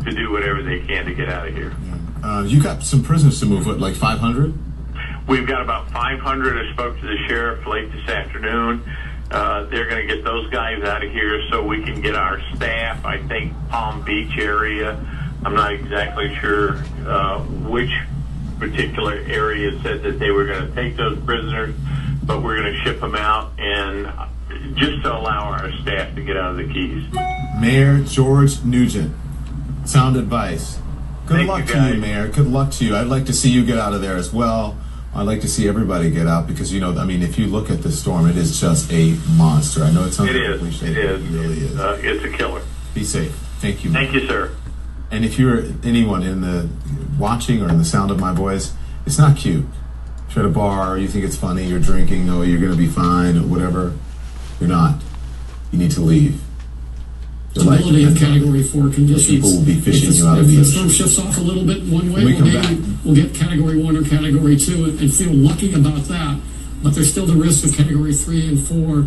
to do whatever they can to get out of here. You got some prisoners to move, what, like 500? We've got about 500. I spoke to the sheriff late this afternoon. They're going to get those guys out of here so we can get our staff, I think, Palm Beach area. I'm not exactly sure which particular area said that they were going to take those prisoners, but we're going to ship them out and just to allow our staff to get out of the Keys. Mayor George Nugent, sound advice. Good luck to you, Mayor. Good luck to you. I'd like to see you get out of there as well. I'd like to see everybody get out because, you know, I mean, if you look at the storm, it is just a monster. I know it sounds like a cliche. It is. It really is. It's a killer. Be safe. Thank you. Thank you, sir. And if you're anyone in the watching or in the sound of my voice, it's not cute. If you're at a bar, you think it's funny, you're drinking, oh, you're going to be fine, or whatever. You're not. You need to leave. Stability of Category 4 conditions. People will be fishing you out of the ocean. If the storm shifts off a little bit one way, we'll get Category 1 or Category 2 and feel lucky about that. But there's still the risk of Category 3 and 4.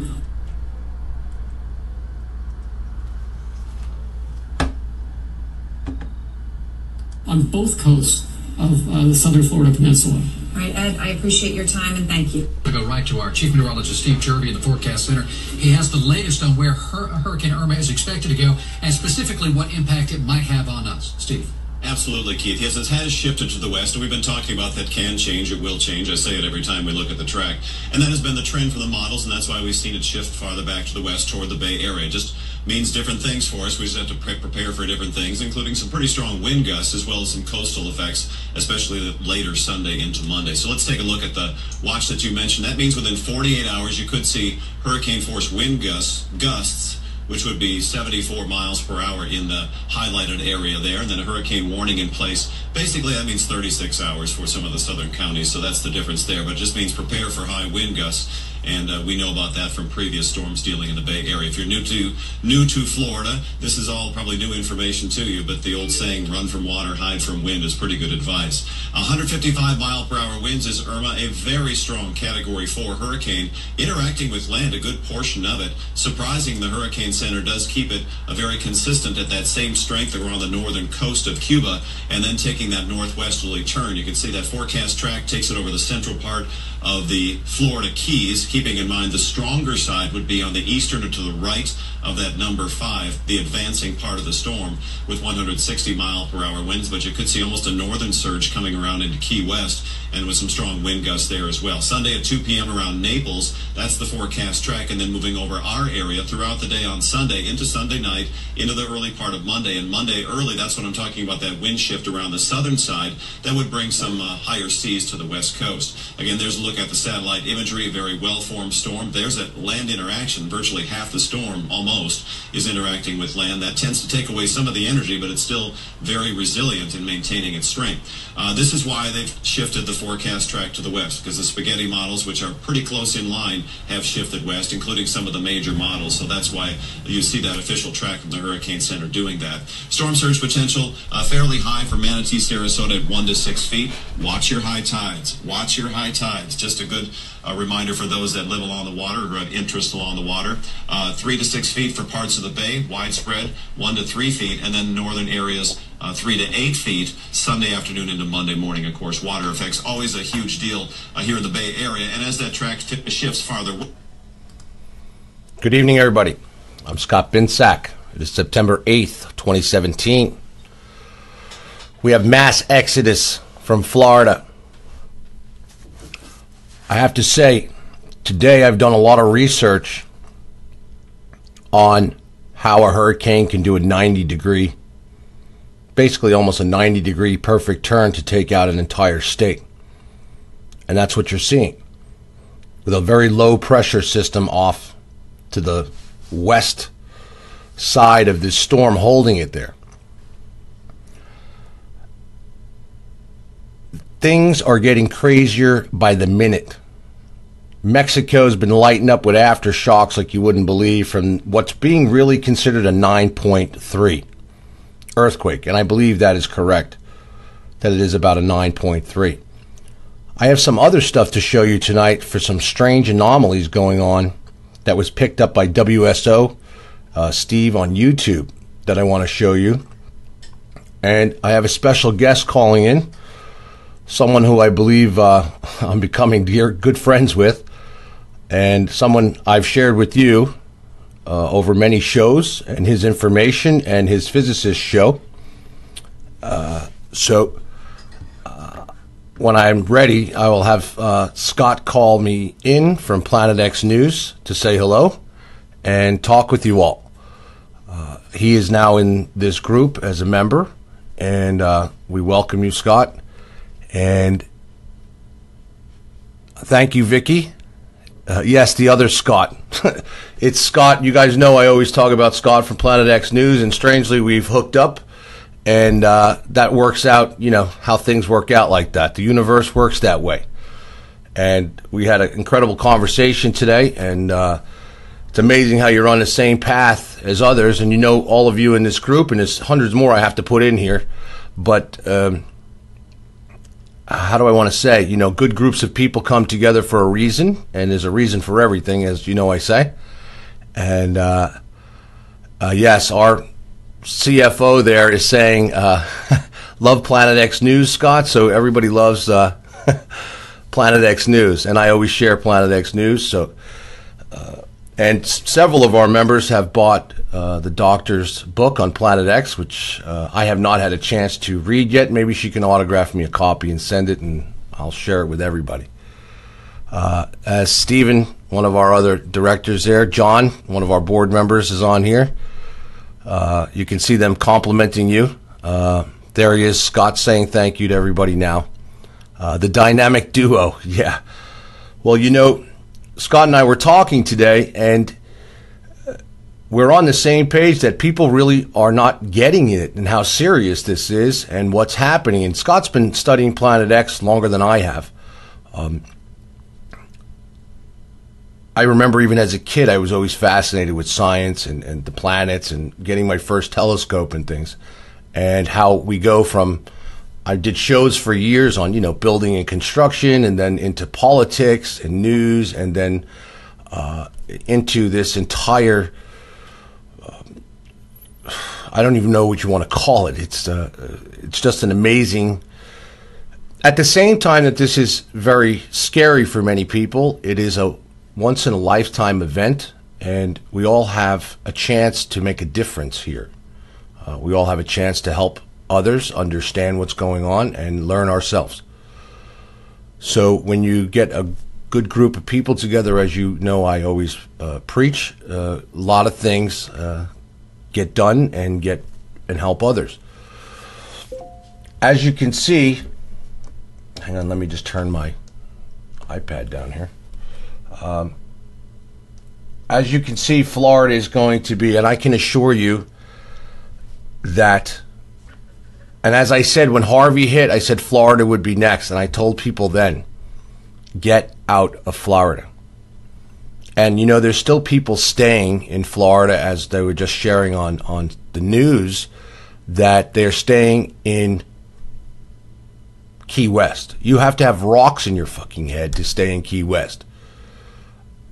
On both coasts of the southern Florida Peninsula. All right, Ed, I appreciate your time and thank you. We go right to our Chief Meteorologist, Steve Jervey, in the Forecast Center. He has the latest on where Hurricane Irma is expected to go and specifically what impact it might have on us. Steve. Absolutely, Keith. Yes, it has shifted to the west, and we've been talking about that can change, it will change. I say it every time we look at the track. And that has been the trend for the models, and that's why we've seen it shift farther back to the west toward the Bay Area. It just means different things for us. We just have to prepare for different things, including some pretty strong wind gusts as well as some coastal effects, especially later Sunday into Monday. So let's take a look at the watch that you mentioned. That means within 48 hours you could see hurricane-force wind gusts, which would be 74 miles per hour in the highlighted area there, and then a hurricane warning in place. Basically, that means 36 hours for some of the southern counties, so that's the difference there. But it just means prepare for high wind gusts, and we know about that from previous storms dealing in the Bay Area. If you're new to Florida, this is all probably new information to you, but the old saying, run from water, hide from wind, is pretty good advice. 155 mile per hour winds is Irma, a very strong Category 4 hurricane, interacting with land, a good portion of it. Surprising, the Hurricane Center does keep it very consistent at that same strength around the northern coast of Cuba, and then taking that northwesterly turn. You can see that forecast track takes it over the central part of the Florida Keys, keeping in mind the stronger side would be on the eastern or to the right of that number 5, the advancing part of the storm with 160 mile per hour winds, but you could see almost a northern surge coming around into Key West and with some strong wind gusts there as well. Sunday at 2 p.m. around Naples, that's the forecast track, and then moving over our area throughout the day on Sunday into Sunday night into the early part of Monday. And Monday early, that's what I'm talking about, that wind shift around the southern side that would bring some higher seas to the west coast. Again, there's a look at the satellite imagery, a very well-formed storm. There's that land interaction. Virtually half the storm, almost, is interacting with land. That tends to take away some of the energy, but it's still very resilient in maintaining its strength. This is why they've shifted the forecast track to the west, because the spaghetti models, which are pretty close in line, have shifted west, including some of the major models. So that's why you see that official track from the Hurricane Center doing that. Storm surge potential fairly high for Manatee, Sarasota at 1 to 6 feet. Watch your high tides. Watch your high tides. Just a good reminder for those that live along the water or have interest along the water. 3 to 6 feet for parts of the bay, widespread, 1 to 3 feet, and then northern areas 3 to 8 feet Sunday afternoon into Monday morning. Of course, water effects always a huge deal here in the Bay Area, and as that track shifts farther. Good evening, everybody. I'm Scott Binsack. It is September 8th, 2017. We have mass exodus from Florida. I have to say, today I've done a lot of research on how a hurricane can do a 90-degree, basically almost a 90-degree perfect turn to take out an entire state. And that's what you're seeing, with a very low pressure system off to the west side of this storm holding it there. Things are getting crazier by the minute. Mexico's been lighting up with aftershocks like you wouldn't believe from what's being really considered a 9.3 earthquake, and I believe that is correct, that it is about a 9.3. I have some other stuff to show you tonight for some strange anomalies going on that was picked up by WSO Steve on YouTube that I want to show you. And I have a special guest calling in, someone who I believe I'm becoming good friends with, and someone I've shared with you over many shows, and his information and his physicist show. So when I'm ready, I will have Scott call me in from Planet X News to say hello and talk with you all. He is now in this group as a member, and we welcome you, Scott. And thank you, Vicky. Yes, the other Scott. It's Scott. You guys know I always talk about Scott from Planet X News, and strangely, we've hooked up, and that works out, you know, how things work out like that. The universe works that way. And we had an incredible conversation today, and it's amazing how you're on the same path as others, and you know all of you in this group, and there's hundreds more I have to put in here. But how do I want to say? You know, good groups of people come together for a reason, and there's a reason for everything, as you know I say. And yes, our CFO there is saying, love Planet X News, Scott, so everybody loves Planet X News, and I always share Planet X News. So, and several of our members have bought the doctor's book on Planet X, which I have not had a chance to read yet. Maybe she can autograph me a copy and send it, and I'll share it with everybody. As Stephen, one of our other directors there, John, one of our board members, is on here. You can see them complimenting you. There he is, Scott, saying thank you to everybody now. The dynamic duo, yeah. Well, you know, Scott and I were talking today, and we're on the same page that people really are not getting it and how serious this is and what's happening. And Scott's been studying Planet X longer than I have. I remember even as a kid, I was always fascinated with science and the planets and getting my first telescope and things, and how we go from, I did shows for years on, you know, building and construction, and then into politics and news, and then into this entire, I don't even know what you want to call it. It's just an amazing, at the same time that this is very scary for many people, it is a once in a lifetime event, and we all have a chance to make a difference here. We all have a chance to help others understand what's going on and learn ourselves. So when you get a good group of people together, as you know I always preach, a lot of things get done and help others. As you can see, hang on, let me just turn my iPad down here. As you can see, Florida is going to be, and I can assure you that, and as I said, when Harvey hit, I said Florida would be next, and I told people then, get out of Florida. And, you know, there's still people staying in Florida, as they were just sharing on the news, that they're staying in Key West. You have to have rocks in your fucking head to stay in Key West.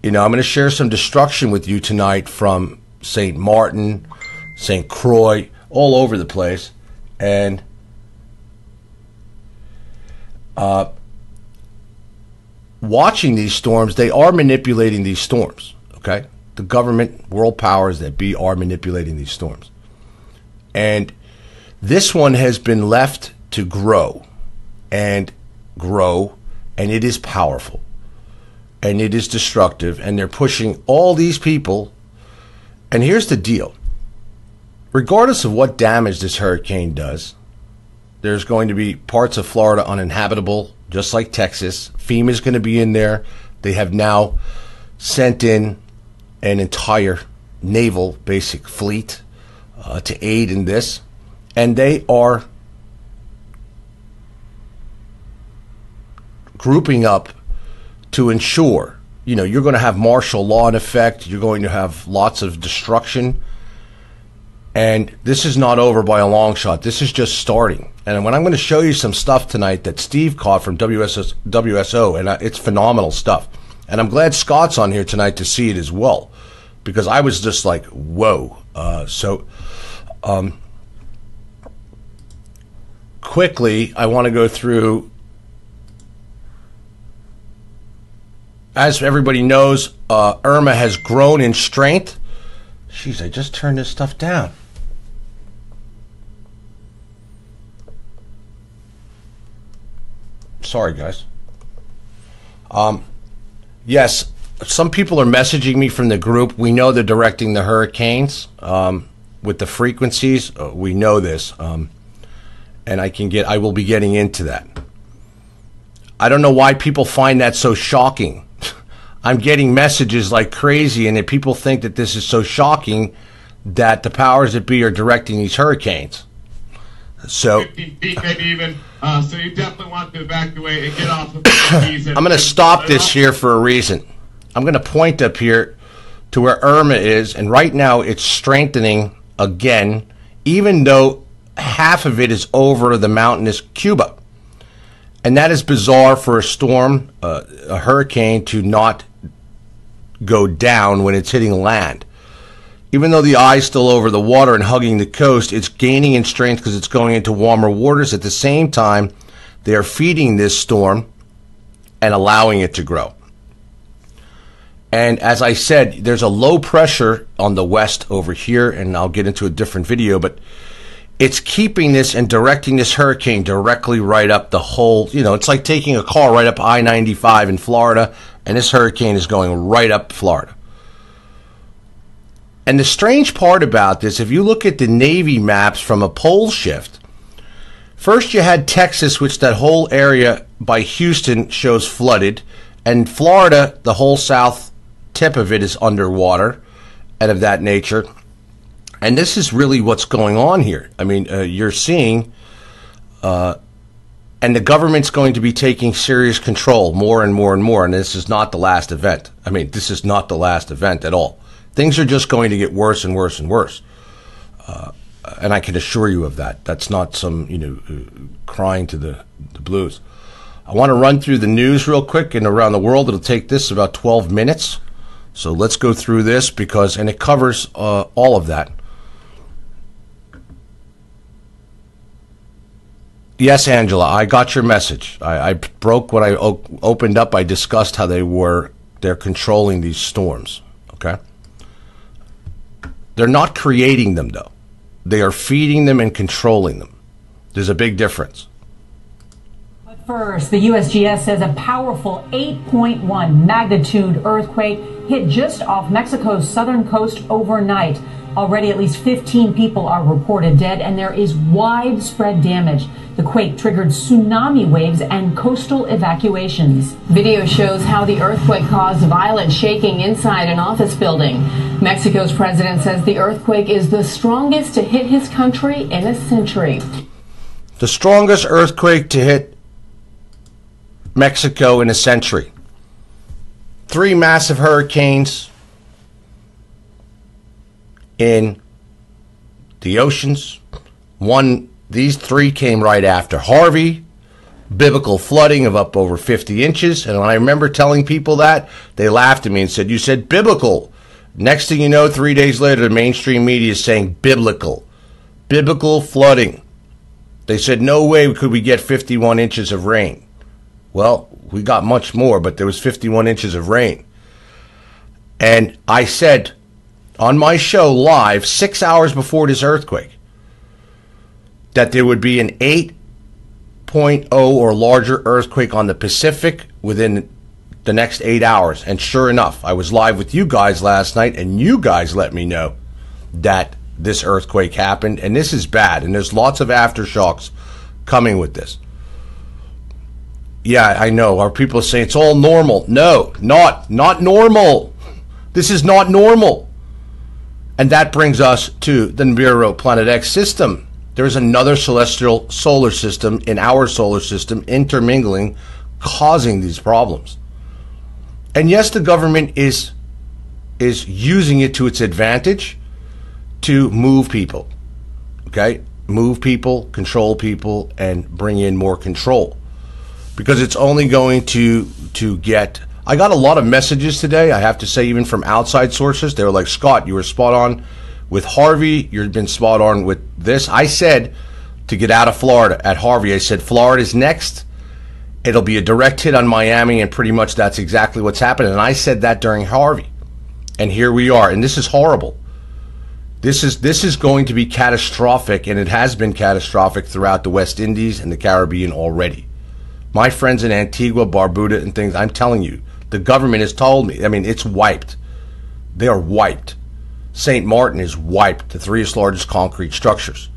You know, I'm going to share some destruction with you tonight from St. Martin, St. Croix, all over the place. And watching these storms, they are manipulating these storms, okay? The government, world powers that be, are manipulating these storms. And this one has been left to grow, and it is powerful. And it is destructive, and they're pushing all these people. And here's the deal. Regardless of what damage this hurricane does, there's going to be parts of Florida uninhabitable, just like Texas. FEMA is going to be in there. They have now sent in an entire naval basic fleet to aid in this. And they are grouping up to ensure, you know, you're going to have martial law in effect. You're going to have lots of destruction. And this is not over by a long shot. This is just starting. And when I'm going to show you some stuff tonight that Steve caught from WSO, and it's phenomenal stuff. And I'm glad Scott's on here tonight to see it as well, because I was just like, whoa. quickly, I want to go through, as everybody knows, Irma has grown in strength. Jeez, I just turned this stuff down. Sorry, guys. Yes, some people are messaging me from the group. We know they're directing the hurricanes with the frequencies. We know this, and I will be getting into that. I don't know why people find that so shocking. I'm getting messages like crazy, and that people think that this is so shocking that the powers that be are directing these hurricanes. So 50 feet, maybe even. So you definitely want to evacuate and get off of the I'm going to stop this here for a reason. I'm going to point up here to where Irma is, and right now it's strengthening again, even though half of it is over the mountainous Cuba. And that is bizarre for a storm, a hurricane, to not go down when it's hitting land. Even though the eye's still over the water and hugging the coast, it's gaining in strength because it's going into warmer waters. At the same time, they are feeding this storm and allowing it to grow. And as I said, there's a low pressure on the west over here, and I'll get into a different video, but it's keeping this and directing this hurricane directly right up the whole, it's like taking a car right up I-95 in Florida, and this hurricane is going right up Florida. And the strange part about this, if you look at the Navy maps from a pole shift, first you had Texas, which that whole area by Houston shows flooded, and Florida, the whole south tip of it is underwater and of that nature. And this is really what's going on here. I mean, you're seeing, and the government's going to be taking serious control more and more and more, and this is not the last event. I mean, this is not the last event at all. Things are just going to get worse and worse and worse. And I can assure you of that. That's not some, crying to the blues. I want to run through the news real quick and around the world. It'll take this about 12 minutes. So let's go through this and it covers all of that. Yes, Angela, I got your message. I broke what I opened up. I discussed how they're controlling these storms. Okay? They're not creating them, though. They are feeding them and controlling them. There's a big difference. But first, the USGS says a powerful 8.1 magnitude earthquake hit just off Mexico's southern coast overnight. Already at least 15 people are reported dead, and there is widespread damage. The quake triggered tsunami waves and coastal evacuations. Video shows how the earthquake caused violent shaking inside an office building. Mexico's president says the earthquake is the strongest to hit his country in a century. The strongest earthquake to hit Mexico in a century. 3 massive hurricanes in the oceans. These 3 came right after Harvey, biblical flooding of up over 50 inches. And when I remember telling people that, they laughed at me and said, "You said biblical." Next thing you know, 3 days later, the mainstream media is saying biblical flooding. They said, no way could we get 51 inches of rain. Well, we got much more, but there was 51 inches of rain. And I said on my show live 6 hours before this earthquake that there would be an 8.0 or larger earthquake on the Pacific within the next 8 hours. And sure enough, I was live with you guys last night, and you guys let me know that this earthquake happened, and this is bad, and there's lots of aftershocks coming with this. Yeah, I know. Our people say it's all normal. No, not normal. This is not normal. And that brings us to the Nibiru Planet X system. There's another celestial solar system in our solar system intermingling, causing these problems. And yes, the government is using it to its advantage to move people. Okay? Move people, control people, and bring in more control. Because it's only going to get... I got a lot of messages today, I have to say, even from outside sources. They were like, Scott, you were spot on with Harvey. You've been spot on with this. I said to get out of Florida at Harvey. I said, Florida's next. It'll be a direct hit on Miami, and pretty much that's exactly what's happening. And I said that during Harvey. And here we are. And this is horrible. This is going to be catastrophic, and it has been catastrophic throughout the West Indies and the Caribbean already. My friends in Antigua, Barbuda, and things, I'm telling you, the government has told me, I mean, it's wiped. They are wiped. St. Martin is wiped, the 3rd largest concrete structures.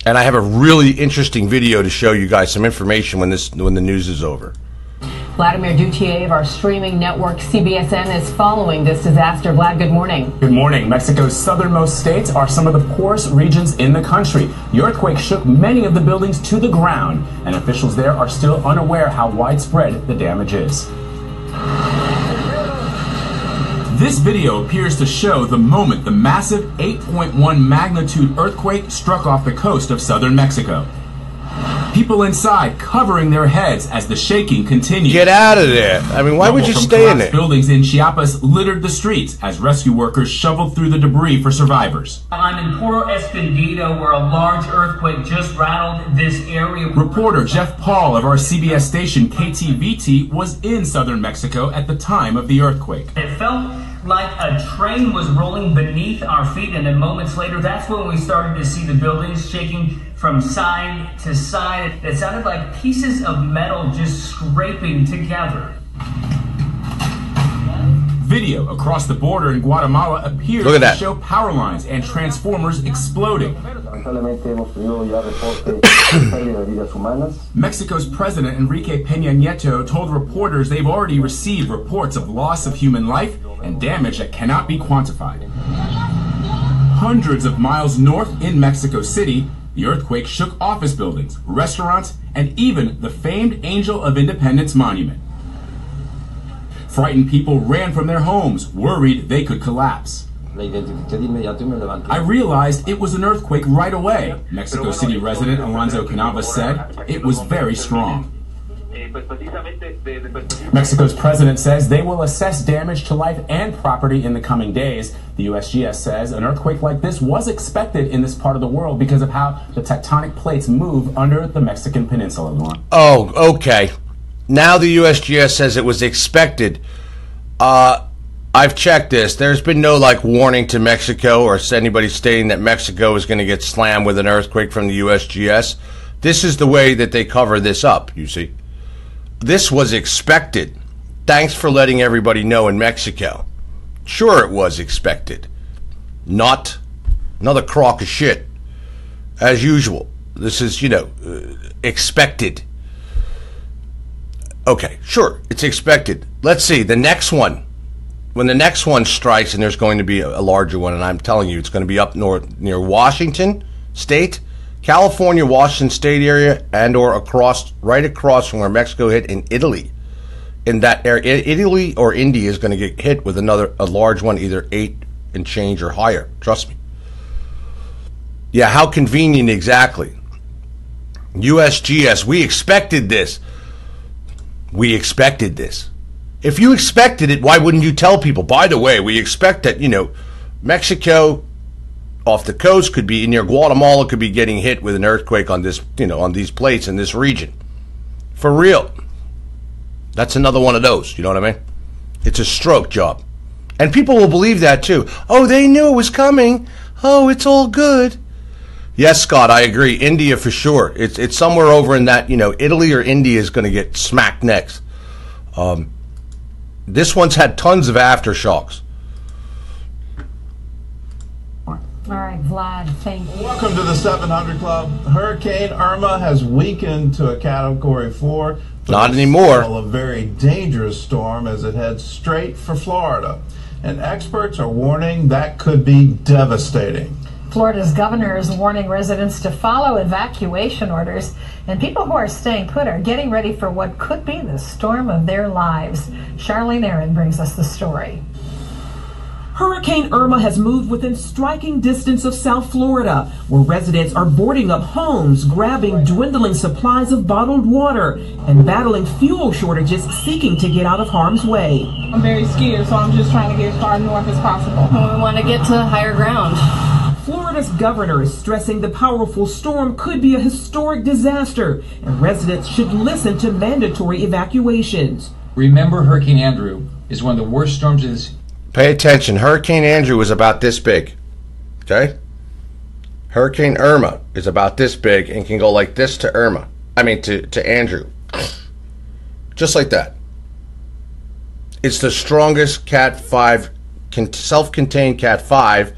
And I have a really interesting video to show you guys some information when the news is over. Vladimir Duthier of our streaming network CBSN is following this disaster. Vlad, good morning. Good morning. Mexico's southernmost states are some of the poorest regions in the country. The earthquake shook many of the buildings to the ground, and officials there are still unaware how widespread the damage is. This video appears to show the moment the massive 8.1 magnitude earthquake struck off the coast of southern Mexico. People inside covering their heads as the shaking continued. Get out of there. I mean, why would you stay in there? Buildings in Chiapas littered the streets as rescue workers shoveled through the debris for survivors. I'm in Puerto Escondido, where a large earthquake just rattled this area. Reporter Jeff Paul of our CBS station KTVT was in southern Mexico at the time of the earthquake. It felt like a train was rolling beneath our feet, and then moments later, that's when we started to see the buildings shaking from side to side. It sounded like pieces of metal just scraping together. Video across the border in Guatemala appears to show power lines and transformers exploding. Mexico's President Enrique Peña Nieto told reporters they've already received reports of loss of human life and damage that cannot be quantified. Hundreds of miles north in Mexico City, the earthquake shook office buildings, restaurants, and even the famed Angel of Independence monument. Frightened people ran from their homes, worried they could collapse. I realized it was an earthquake right away, Mexico City resident Alonso Canavas said. It was very strong. Mexico's president says they will assess damage to life and property in the coming days. The USGS says an earthquake like this was expected in this part of the world because of how the tectonic plates move under the Mexican peninsula. Oh, okay. Now the USGS says it was expected. I've checked this. There's been no warning to Mexico or anybody stating that Mexico is going to get slammed with an earthquake from the USGS. This is the way that they cover this up, you see. This was expected. Thanks for letting everybody know in Mexico. Sure, it was expected. Not another crock of shit. As usual. This is, expected. Okay, sure, it's expected. Let's see, the next one. When the next one strikes, and there's going to be a larger one, and I'm telling you, it's going to be up north near Washington State, California, Washington State area, and or right across from where Mexico hit in Italy. In that area, Italy or India is going to get hit with a large one, either 8 and change or higher. Trust me. Yeah, how convenient exactly. USGS, we expected this. We expected this. If you expected it, why wouldn't you tell people? By the way, we expect that, Mexico off the coast could be near Guatemala could be getting hit with an earthquake on this, on these plates in this region. For real. That's another one of those, you know what I mean? It's a stroke job. And people will believe that too. Oh, they knew it was coming. Oh, it's all good. Yes, Scott, I agree. India for sure. It's somewhere over in that, Italy or India is going to get smacked next. This one's had tons of aftershocks. All right, Vlad, thank you. Welcome to the 700 Club. Hurricane Irma has weakened to a Category 4. Not anymore. Still a very dangerous storm as it heads straight for Florida. And experts are warning that could be devastating. Florida's governor is warning residents to follow evacuation orders, and people who are staying put are getting ready for what could be the storm of their lives. Charlene Aaron brings us the story. Hurricane Irma has moved within striking distance of South Florida, where residents are boarding up homes, grabbing dwindling supplies of bottled water, and battling fuel shortages seeking to get out of harm's way. I'm very scared, so I'm just trying to get as far north as possible. We want to get to higher ground. Florida's governor is stressing the powerful storm could be a historic disaster, and residents should listen to mandatory evacuations. Remember, Hurricane Andrew is one of the worst storms in this. Pay attention. Hurricane Andrew was about this big. Okay? Hurricane Irma is about this big and can go like this to Irma. I mean to Andrew. Just like that. It's the strongest Cat 5, self-contained Cat 5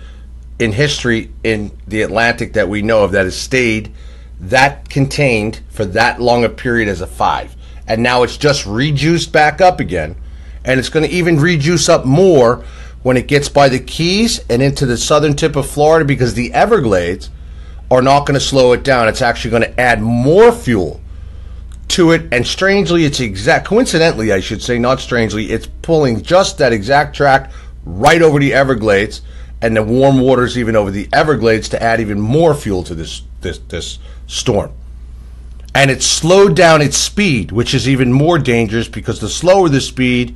in history in the Atlantic that we know of that has stayed that contained for that long a period as a 5. And now it's just rejuiced back up again. And it's going to even rejuice up more when it gets by the Keys and into the southern tip of Florida, because the Everglades are not going to slow it down. It's actually going to add more fuel to it. And strangely, coincidentally, I should say, not strangely, it's pulling just that exact track right over the Everglades and the warm waters even over the Everglades to add even more fuel to this storm. And it slowed down its speed, which is even more dangerous, because the slower the speed,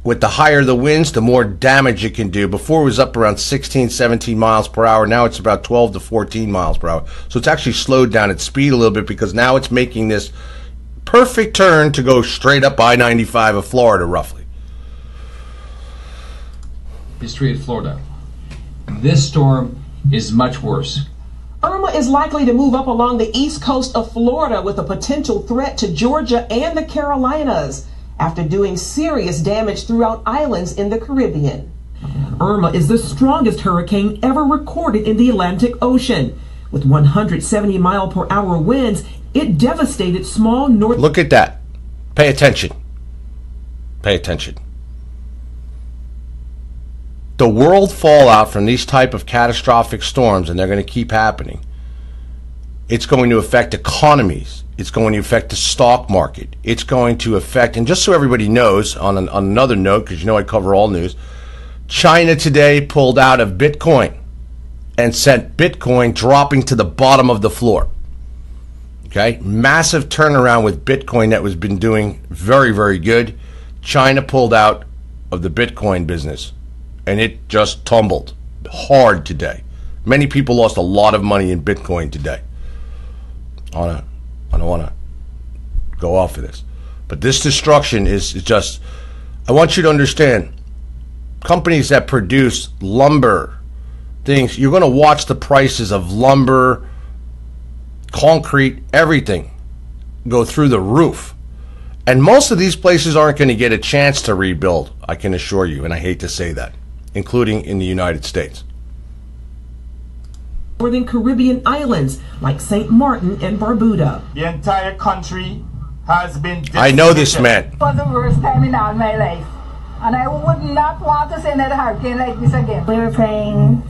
with the higher the winds, the more damage it can do. Before it was up around 16, 17 miles per hour. Now it's about 12 to 14 miles per hour. So it's actually slowed down its speed a little bit, because now it's making this perfect turn to go straight up I-95 of Florida, roughly. History of Florida. This storm is much worse. Irma is likely to move up along the east coast of Florida with a potential threat to Georgia and the Carolinas after doing serious damage throughout islands in the Caribbean. Irma is the strongest hurricane ever recorded in the Atlantic Ocean. With 170 mile per hour winds, it devastated small north. Look at that. Pay attention. Pay attention. The world fallout from these type of catastrophic storms, and they're going to keep happening, it's going to affect economies. It's going to affect the stock market. It's going to affect, and just so everybody knows, on another note, because you know I cover all news, China today pulled out of Bitcoin and sent Bitcoin dropping to the bottom of the floor. Okay? Massive turnaround with Bitcoin that was been doing very, very good. China pulled out of the Bitcoin business, and it just tumbled hard today. Many people lost a lot of money in Bitcoin today. I don't want to go off of this. But this destruction is just, I want you to understand, companies that produce lumber, things, you're going to watch the prices of lumber, concrete, everything go through the roof. And most of these places aren't going to get a chance to rebuild, I can assure you, and I hate to say that, including in the United States. Northern Caribbean islands like St. Martin and Barbuda. The entire country has been decimated. I know this man. For the worst time in all my life. And I would not want to see another hurricane like this again. We were praying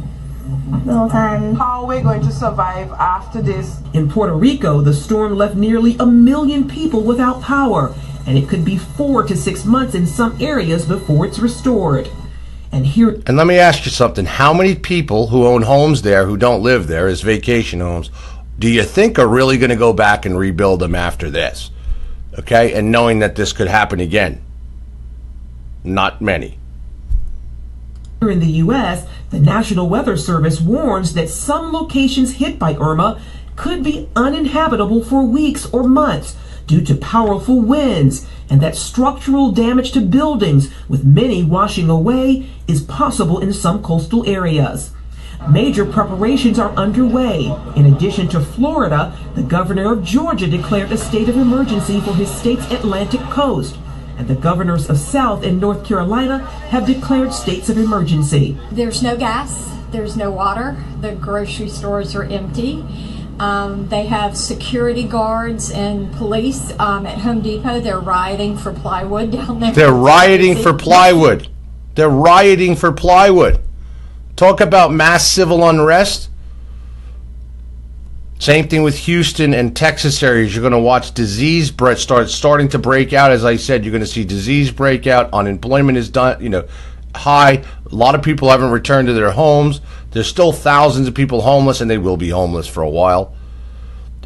the whole time. How are we going to survive after this? In Puerto Rico, the storm left nearly 1 million people without power, and it could be 4 to 6 months in some areas before it's restored. And let me ask you something. How many people who own homes there who don't live there as vacation homes do you think are really going to go back and rebuild them after this? Okay? And knowing that this could happen again. Not many. Here in the U.S., the National Weather Service warns that some locations hit by Irma could be uninhabitable for weeks or months due to powerful winds, and that structural damage to buildings, with many washing away, is possible in some coastal areas. Major preparations are underway. In addition to Florida, the governor of Georgia declared a state of emergency for his state's Atlantic coast, and the governors of South and North Carolina have declared states of emergency. There's no gas, there's no water, the grocery stores are empty. They have security guards and police at Home Depot. They're rioting for plywood down there. They're rioting for plywood. They're rioting for plywood. Talk about mass civil unrest. Same thing with Houston and Texas areas. You're going to watch disease starting to break out. As I said, you're going to see disease break out. Unemployment is done. high. A lot of people haven't returned to their homes. There's still thousands of people homeless, and they will be homeless for a while.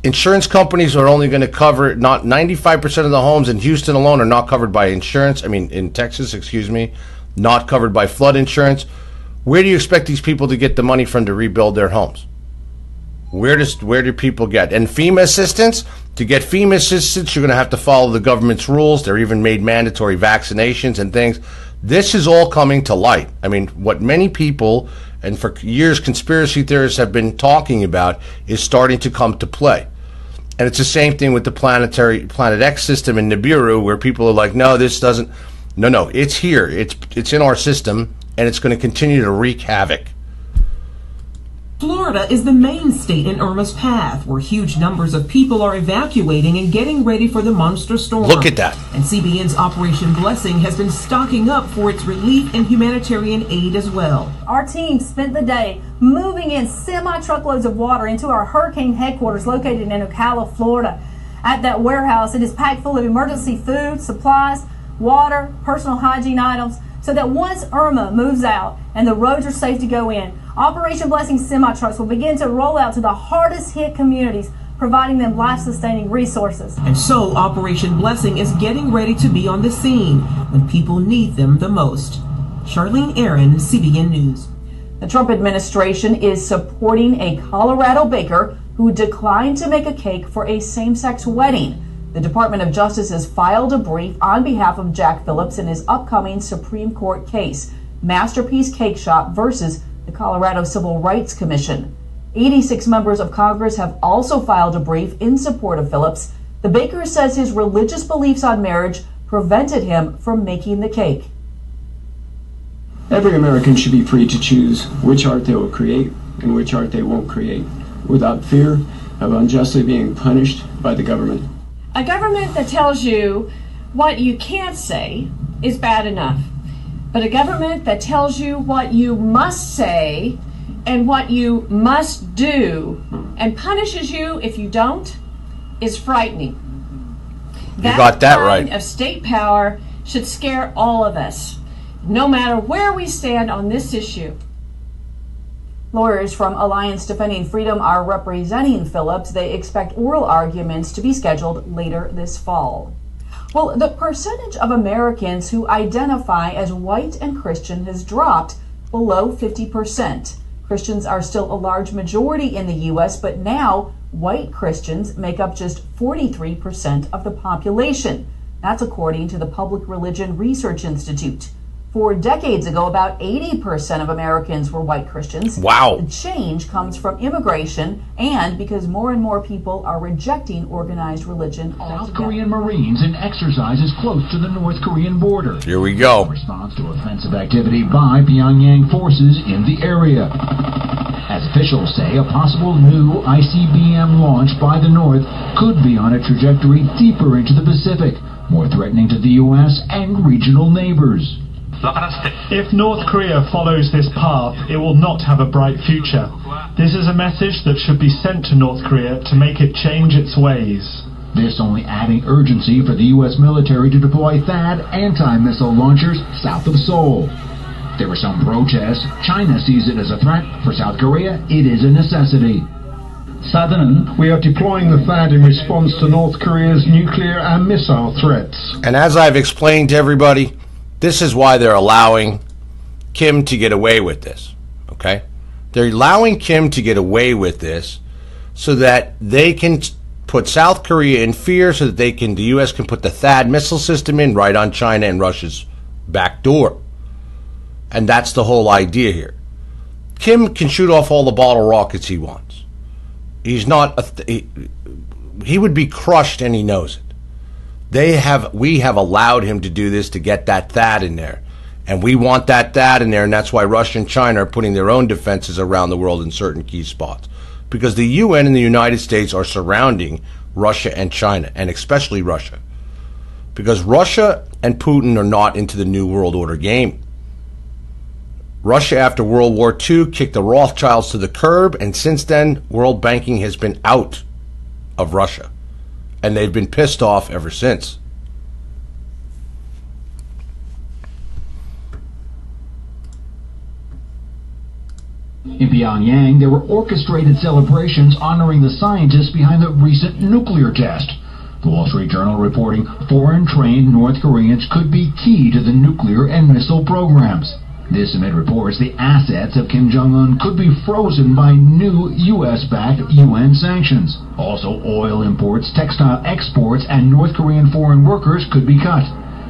Insurance companies are only going to cover, not 95% of the homes in Houston alone are not covered by insurance. I mean, in Texas, excuse me, not covered by flood insurance. Where do you expect these people to get the money from to rebuild their homes? Where do people get? And FEMA assistance? To get FEMA assistance, you're going to have to follow the government's rules. They're even made mandatory vaccinations and things. This is all coming to light. I mean, what many people, and for years conspiracy theorists have been talking about, is starting to come to play. And it's the same thing with the Planet X system in Nibiru, where people are like, no, this doesn't. No, it's here. It's in our system, and it's going to continue to wreak havoc. Florida is the main state in Irma's path, where huge numbers of people are evacuating and getting ready for the monster storm. Look at that. And CBN's Operation Blessing has been stocking up for its relief and humanitarian aid as well. Our team spent the day moving in semi-truckloads of water into our hurricane headquarters located in Ocala, Florida. At that warehouse, it is packed full of emergency food, supplies, water, personal hygiene items, so that once Irma moves out and the roads are safe to go in, Operation Blessing semi-trucks will begin to roll out to the hardest hit communities, providing them life-sustaining resources. And so Operation Blessing is getting ready to be on the scene when people need them the most. Charlene Aaron, CBN News. The Trump administration is supporting a Colorado baker who declined to make a cake for a same-sex wedding. The Department of Justice has filed a brief on behalf of Jack Phillips in his upcoming Supreme Court case, Masterpiece Cake Shop versus the Colorado Civil Rights Commission. 86 members of Congress have also filed a brief in support of Phillips. The baker says his religious beliefs on marriage prevented him from making the cake. Every American should be free to choose which art they will create and which art they won't create, without fear of unjustly being punished by the government. A government that tells you what you can't say is bad enough. But a government that tells you what you must say and what you must do and punishes you if you don't is frightening. You got that right. That kind of state power should scare all of us, no matter where we stand on this issue. Lawyers from Alliance Defending Freedom are representing Phillips. They expect oral arguments to be scheduled later this fall. Well, the percentage of Americans who identify as white and Christian has dropped below 50%. Christians are still a large majority in the U.S., but now white Christians make up just 43% of the population. That's according to the Public Religion Research Institute. 4 decades ago, about 80% of Americans were white Christians. Wow. The change comes from immigration and because more and more people are rejecting organized religion altogether. South Korean Marines in exercises close to the North Korean border. Here we go. In response to offensive activity by Pyongyang forces in the area. As officials say, a possible new ICBM launch by the North could be on a trajectory deeper into the Pacific, more threatening to the U.S. and regional neighbors. If North Korea follows this path, it will not have a bright future. This is a message that should be sent to North Korea to make it change its ways. This only adding urgency for the U.S. military to deploy THAAD anti-missile launchers south of Seoul. There were some protests. China sees it as a threat. For South Korea, it is a necessity. We are deploying the THAAD in response to North Korea's nuclear and missile threats. And as I've explained to everybody, this is why they're allowing Kim to get away with this, okay? They're allowing Kim to get away with this so that they can put South Korea in fear so that the U.S. can put the THAAD missile system in right on China and Russia's back door. And that's the whole idea here. Kim can shoot off all the bottle rockets he wants. He's not, he would be crushed and he knows it. We have allowed him to do this to get that THAAD in there. And we want that THAAD in there, and that's why Russia and China are putting their own defenses around the world in certain key spots. Because the UN and the United States are surrounding Russia and China, and especially Russia. Because Russia and Putin are not into the New World Order game. Russia, after World War II, kicked the Rothschilds to the curb, and since then, world banking has been out of Russia. And they've been pissed off ever since. In Pyongyang, there were orchestrated celebrations honoring the scientists behind the recent nuclear test. The Wall Street Journal reporting foreign-trained North Koreans could be key to the nuclear and missile programs. This amid reports the assets of Kim Jong-un could be frozen by new U.S.-backed UN sanctions. Also, oil imports, textile exports, and North Korean foreign workers could be cut.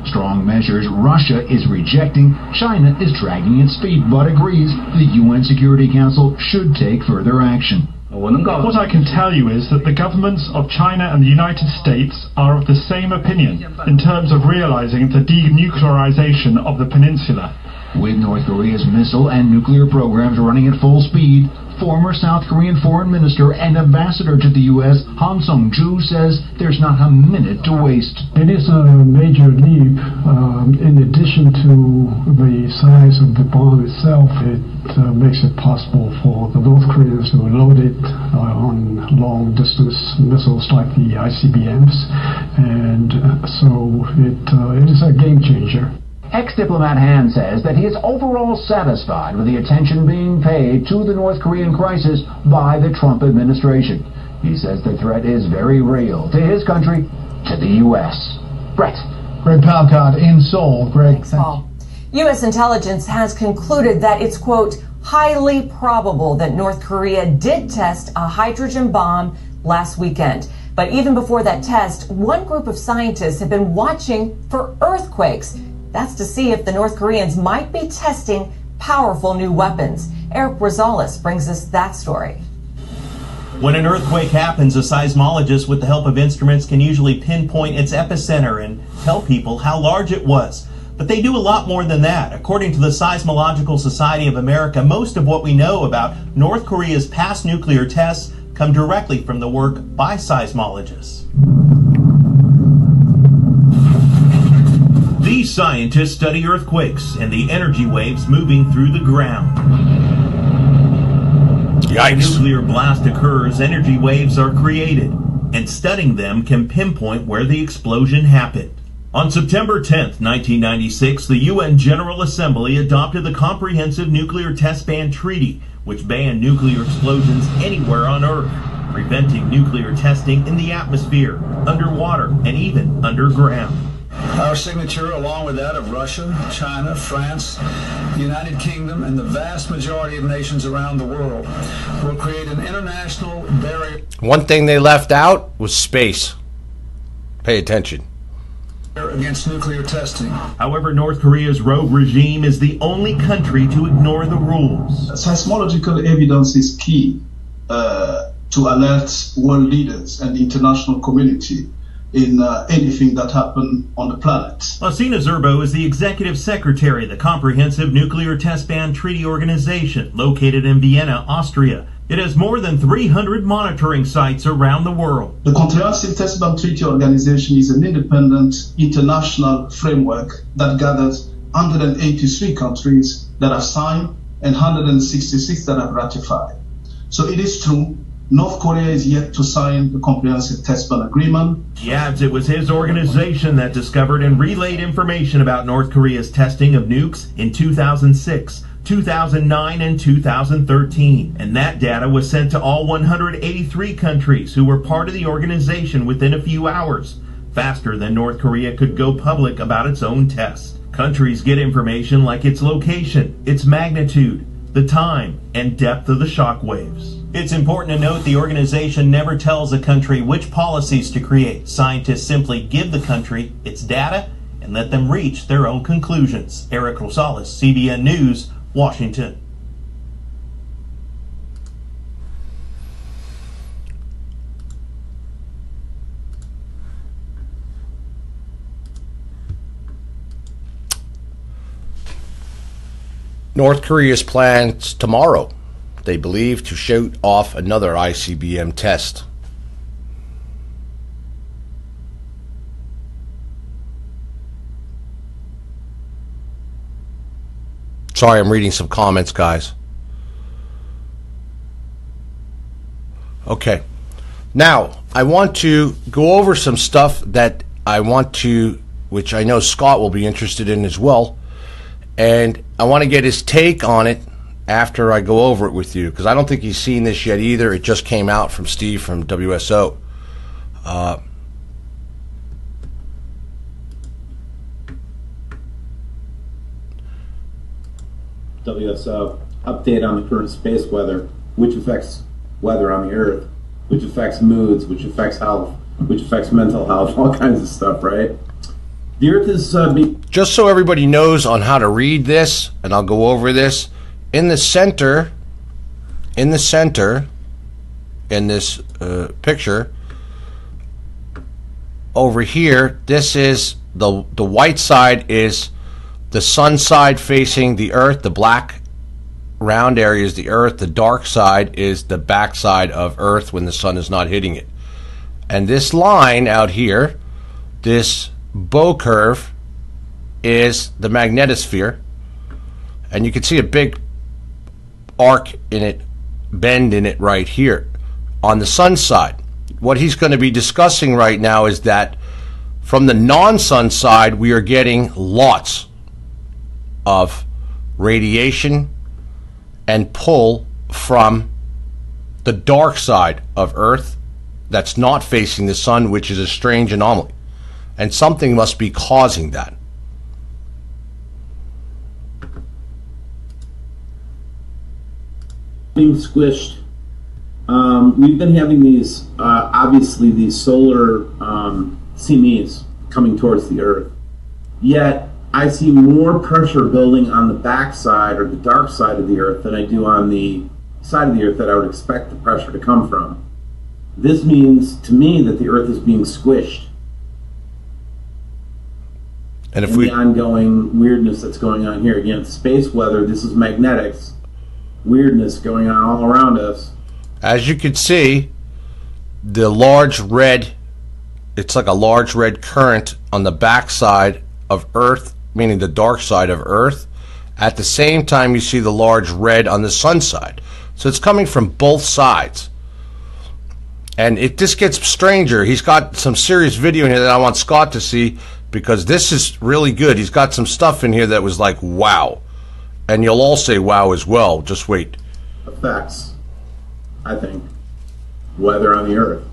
Strong measures Russia is rejecting. China is dragging its feet, but agrees the UN Security Council should take further action. What I can tell you is that the governments of China and the United States are of the same opinion in terms of realizing the denuclearization of the peninsula. With North Korea's missile and nuclear programs running at full speed, former South Korean foreign minister and ambassador to the U.S., Han Sung-ju, says there's not a minute to waste. It is a major leap. In addition to the size of the bomb itself, it makes it possible for the North Koreans to load it on long-distance missiles like the ICBMs, and so it is a game changer. Ex-diplomat Han says that he is overall satisfied with the attention being paid to the North Korean crisis by the Trump administration. He says the threat is very real to his country, to the U.S. Brett. Greg Palcott in Seoul. Greg, thanks, Paul. U.S. intelligence has concluded that it's, quote, highly probable that North Korea did test a hydrogen bomb last weekend. But even before that test, one group of scientists have been watching for earthquakes. That's to see if the North Koreans might be testing powerful new weapons. Eric Rosales brings us that story. When an earthquake happens, a seismologist with the help of instruments can usually pinpoint its epicenter and tell people how large it was. But they do a lot more than that. According to the Seismological Society of America, most of what we know about North Korea's past nuclear tests come directly from the work by seismologists. These scientists study earthquakes and the energy waves moving through the ground. When a nuclear blast occurs, energy waves are created, and studying them can pinpoint where the explosion happened. On September 10th, 1996, the UN General Assembly adopted the Comprehensive Nuclear Test Ban Treaty, which banned nuclear explosions anywhere on Earth, preventing nuclear testing in the atmosphere, underwater, and even underground. Our signature, along with that of Russia, China, France, the United Kingdom, and the vast majority of nations around the world, will create an international barrier. One thing they left out was space. Pay attention. Against nuclear testing. However, North Korea's rogue regime is the only country to ignore the rules. Seismological evidence is key to alert world leaders and the international community in anything that happened on the planet. Lassina Zerbo is the executive secretary of the Comprehensive Nuclear Test Ban Treaty Organization, located in Vienna, Austria. It has more than 300 monitoring sites around the world. The Comprehensive Test Ban Treaty Organization is an independent international framework that gathers 183 countries that have signed and 166 that have ratified. So it is true, North Korea is yet to sign the Comprehensive Test Ban Agreement. He adds it was his organization that discovered and relayed information about North Korea's testing of nukes in 2006, 2009, and 2013. And that data was sent to all 183 countries who were part of the organization within a few hours, faster than North Korea could go public about its own tests. Countries get information like its location, its magnitude, the time, and depth of the shock waves. It's important to note the organization never tells a country which policies to create. Scientists simply give the country its data and let them reach their own conclusions. Eric Rosales, CBN News, Washington. North Korea's plans tomorrow, they believe, to shoot off another ICBM test. Sorry, I'm reading some comments, guys. Okay. Now, I want to go over some stuff that I want to, which I know Scott will be interested in as well. And I want to get his take on it after I go over it with you, because I don't think he's seen this yet either. It just came out from Steve from WSO. WSO update on the current space weather, which affects weather on the Earth, which affects moods, which affects health, which affects mental health, all kinds of stuff, right? The Earth is just so everybody knows on how to read this, and I'll go over this. In the center, in this picture, over here, this is the white side is the sun side facing the Earth. The black round area is the Earth. The dark side is the back side of Earth when the sun is not hitting it. And this line out here, this bow curve, is the magnetosphere. And you can see a big arc in it, bend in it right here on the sun side. What he's going to be discussing right now is that from the non-sun side, we are getting lots of radiation and pull from the dark side of Earth that's not facing the sun, which is a strange anomaly. And something must be causing that. being squished. We've been having these, obviously, these solar CMEs coming towards the Earth. Yet, I see more pressure building on the back side or the dark side of the Earth than I do on the side of the Earth that I would expect the pressure to come from. This means, to me, that the Earth is being squished. And if the ongoing weirdness that's going on here, again, space weather, this is magnetics, weirdness going on all around us. As you can see, the large red, it's like a large red current on the back side of Earth, meaning the dark side of Earth. At the same time, you see the large red on the sun side. So it's coming from both sides. And it just gets stranger. He's got some serious video in here that I want Scott to see, because this is really good. He's got some stuff in here that was like, wow. And you'll all say wow as well. Just wait. Affects, I think, weather on the Earth.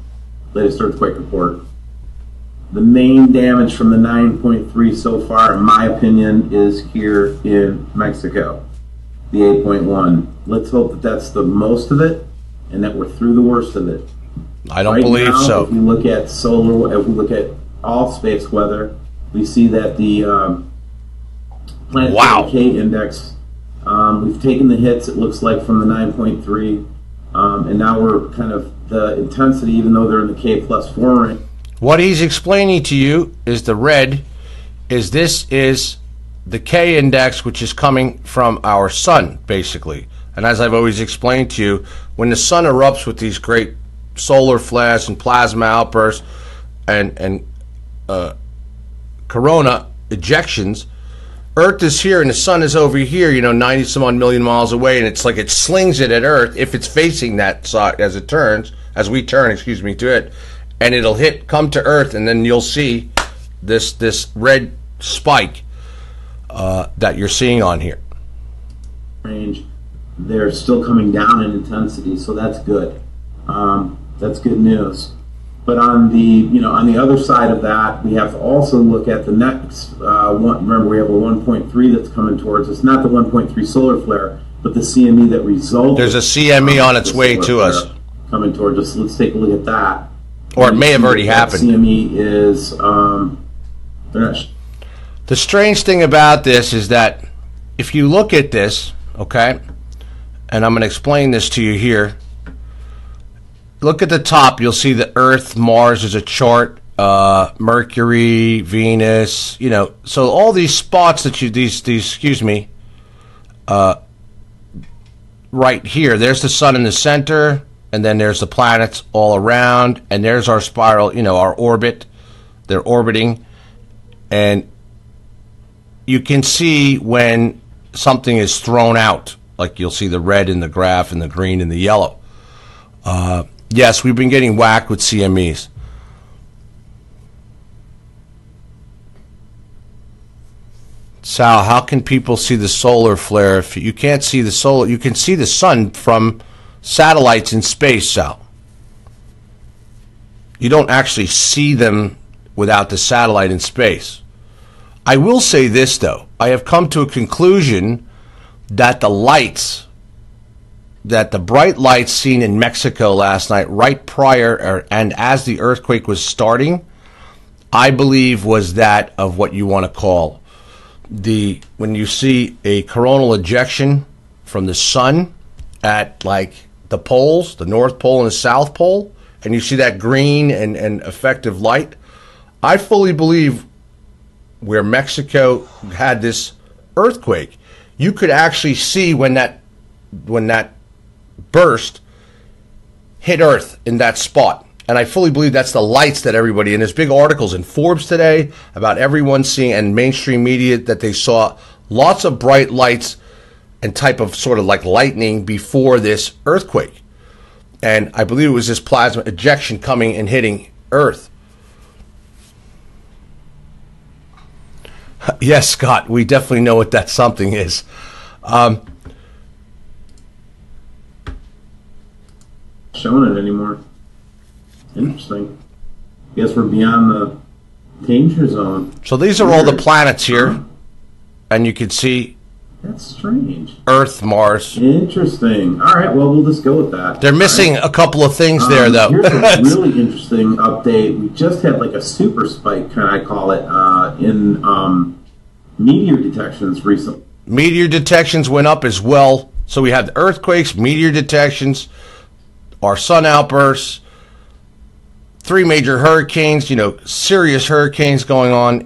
Latest earthquake report. The main damage from the 9.3 so far, in my opinion, is here in Mexico. The 8.1. Let's hope that that's the most of it and that we're through the worst of it. I don't believe so. If we look at solar, if we look at all space weather, we see that the planetary decay index, we've taken the hits, it looks like, from the 9.3, and now we're kind of the intensity, even though they're in the K plus 4 range. What he's explaining to you is the red, is this is the K index, which is coming from our sun, basically. And as I've always explained to you, when the sun erupts with these great solar flares and plasma outbursts and corona ejections, Earth is here and the sun is over here, 90 some odd million miles away, and it's like it slings it at Earth if it's facing that side as we turn to it, and it'll come to Earth, and then you'll see this red spike that you're seeing on here. Range, they're still coming down in intensity, so that's good. That's good news. But on the other side of that, we have to also look at the next one. Remember, we have a 1.3 that's coming towards us. Not the 1.3 solar flare, but the CME that resulted. There's a CME on its way to us, coming towards us. Let's take a look at that. Or it may have already happened. CME is. The strange thing about this is that if you look at this, okay, and I'm going to explain this to you here. Look at the top. You'll see the Earth, Mars is a chart, Mercury, Venus. So all these spots that right here. There's the sun in the center, and then there's the planets all around, and there's our spiral. Our orbit. They're orbiting, and you can see when something is thrown out. Like you'll see the red in the graph, and the green and the yellow. Yes, we've been getting whacked with CMEs. Sal, how can people see the solar flare if you can't see the solar? You can see the sun from satellites in space, Sal. You don't actually see them without the satellite in space. I will say this, though. I have come to a conclusion that the bright lights seen in Mexico last night, right prior and as the earthquake was starting, I believe was that of what you want to call when you see a coronal ejection from the sun at like the poles, the North Pole and the South Pole, and you see that green and effective light. I fully believe where Mexico had this earthquake, you could actually see when that burst hit Earth in that spot. And I fully believe that's the lights that everybody, and there's big articles in Forbes today about everyone seeing, and mainstream media, that they saw lots of bright lights and type of sort of like lightning before this earthquake. And I believe it was this plasma ejection coming and hitting Earth. Yes, Scott, we definitely know what that something is. Showing it anymore. Interesting. Guess we're beyond the danger zone. So these are all the planets here, and you can see. That's strange. Earth, Mars. Interesting. All right, well, we'll just go with that. They're missing a couple of things there, though. Here's a really interesting update. We just had like a super spike, can I call it, in meteor detections recently. Meteor detections went up as well. So we had the earthquakes, meteor detections, our sun outbursts, 3 major hurricanes, serious hurricanes going on,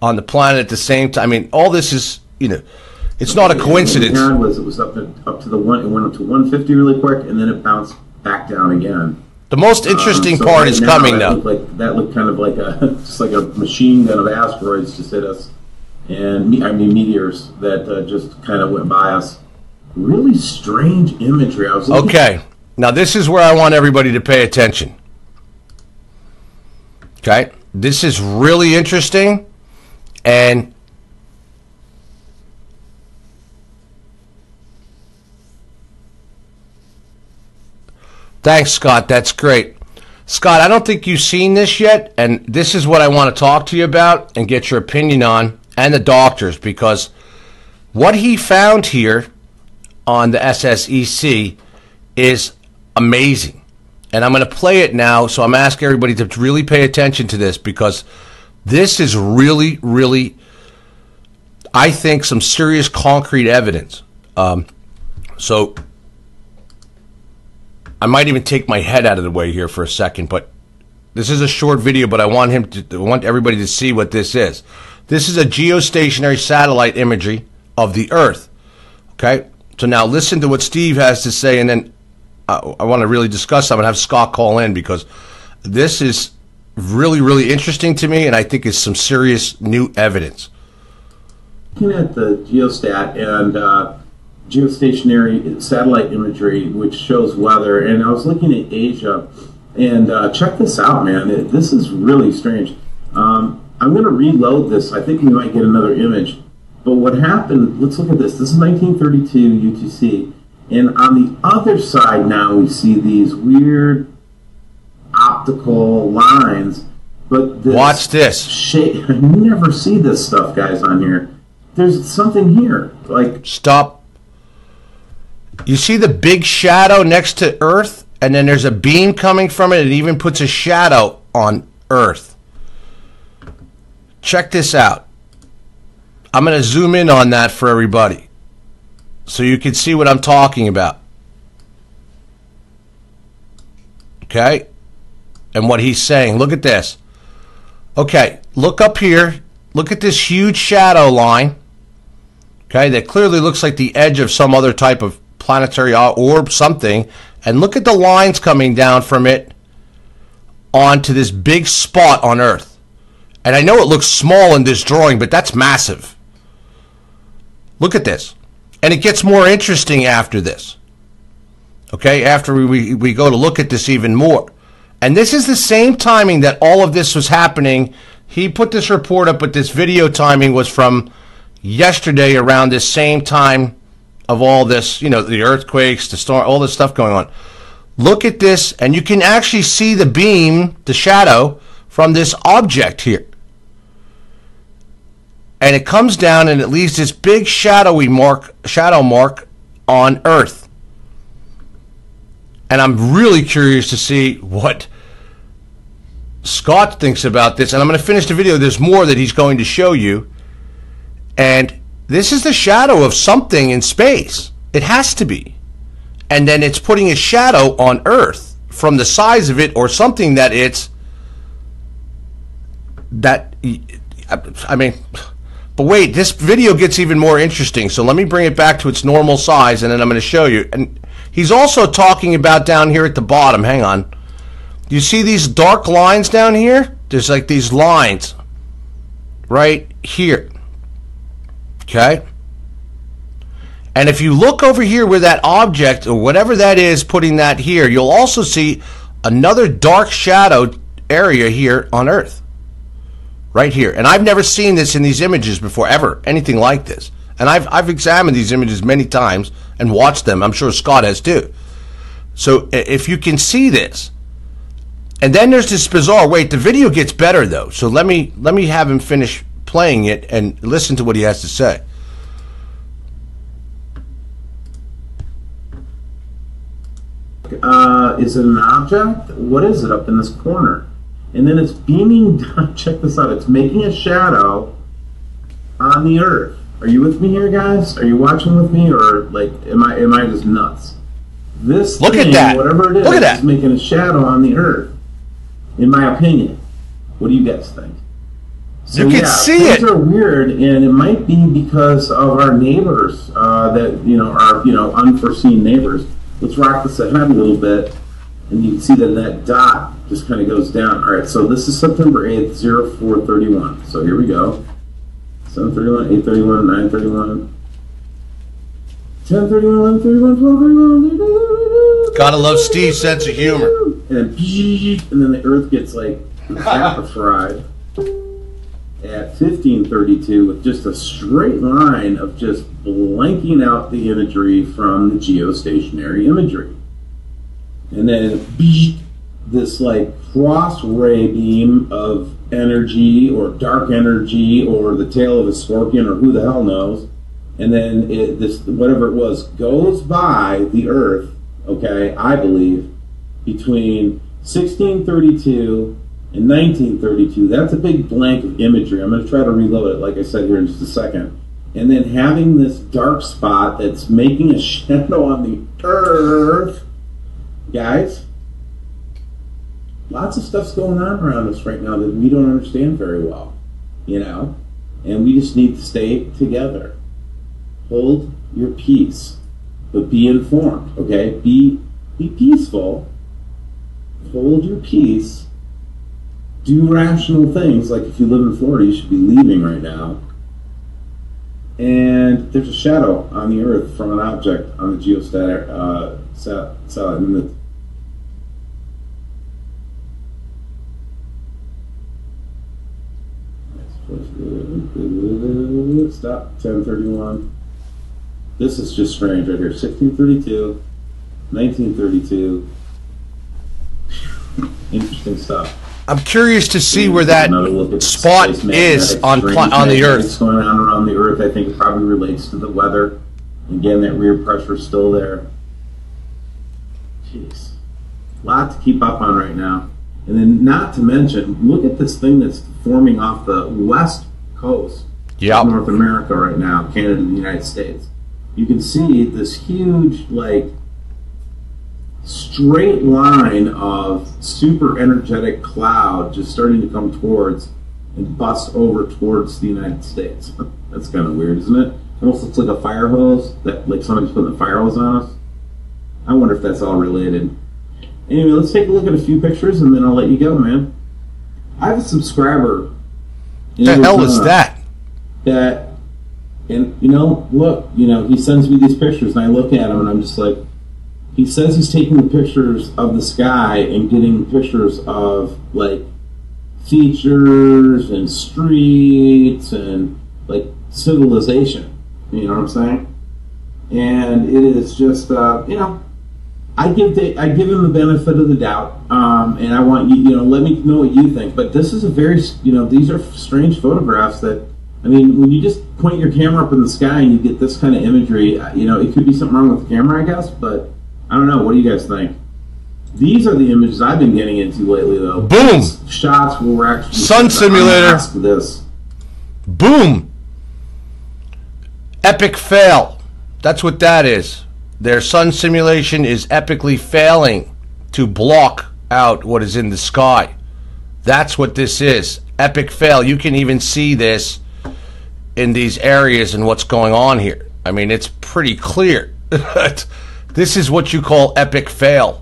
on the planet at the same time. I mean, all this is, it's not a coincidence. What we had was it was up to the one. It went up to 150 really quick, and then it bounced back down again. The most interesting part is coming now. That looked kind of like just like a machine gun of asteroids just hit us, and meteors that just kind of went by us. Really strange imagery. I was looking. Okay, now this is where I want everybody to pay attention. Okay, this is really interesting, and thanks, Scott. That's great. Scott, I don't think you've seen this yet, and this is what I want to talk to you about and get your opinion on, and the doctors, because what he found here on the SSEC is amazing. And I'm going to play it now, so I'm asking everybody to really pay attention to this, because this is really, really, I think, some serious concrete evidence. So I might even take my head out of the way here for a second, but this is a short video, but I want everybody to see what this is. This is a geostationary satellite imagery of the Earth. Okay? So now listen to what Steve has to say, and then I want to really discuss something and have Scott call in, because this is really, really interesting to me, and I think it's some serious new evidence. Looking at the geostat and geostationary satellite imagery, which shows weather, and I was looking at Asia, and check this out, man. This is really strange. I'm going to reload this. I think we might get another image. But what happened, let's look at this. This is 1932 UTC. And on the other side now we see these weird optical lines. But watch this. Shape, I never see this stuff, guys, on here. There's something here. Like, stop. You see the big shadow next to Earth? And then there's a beam coming from it. It even puts a shadow on Earth. Check this out. I'm going to zoom in on that for everybody, so you can see what I'm talking about. Okay? And what he's saying. Look at this. Okay, look up here. Look at this huge shadow line. Okay, that clearly looks like the edge of some other type of planetary orb, something. And look at the lines coming down from it onto this big spot on Earth. And I know it looks small in this drawing, but that's massive. Look at this. And it gets more interesting after this. Okay, after we go to look at this even more. And this is the same timing that all of this was happening he put this report up, but this video timing was from yesterday around this same time of all this, you know, the earthquakes, the storm, all this stuff going on. Look at this, and you can actually see the beam, the shadow, from this object here. And it comes down and it leaves this big shadow mark on Earth. And I'm really curious to see what Scott thinks about this. And I'm going to finish the video. There's more that he's going to show you. And this is the shadow of something in space. It has to be. And then it's putting a shadow on Earth from the size of it, or something that it's... that... I mean... But wait, this video gets even more interesting. So let me bring it back to its normal size, and then I'm going to show you. And he's also talking about down here at the bottom. Hang on. You see these dark lines down here? There's like these lines right here. Okay? And if you look over here where that object, or whatever that is, putting that here, you'll also see another dark shadowed area here on Earth. Right here. And I've never seen this in these images before, ever. Anything like this. And I've examined these images many times and watched them. I'm sure Scott has too. So if you can see this. And then there's this bizarre... Wait, the video gets better though. So let me have him finish playing it and listen to what he has to say. Is it an object? What is it up in this corner? And then it's beaming down. Check this out. It's making a shadow on the Earth. Are you with me here, guys? Are you watching with me, or like, am I just nuts? This Look thing, at that. whatever it is, Look at that. is making a shadow on the Earth. In my opinion, what do you guys think? So, you can see it. Things are weird, and it might be because of our neighbors that are unforeseen neighbors. Let's rock this ahead a little bit, and you can see that dot just kind of goes down. All right, so this is September 8th, 0431. So here we go. 7:31, 8:31, 9:31, 10:31, 11:31, 12:31. Gotta love Steve's sense of humor. And then the Earth gets like fried at 15:32 with just a straight line of just blanking out the imagery from the geostationary imagery. And then this like cross ray beam of energy, or dark energy, or the tail of a scorpion, or who the hell knows. And then this whatever it was goes by the Earth, okay, I believe, between 1632 and 1932. That's a big blank of imagery. I'm going to try to reload it, like I said, here in just a second. And then having this dark spot that's making a shadow on the Earth. Guys, lots of stuff's going on around us right now that we don't understand very well, and we just need to stay together. Hold your peace, but be informed, okay? Be peaceful. Hold your peace. Do rational things, like if you live in Florida, you should be leaving right now. And there's a shadow on the Earth from an object on the geostatic satellite. Stop. 10:31. This is just strange right here. 1632, 1932. Interesting stuff. I'm curious to see where that spot is on the Earth. What's going on around the Earth? I think it probably relates to the weather. Again, that rear pressure is still there. Jeez, a lot to keep up on right now. And then, not to mention, look at this thing that's forming off the west coast of North America right now, Canada and the United States. You can see this huge, like, straight line of super energetic cloud just starting to come towards and bust over towards the United States. That's kind of weird, isn't it? Almost looks like a fire hose, that like somebody's putting a fire hose on us. I wonder if that's all related. Anyway, let's take a look at a few pictures and then I'll let you go, man. I have a subscriber. The hell is that? And look, he sends me these pictures and I look at them and I'm just like, he says he's taking the pictures of the sky and getting pictures of, like, features and streets and like civilization. You know what I'm saying? And it is just, you know, I give him the benefit of the doubt, and I want you, you know, let me know what you think. But this is a very, you know, these are strange photographs that, I mean, when you just point your camera up in the sky and you get this kind of imagery, you know, it could be something wrong with the camera, I guess, but I don't know. What do you guys think? These are the images I've been getting into lately, though. Boom! These shots where we're actually sun simulator. This. Boom! Epic fail. That's what that is. Their sun simulation is epically failing to block out what is in the sky. That's what this is. Epic fail. You can even see this in these areas and what's going on here. I mean, it's pretty clear. This is what you call epic fail.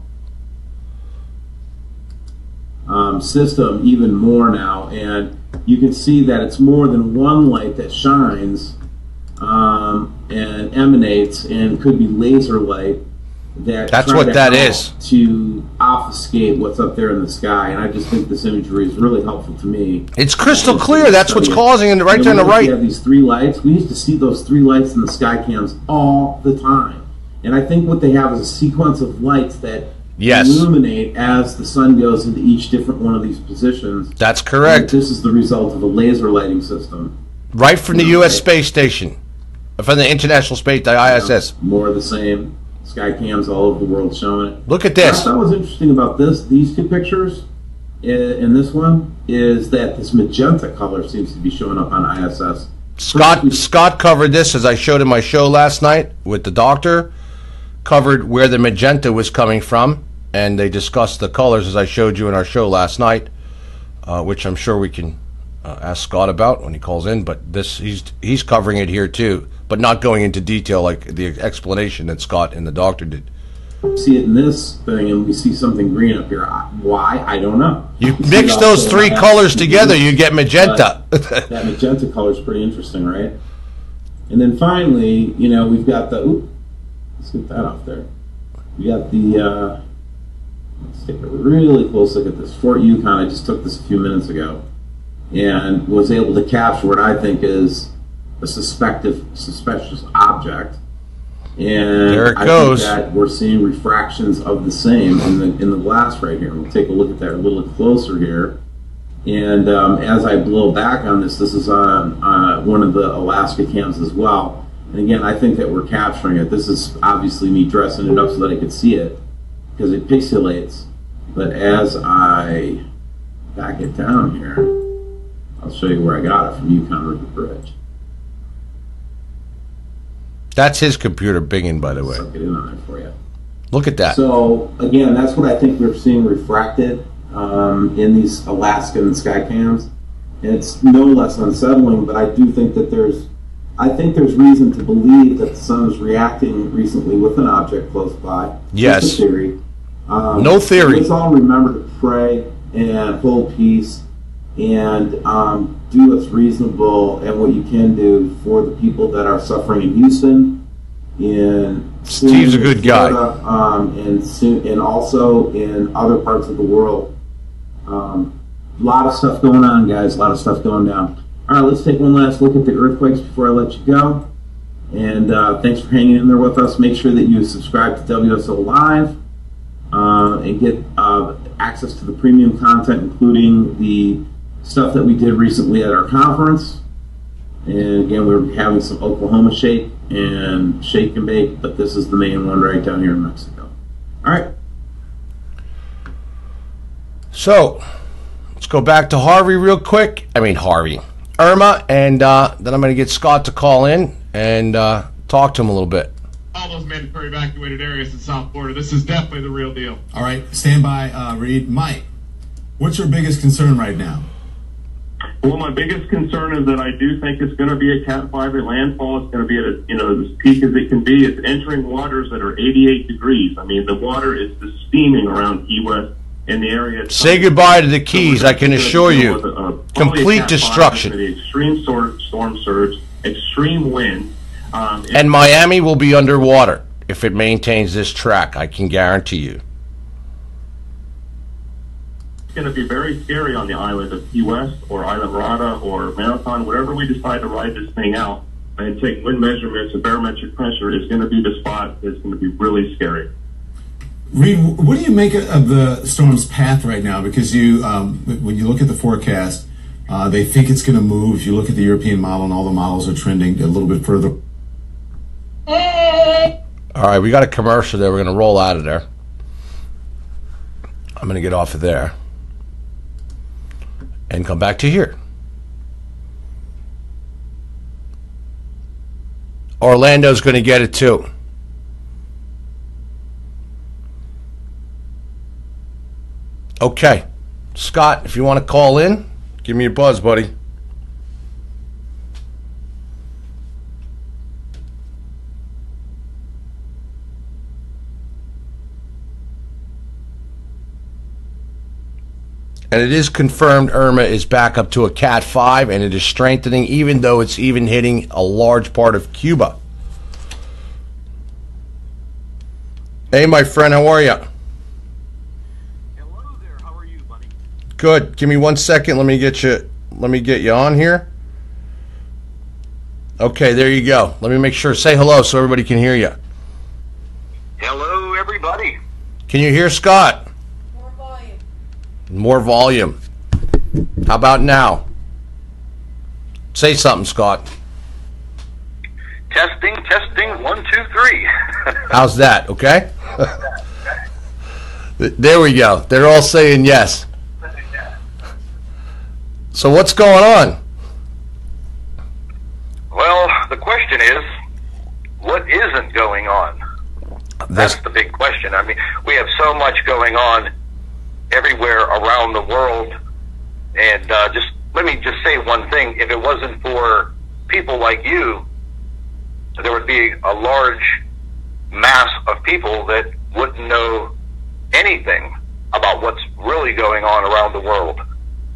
System even more now, and you can see that it's more than one light that shines and emanates, and could be laser light that's what that is, to obfuscate what's up there in the sky. And I just think this imagery is really helpful to me. It's crystal clear. That's what's causing it right there on the right. We have these three lights. We used to see those three lights in the sky cams all the time, and I think what they have is a sequence of lights that illuminate as the sun goes into each different one of these positions. That's correct. And this is the result of a laser lighting system. Right from the U.S. space station. From the International Space, the ISS. More of the same. Sky cams all over the world showing it. Look at this. What I thought was interesting about these two pictures, in this one, is that this magenta color seems to be showing up on ISS. Scott covered this, as I showed in my show last night with the doctor. Covered where the magenta was coming from, and they discussed the colors as I showed you in our show last night, which I'm sure we can ask Scott about when he calls in. But this, he's covering it here too, but not going into detail like the explanation that Scott and the doctor did. See it in this thing, and we see something green up here. Why? I don't know. You mix those three colors together, you get magenta. That magenta color is pretty interesting, right? And then finally, you know, we've got the. Let's get that off there. We got the, let's take a really close look at this. Fort Yukon, I just took this a few minutes ago, and was able to capture what I think is a suspicious object. And there it I goes. think that we're seeing refractions of the same in the glass right here. We'll take a look at that a little closer here. And as I blow back on this is on one of the Alaska cams as well. And again, I think that we're capturing it. This is obviously me dressing it up so that I could see it, because it pixelates. But as I back it down here, I'll show you where I got it from Yukon River Bridge. That's his computer binging, by the way. Suck it in on there for you. Look at that. So again, that's what I think we're seeing refracted in these Alaskan sky cams. And it's no less unsettling, but I do think that there's reason to believe that the sun is reacting recently with an object close by. Yes. It's a theory. No theory. Let's all remember to pray and hold peace and do what's reasonable and what you can do for the people that are suffering in Houston. Steve's a good guy. And also in other parts of the world. A lot of stuff going on, guys. A lot of stuff going down. All right, let's take one last look at the earthquakes before I let you go. And thanks for hanging in there with us. Make sure that you subscribe to WSO Live and get access to the premium content, including the stuff that we did recently at our conference. And again, we're having some Oklahoma shake and bake, but this is the main one right down here in Mexico. All right. So, let's go back to Harvey real quick. Irma, and then I'm going to get Scott to call in and talk to him a little bit. All those mandatory evacuated areas in South Florida, this is definitely the real deal. All right, stand by, Reed. Mike, what's your biggest concern right now? Well, my biggest concern is that I do think it's going to be a Cat 5 at landfall. It's going to be at as peak as it can be. It's entering waters that are 88 degrees. I mean, the water is just steaming around Key West in the area. Say goodbye to the Keys, I can assure you. Complete destruction. The extreme storm surge, extreme wind. And Miami will be underwater if it maintains this track, I can guarantee you. It's going to be very scary on the island of Key West or Island Rada or Marathon, whatever we decide to ride this thing out and take wind measurements and barometric pressure is going to be the spot that's going to be really scary. Reed, what do you make of the storm's path right now? Because you, when you look at the forecast, they think it's going to move. If you look at the European model, and all the models are trending a little bit further. All right, we got a commercial there. We're going to roll out of there. I'm going to get off of there and come back to here. Orlando's going to get it too. Okay. Scott, if you want to call in, give me a buzz, buddy. And it is confirmed Irma is back up to a Cat 5, and it is strengthening, even though it's even hitting a large part of Cuba. Hey, my friend, how are you? Hello there. How are you, buddy? Good. Give me 1 second. Let me get you on here. Okay, there you go. Let me make sure. Say hello so everybody can hear you. Hello, everybody. Can you hear Scott? More volume. How about now? Say something, Scott. Testing, 1, 2, 3. How's that? Okay? There we go. They're all saying yes. So what's going on? Well, the question is, what isn't going on? That's the big question. I mean, we have so much going on everywhere around the world, and let me say one thing. If it wasn't for people like you, there would be a large mass of people that wouldn't know anything about what's really going on around the world.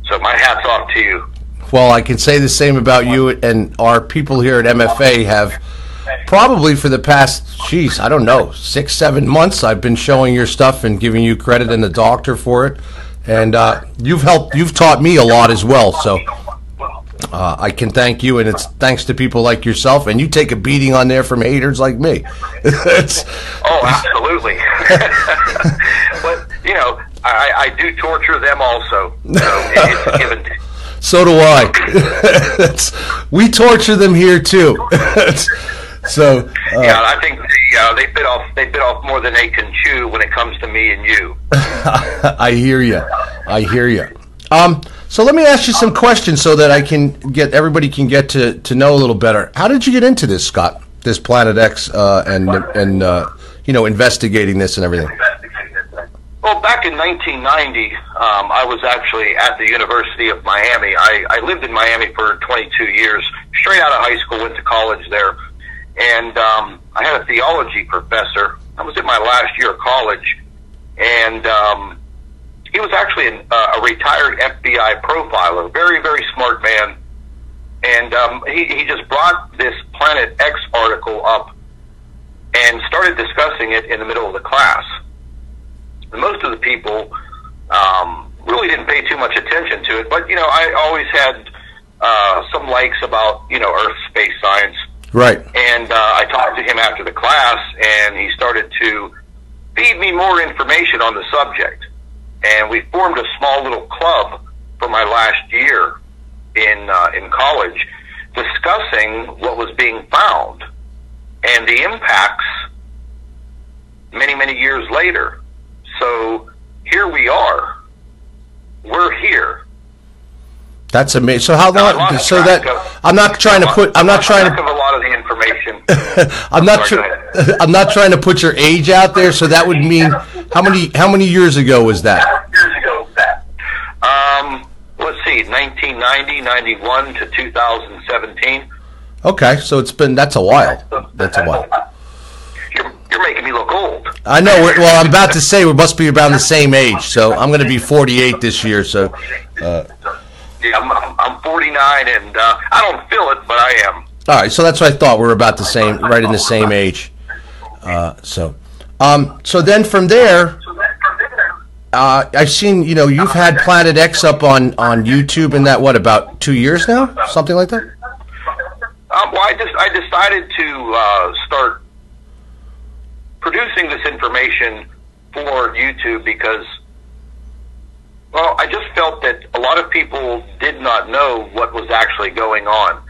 So my hat's off to you. Well, I can say the same about you, and our people here at MFA have probably for the past, I don't know, 6-7 months, I've been showing your stuff and giving you credit and the doctor for it. And you've taught me a lot as well. So I can thank you, and it's thanks to people like yourself. And you take a beating on there from haters like me. Oh, absolutely. But, I do torture them also. So it's a give and take. So do I. We torture them here too. So yeah, I think they bit off more than they can chew when it comes to me and you. I hear you. So let me ask you some questions so that everybody can get to know a little better. How did you get into this, Scott? This Planet X and investigating this and everything. Well, back in 1990, I was actually at the University of Miami. I lived in Miami for 22 years. Straight out of high school, went to college there. And I had a theology professor. I was in my last year of college, and he was actually a retired FBI profiler, very, very smart man. And he just brought this Planet X article up and started discussing it in the middle of the class. And most of the people really didn't pay too much attention to it, but I always had some likes about Earth space science. Right. And I talked to him after the class, and he started to feed me more information on the subject. And we formed a small little club for my last year in college, discussing what was being found and the impacts many, many years later. So here we are. We're here. That's amazing. So how long? I'm not trying to put a lot of the information. I'm not trying to put your age out there. So that would mean how many years ago was that? Let's see, 1990, 91 to 2017. Okay, so that's a while. That's a while. You're making me look old. I know. Well, I'm about to say we must be around the same age. So I'm going to be 48 this year. So. Yeah, I'm 49, and I don't feel it, but I am. All right, so that's what I thought. We're about the same, right in the same age. So then from there, I've seen, you've had Planet X up on YouTube in that, about 2 years now? Something like that? Well, I decided to start producing this information for YouTube because, well, I just felt that a lot of people did not know what was actually going on.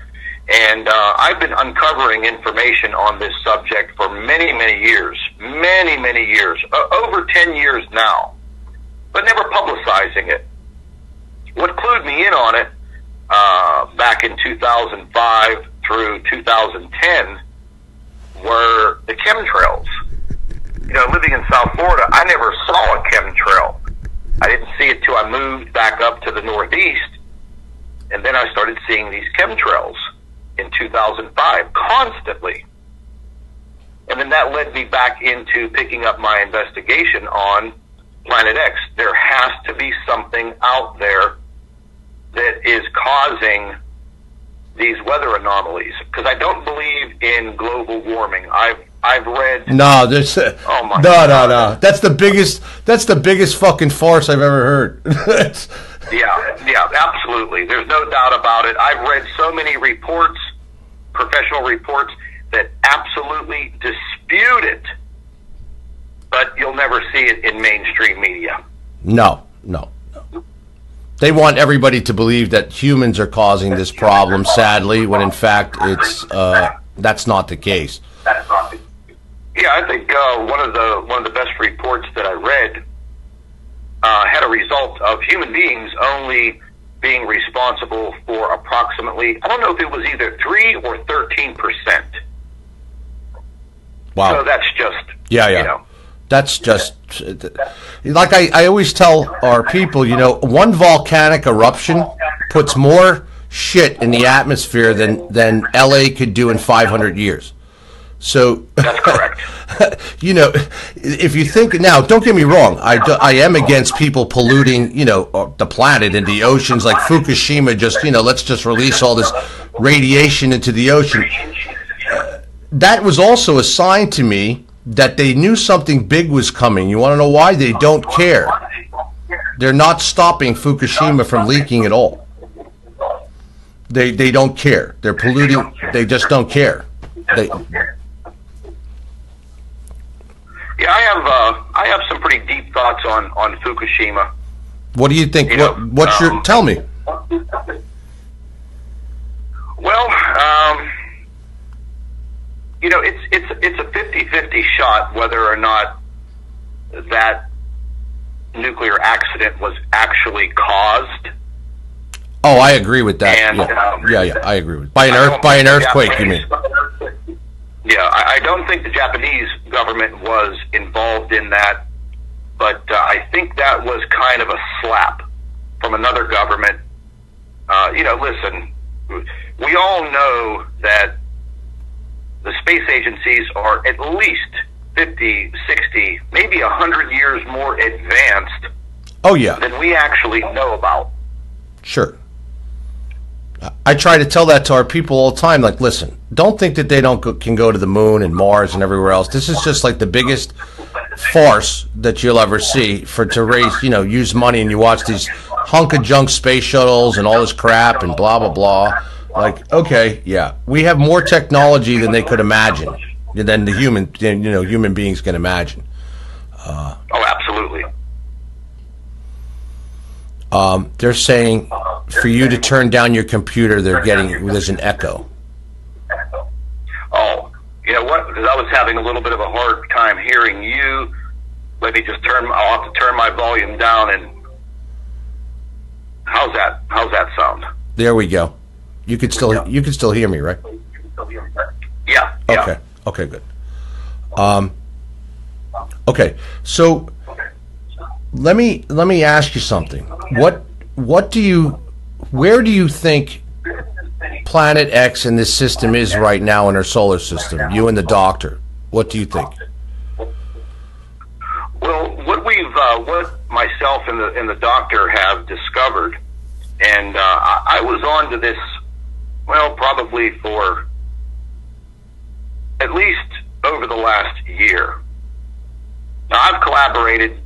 And I've been uncovering information on this subject for many, many years, over 10 years now, but never publicizing it. What clued me in on it back in 2005 through 2010 were the chemtrails. Living in South Florida, I never saw a chemtrail. I didn't see it till I moved back up to the Northeast, and then I started seeing these chemtrails in 2005 constantly. And then that led me back into picking up my investigation on Planet X. There has to be something out there that is causing these weather anomalies, because I don't believe in global warming. I've read. No, there's. No. That's the biggest fucking farce I've ever heard. Yeah, absolutely. There's no doubt about it. I've read so many reports, professional reports, that absolutely dispute it, but you'll never see it in mainstream media. No. They want everybody to believe that humans are causing this problem, sadly, when in fact it's that's not the case. Yeah, I think one of the best reports that I read had a result of human beings only being responsible for approximately, I don't know if it was either 3 or 13%. Wow. So that's just, that's just, like I always tell our people, one volcanic eruption puts more shit in the atmosphere than LA could do in 500 years. So, that's correct. If you think now, don't get me wrong. I am against people polluting, the planet and the oceans like Fukushima. Just, let's just release all this radiation into the ocean. That was also a sign to me that they knew something big was coming. You want to know why? They don't care. They're not stopping Fukushima from leaking at all. They don't care. They're polluting. They just don't care. Yeah, I have some pretty deep thoughts on Fukushima. What do you think? What's your? Tell me. Well, it's a 50-50 shot whether or not that nuclear accident was actually caused. Oh, I agree with that. And, I agree with by an earthquake. You mean? Yeah, I don't think the Japanese government was involved in that, but I think that was kind of a slap from another government. Listen, we all know that the space agencies are at least 50, 60, maybe 100 years more advanced than we actually know about. Sure. I try to tell that to our people all the time. Like, listen, don't think that they can go to the moon and Mars and everywhere else. This is just like the biggest farce that you'll ever see to raise, use money, and you watch these hunk of junk space shuttles and all this crap and blah, blah, blah. Like, okay, yeah, we have more technology than they could imagine, than human beings can imagine. Oh, absolutely. They're saying for you to turn down your computer, there's an echo. Oh, you know what? Because I was having a little bit of a hard time hearing you. Let me just I'll have to turn my volume down. And how's that sound? There we go. You can still hear me, right? Yeah. Okay, good. Okay, so let me ask you something. Where do you think Planet X in this system is right now in our solar system? You and the doctor. What do you think? Well, what myself and the doctor have discovered, and I was on to this, probably for at least over the last year. Now, I've collaborated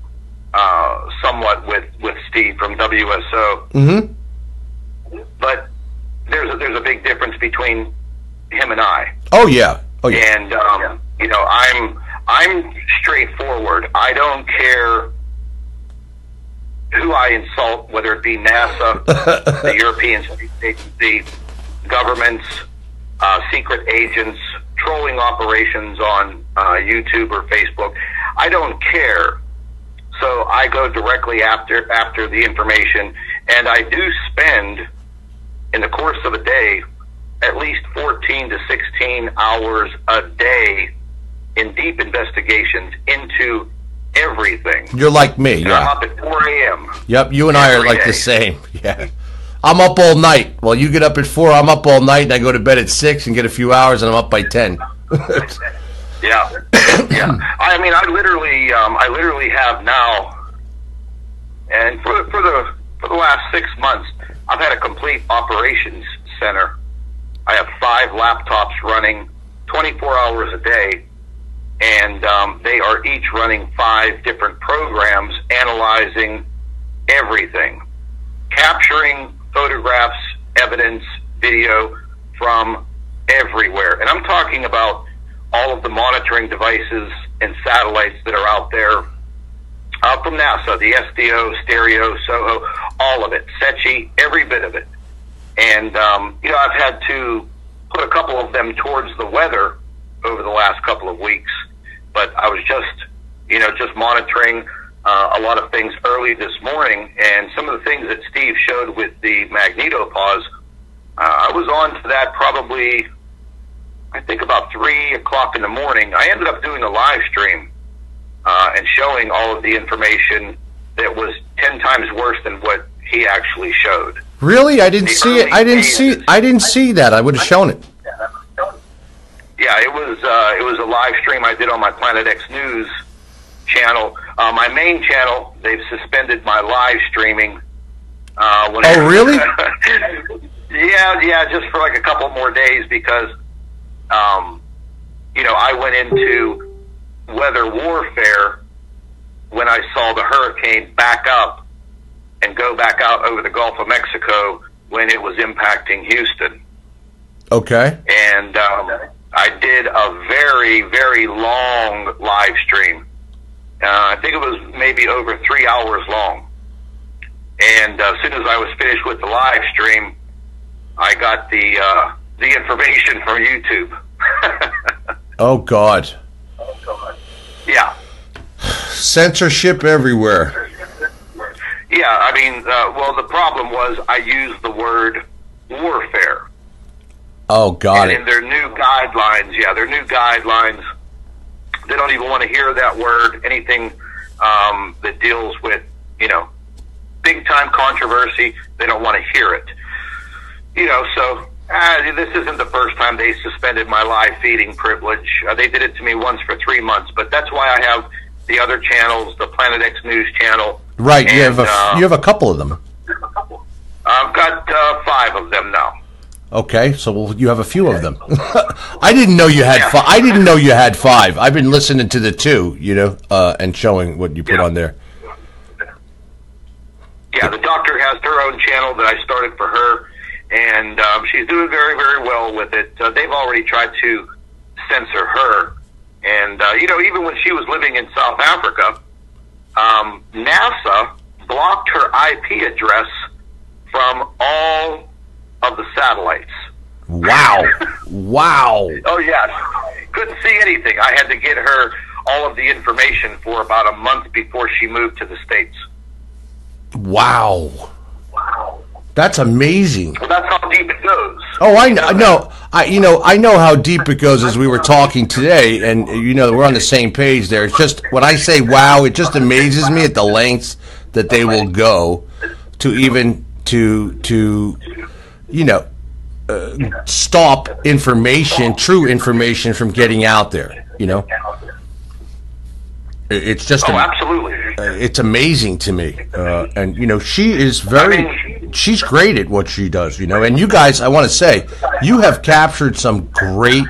somewhat with Steve from WSO. Mm-hmm. But there's a big difference between him and I. Oh yeah. Oh yeah. And you know, I'm straightforward. I don't care who I insult, whether it be NASA, the European Space Agency, governments, secret agents, trolling operations on YouTube or Facebook. I don't care. So I go directly after the information, and I do spend, in the course of a day, at least 14 to 16 hours a day in deep investigations into everything. You're like me, and yeah. I'm up at 4 a.m. Yep, you and I are like the same. Yeah. I'm up all night. Well, you get up at 4, I'm up all night, and I go to bed at 6 and get a few hours, and I'm up by 10. Yeah. Yeah. I mean, I literally have now, and for the last 6 months, I've had a complete operations center. I have 5 laptops running 24 hours a day, and they are each running 5 different programs analyzing everything, capturing photographs, evidence, video from everywhere. And I'm talking about all of the monitoring devices and satellites that are out there from NASA, the SDO, Stereo, SOHO, all of it, SETI, every bit of it. And, you know, I've had to put a couple of them towards the weather over the last couple of weeks, but I was just monitoring a lot of things early this morning, and some of the things that Steve showed with the magnetopause, I was on to that probably, I think about 3 o'clock in the morning. I ended up doing a live stream and showing all of the information that was 10 times worse than what he actually showed. Really? I didn't see it. I didn't see that. I would have shown it. Yeah, it was a live stream I did on my Planet X News channel. My main channel, they've suspended my live streaming. Oh, really? Yeah, just for like a couple more days because, you know, I went into weather warfare when I saw the hurricane back up and go back out over the Gulf of Mexico when it was impacting Houston. Okay. And I did a very, very long live stream. I think it was maybe over 3 hours long. And as soon as I was finished with the live stream, I got the information from YouTube. Oh, God. Yeah. Censorship everywhere. Yeah, I mean, well, the problem was I used the word warfare. Oh, got and it. in their new guidelines, they don't even want to hear that word, anything that deals with, you know, big-time controversy. They don't want to hear it. You know, so this isn't the first time they suspended my live feeding privilege. They did it to me once for 3 months, but that's why I have the other channels, the Planet X News channel. Right, and, you have a couple of them. I've got 5 of them now. Okay, so you have a few of them. I didn't know you had 5. I didn't know you had 5. I've been listening to the 2, you know, and showing what you put on there. Yeah, the doctor has her own channel that I started for her, and she's doing very, very well with it. They've already tried to censor her. And, you know, even when she was living in South Africa, NASA blocked her IP address from all of the satellites. Wow. Wow. Oh, yeah. Couldn't see anything. I had to get her all of the information for about a month before she moved to the States. Wow. That's amazing. Well, that's how deep it goes. Oh, I know. I know how deep it goes as we were talking today, and you know we're on the same page there. It's just when I say wow, it just amazes me at the lengths that they will go to even to you know stop information, true information, from getting out there. You know, it's just absolutely. It's amazing to me, and you know she is she's great at what she does, you know. And you guys, I want to say, you have captured some great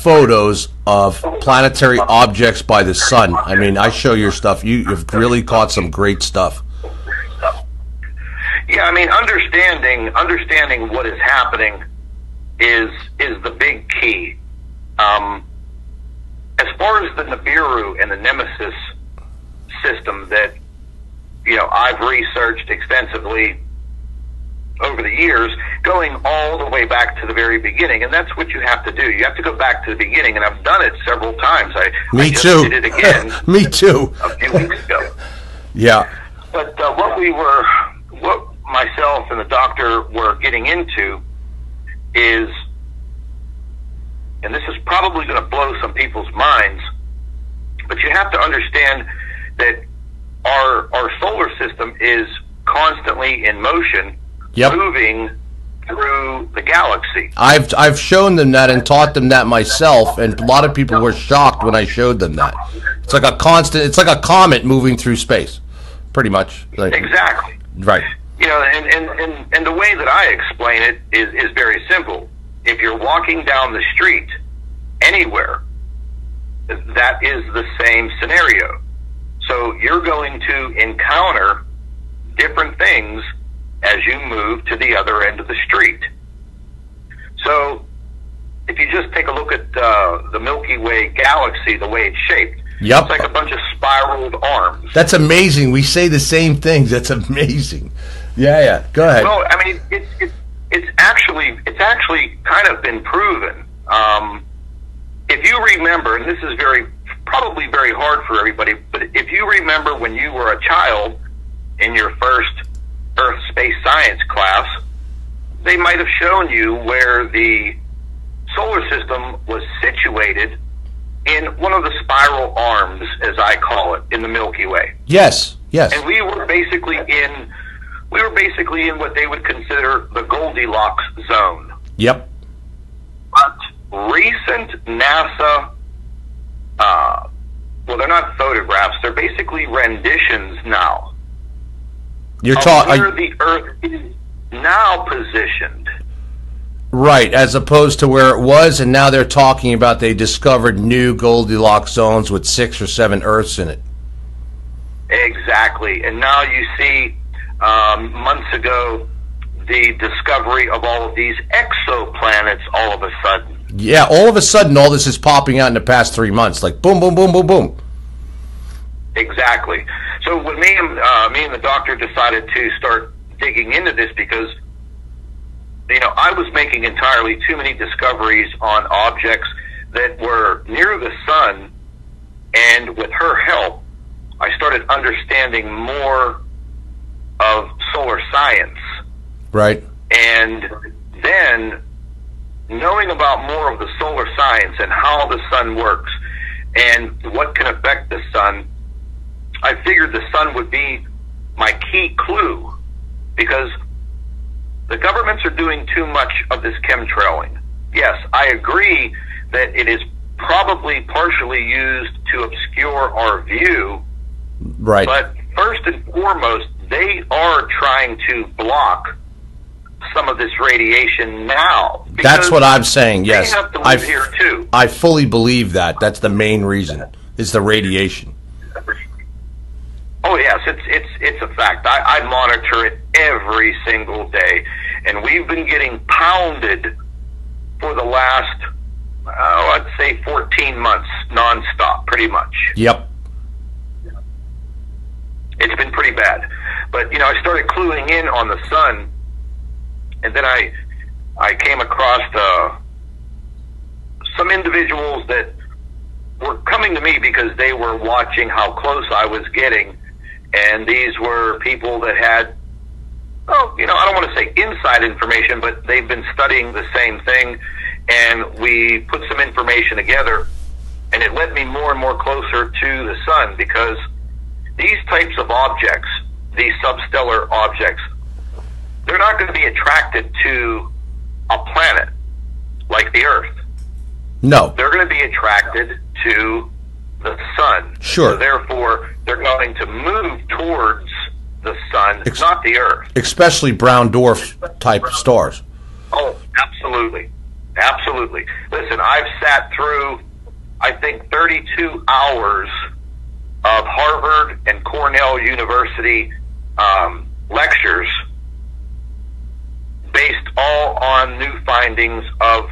photos of planetary objects by the sun. I mean, I show your stuff. You've really caught some great stuff. Yeah, I mean, understanding what is happening is the big key. As far as the Nibiru and the Nemesis system that, I've researched extensively over the years, going all the way back to the very beginning, and that's what you have to do. You have to go back to the beginning, and I've done it several times. I just did it again. Me too. A few weeks ago. Yeah. But what myself and the doctor were getting into is, and this is probably going to blow some people's minds, but you have to understand that our solar system is constantly in motion, moving through the galaxy. I've shown them that and taught them that myself, and a lot of people were shocked when I showed them that. It's like a comet moving through space, pretty much. Exactly. Right. And the way that I explain it is very simple. If you're walking down the street anywhere, that is the same scenario. So you're going to encounter different things as you move to the other end of the street. So if you just take a look at the Milky Way galaxy, the way it's shaped, it's like a bunch of spiraled arms. That's amazing. We say the same things. That's amazing. Yeah. Go ahead. Well, I mean, it's actually kind of been proven. If you remember, and this is probably very hard for everybody, but if you remember when you were a child in your first Earth Space Science class, they might have shown you where the solar system was situated in one of the spiral arms, as I call it, in the Milky Way. Yes. And we were basically in what they would consider the Goldilocks zone. Yep. But recent NASA, well, they're not photographs, they're basically renditions now. You're talking where the Earth is now positioned. Right, as opposed to where it was, and now they're talking about they discovered new Goldilocks zones with 6 or 7 Earths in it. Exactly, and now you see, months ago, the discovery of all of these exoplanets all of a sudden. Yeah, all of a sudden, all this is popping out in the past 3 months, like boom, boom, boom, boom, boom. Exactly. So when me and the doctor decided to start digging into this, because I was making entirely too many discoveries on objects that were near the sun, and with her help, I started understanding more of solar science. Right. And then, knowing about more of the solar science and how the sun works and what can affect the sun, I figured the sun would be my key clue, because the governments are doing too much of this chemtrailing. Yes, I agree that it is probably partially used to obscure our view. Right. But first and foremost, they are trying to block some of this radiation now. That's what I'm saying, yes. They have to live here too. I fully believe that. That's the main reason, is the radiation. Oh yes, it's a fact. I monitor it every single day, and we've been getting pounded for the last, I'd say 14 months, nonstop, pretty much. Yep. It's been pretty bad. But, I started cluing in on the sun, and then I came across some individuals that were coming to me because they were watching how close I was getting. And these were people that had, I don't want to say inside information, but they've been studying the same thing. And we put some information together, and it led me more and more closer to the sun, because these types of objects, these substellar objects, they're not going to be attracted to a planet like the Earth. No. They're going to be attracted to the sun. Sure. So therefore, they're going to move towards the sun, not the Earth. Especially brown dwarf type stars. Oh, absolutely. Absolutely. Listen, I've sat through, I think, 32 hours of Harvard and Cornell University lectures based all on new findings of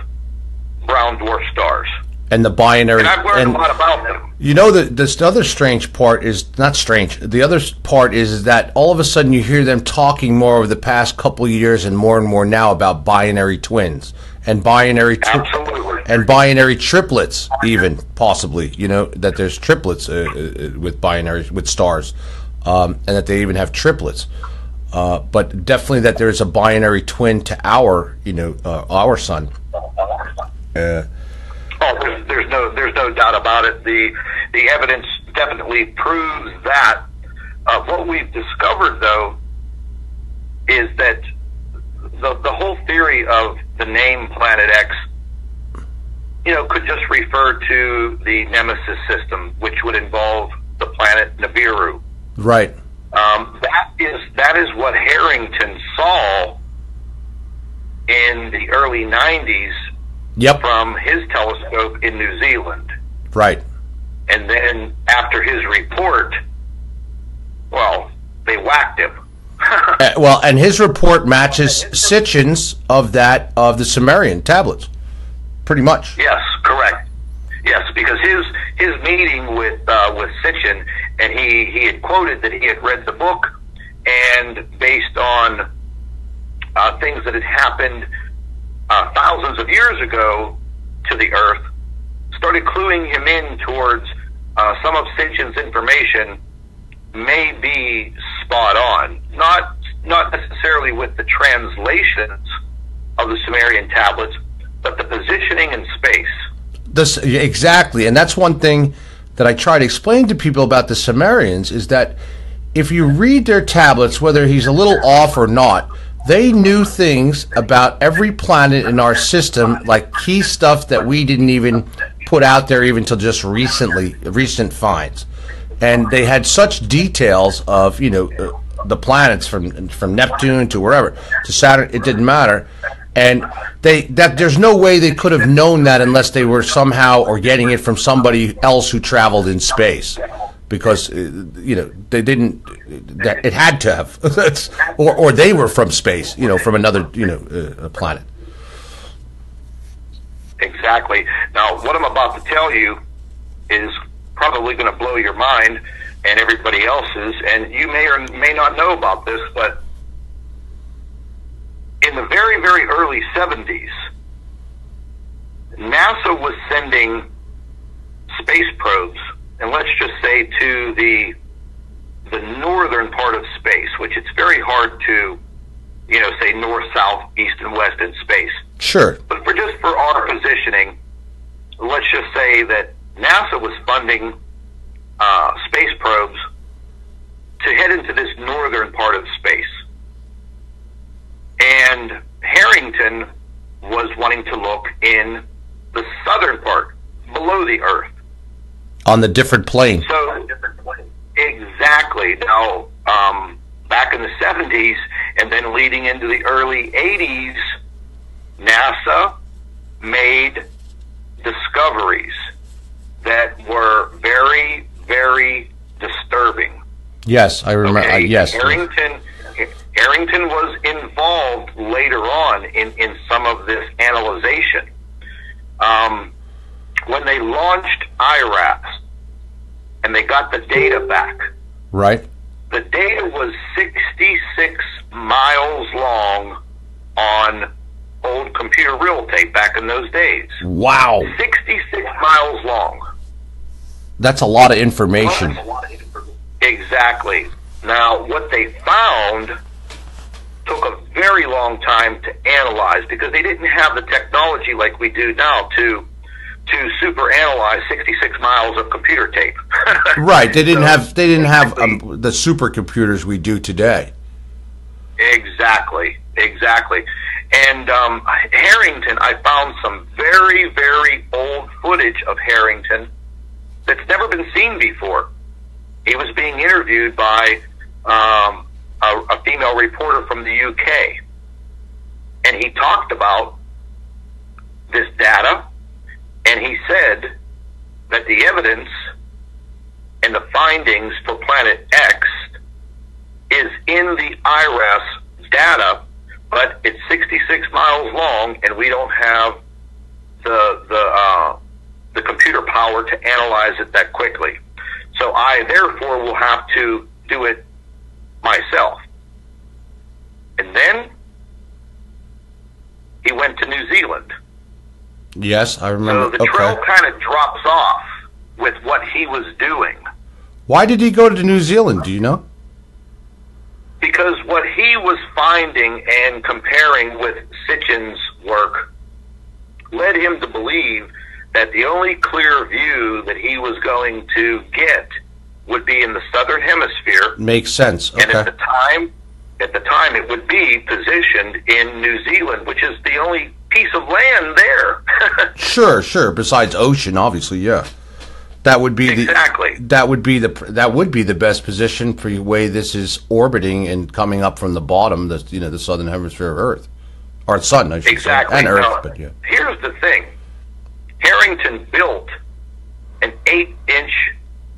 brown dwarf stars. And the binary. And I've learned a lot about them. You know, this other strange part is, not strange, the other part is that all of a sudden you hear them talking more over the past couple of years and more now about binary twins and binary triplets, even possibly. You know, that there's triplets with stars, and that they even have triplets. But definitely that there's a binary twin to our sun. There's no doubt about it. The evidence definitely proves that. What we've discovered, though, is that the whole theory of the name Planet X, could just refer to the Nemesis System, which would involve the planet Nibiru. Right. That is what Harrington saw in the early 90s. Yep. From his telescope in New Zealand. Right. And then after his report, well, they whacked him. And his report matches Sitchin's of the Sumerian tablets, pretty much. Yes, correct. Yes, because his meeting with Sitchin, and he had quoted that he had read the book, and based on things that had happened thousands of years ago to the Earth, started cluing him in towards some of Sitchin's information may be spot on. Not necessarily with the translations of the Sumerian tablets, but the positioning in space. Exactly, and that's one thing that I try to explain to people about the Sumerians, is that if you read their tablets, whether he's a little off or not, they knew things about every planet in our system, like key stuff that we didn't even put out there even till just recent finds. And they had such details of, the planets from Neptune to wherever, to Saturn, it didn't matter. And there's no way they could have known that unless they were somehow or getting it from somebody else who traveled in space. Because they didn't. It had to have, or they were from space, from another planet. Exactly. Now, what I'm about to tell you is probably going to blow your mind and everybody else's, and you may or may not know about this, but in the very, very early 70s, NASA was sending space probes, and let's just say to the northern part of space, which it's very hard to, say north, south, east, and west in space. Sure. But for our positioning, let's just say that NASA was funding space probes to head into this northern part of space. And Harrington was wanting to look in the southern part, below the Earth. On the different plane. So, exactly. Now, back in the 70s, and then leading into the early 80s, NASA made discoveries that were very, very disturbing. Yes, I remember. Okay? Yes. Harrington was involved later on in some of this analyzation. When they launched IRAS and they got the data back, right? The data was 66 miles long on old computer reel tape back in those days. Wow. 66 miles long. That's a lot of information. Exactly. Now, what they found took a very long time to analyze because they didn't have the technology like we do now to super analyze 66 miles of computer tape. Right. They didn't have the supercomputers we do today. Exactly. And Harrington, I found some very, very old footage of Harrington that's never been seen before. He was being interviewed by a female reporter from the UK, and he talked about this data, and he said that the evidence and the findings for Planet X is in the IRAS data, but it's 66 miles long, and we don't have the computer power to analyze it that quickly. So I, therefore, will have to do it myself. And then he went to New Zealand. Yes, I remember. So the trail kind of drops off with what he was doing. Why did he go to New Zealand? Do you know? Because what he was finding and comparing with Sitchin's work led him to believe that the only clear view that he was going to get would be in the southern hemisphere. Makes sense. Okay. And at the time, it would be positioned in New Zealand, which is the only piece of land there. Sure. Besides ocean, obviously, yeah. That would be that would be the best position for the way this is orbiting and coming up from the bottom, the southern hemisphere of Earth, or sun, I should say, and Earth. Now, but yeah. Here's the thing: Harrington built an 8-inch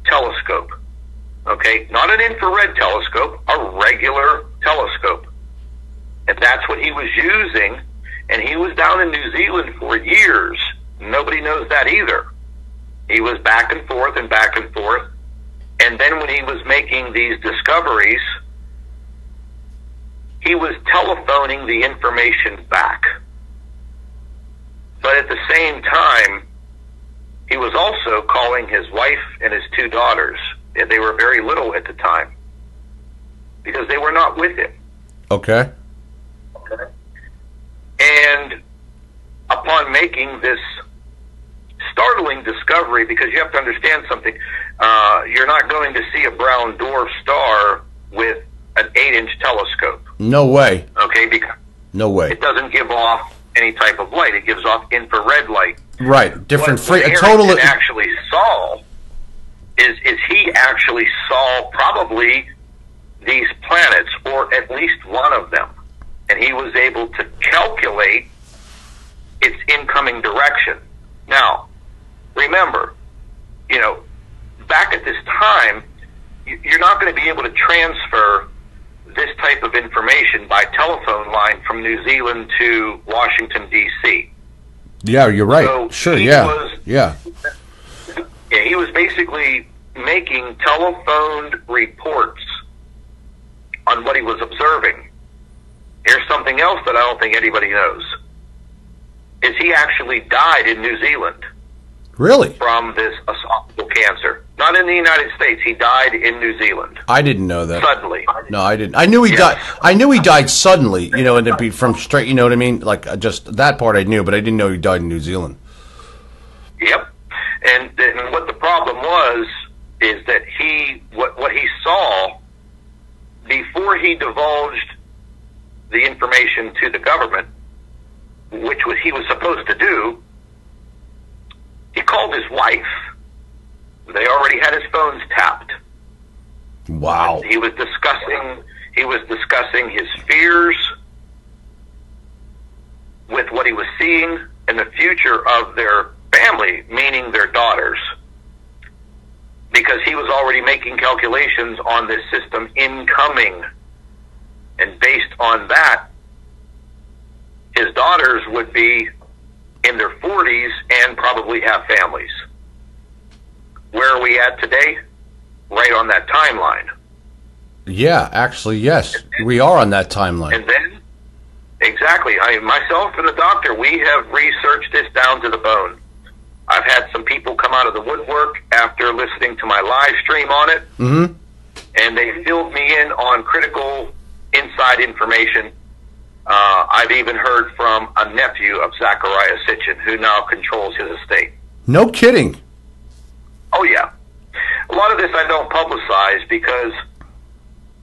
telescope. Okay, not an infrared telescope, a regular telescope, and that's what he was using. And he was down in New Zealand for years. Nobody knows that either. He was back and forth and back and forth. And then when he was making these discoveries, he was telephoning the information back. But at the same time, he was also calling his wife and his 2 daughters. And they were very little at the time because they were not with him. Okay. And upon making this startling discovery, because you have to understand something, you're not going to see a brown dwarf star with an 8-inch telescope. No way. Okay, because no way. It doesn't give off any type of light. It gives off infrared light. Right, different What total. Harrington actually saw is he actually saw probably these planets, or at least one of them, and he was able to calculate its incoming direction. Now, remember, back at this time, you're not going to be able to transfer this type of information by telephone line from New Zealand to Washington, D.C. Yeah, you're right. So sure, he yeah. He was basically making telephoned reports on what he was observing. Here's something else that I don't think anybody knows. Is he actually died in New Zealand. Really? From this esophageal cancer. Not in the United States. He died in New Zealand. I didn't know that. Suddenly. No, I didn't. I knew he died. I knew he died suddenly, and it'd be from straight, you know what I mean? Like, just that part I knew, but I didn't know he died in New Zealand. Yep. And what the problem was is that what he saw before he divulged the information to the government, which he was supposed to do, he called his wife. They already had his phones tapped. Wow. He was discussing his fears with what he was seeing in the future of their family, meaning their daughters. Because he was already making calculations on this system incoming. And based on that, his daughters would be in their 40s and probably have families. Where are we at today? Right on that timeline. Yeah, actually, yes. We are on that timeline. And then, exactly. Myself and the doctor, we have researched this down to the bone. I've had some people come out of the woodwork after listening to my live stream on it, and they filled me in on critical inside information. I've even heard from a nephew of Zachariah Sitchin, who now controls his estate. No kidding. Oh, yeah. A lot of this I don't publicize because,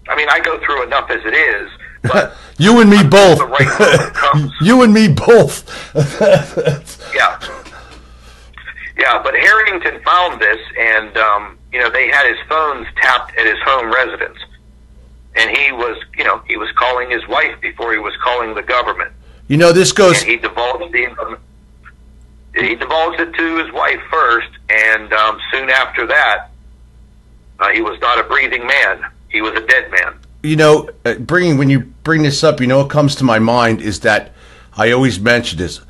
I go through enough as it is. But you and me both. The right you and me both. Yeah. Yeah, but Harrington found this, and, they had his phones tapped at his home residence. And he was calling his wife before he was calling the government. This goes... And he divulged the information. He divulged it to his wife first, and soon after that, he was not a breathing man. He was a dead man. You know, when you bring this up, you know what comes to my mind is that I always mention this.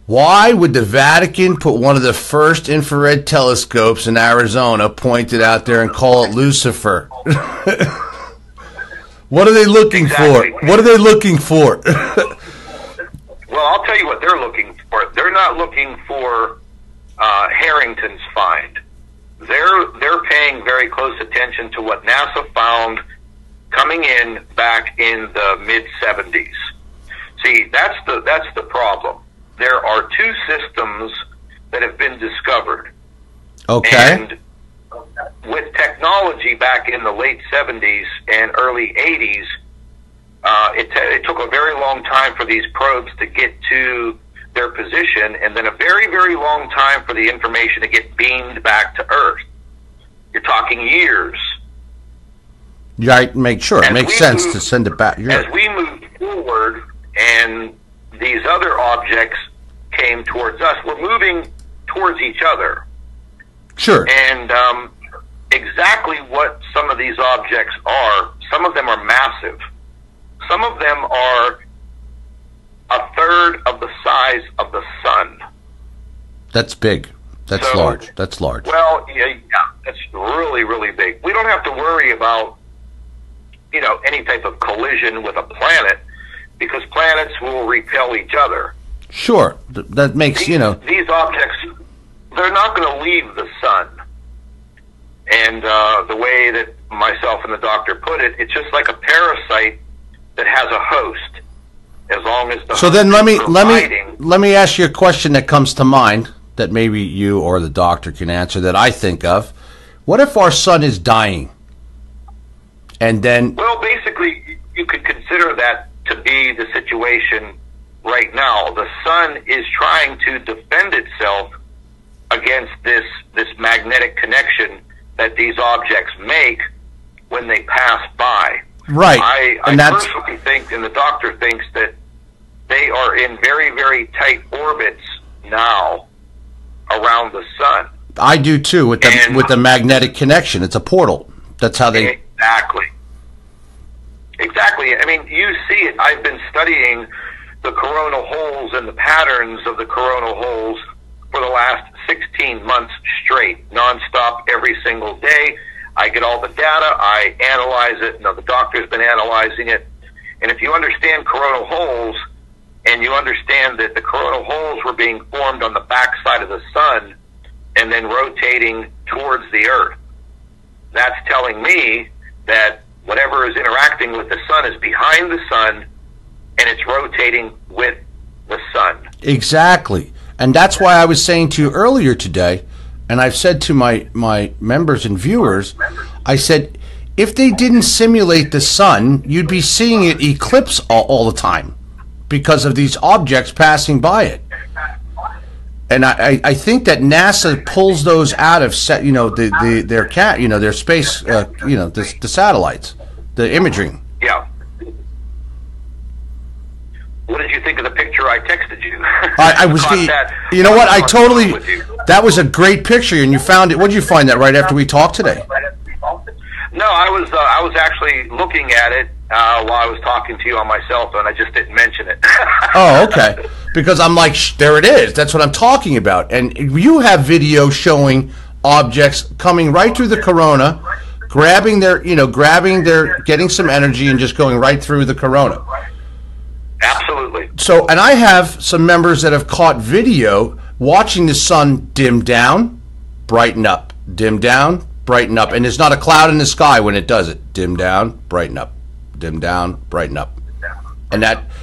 Why would the Vatican put one of the first infrared telescopes in Arizona pointed out there and call it Lucifer? What are they looking for? What are they looking for? Well, I'll tell you what they're looking for. They're not looking for Harrington's find. They're paying very close attention to what NASA found coming in back in the mid-70s. See, that's the problem. There are two systems that have been discovered. Okay. And with technology back in the late 70s and early 80s, it took a very long time for these probes to get to their position, and then a very, very long time for the information to get beamed back to Earth. You're talking years. Yeah, make sure. It makes sense to send it back. As we moved forward and these other objects came towards us, we're moving towards each other. Sure. And exactly what some of these objects are, some of them are massive. Some of them are a third of the size of the sun. That's big. That's large. That's large. Well, yeah, that's really, really big. We don't have to worry about, any type of collision with a planet, because planets will repel each other. Sure. That makes, These objects, they're not going to leave the sun. And the way that myself and the doctor put it, it's just like a parasite that has a host. As long as the So then let me ask you a question that comes to mind that maybe you or the doctor can answer that I think of. What if our sun is dying? And then... Well, basically, you could consider that to be the situation right now. The sun is trying to defend itself against this magnetic connection that these objects make when they pass by. Right. I personally think, and the doctor thinks, that they are in very, very tight orbits now around the sun. I do too, with the magnetic connection. It's a portal. That's how they... Exactly. I mean, you see it. I've been studying the coronal holes and the patterns of the coronal holes for the last 16 months straight, nonstop, every single day. I get all the data. I analyze it. The doctor's been analyzing it. And if you understand coronal holes, and you understand that the coronal holes were being formed on the backside of the sun and then rotating towards the Earth, that's telling me that whatever is interacting with the sun is behind the sun, and it's rotating with the sun. Exactly. And that's why I was saying to you earlier today, and I've said to my members and viewers, I said, if they didn't simulate the sun, you'd be seeing it eclipse all the time because of these objects passing by it. And I think that NASA pulls those out of their space, the satellites, the imaging. Yeah. What did you think of the picture I texted you? I was, you know what? That was a great picture, and you found it. What did you find that right after we talked today? No, I was actually looking at it while I was talking to you on my cell phone. I just didn't mention it. Oh, okay. Because I'm like, there it is. That's what I'm talking about. And you have video showing objects coming right through the corona, getting some energy and just going right through the corona. Absolutely. So, and I have some members that have caught video watching the sun dim down, brighten up, dim down, brighten up, and there's not a cloud in the sky when it does it. Dim down, brighten up, dim down, brighten up. And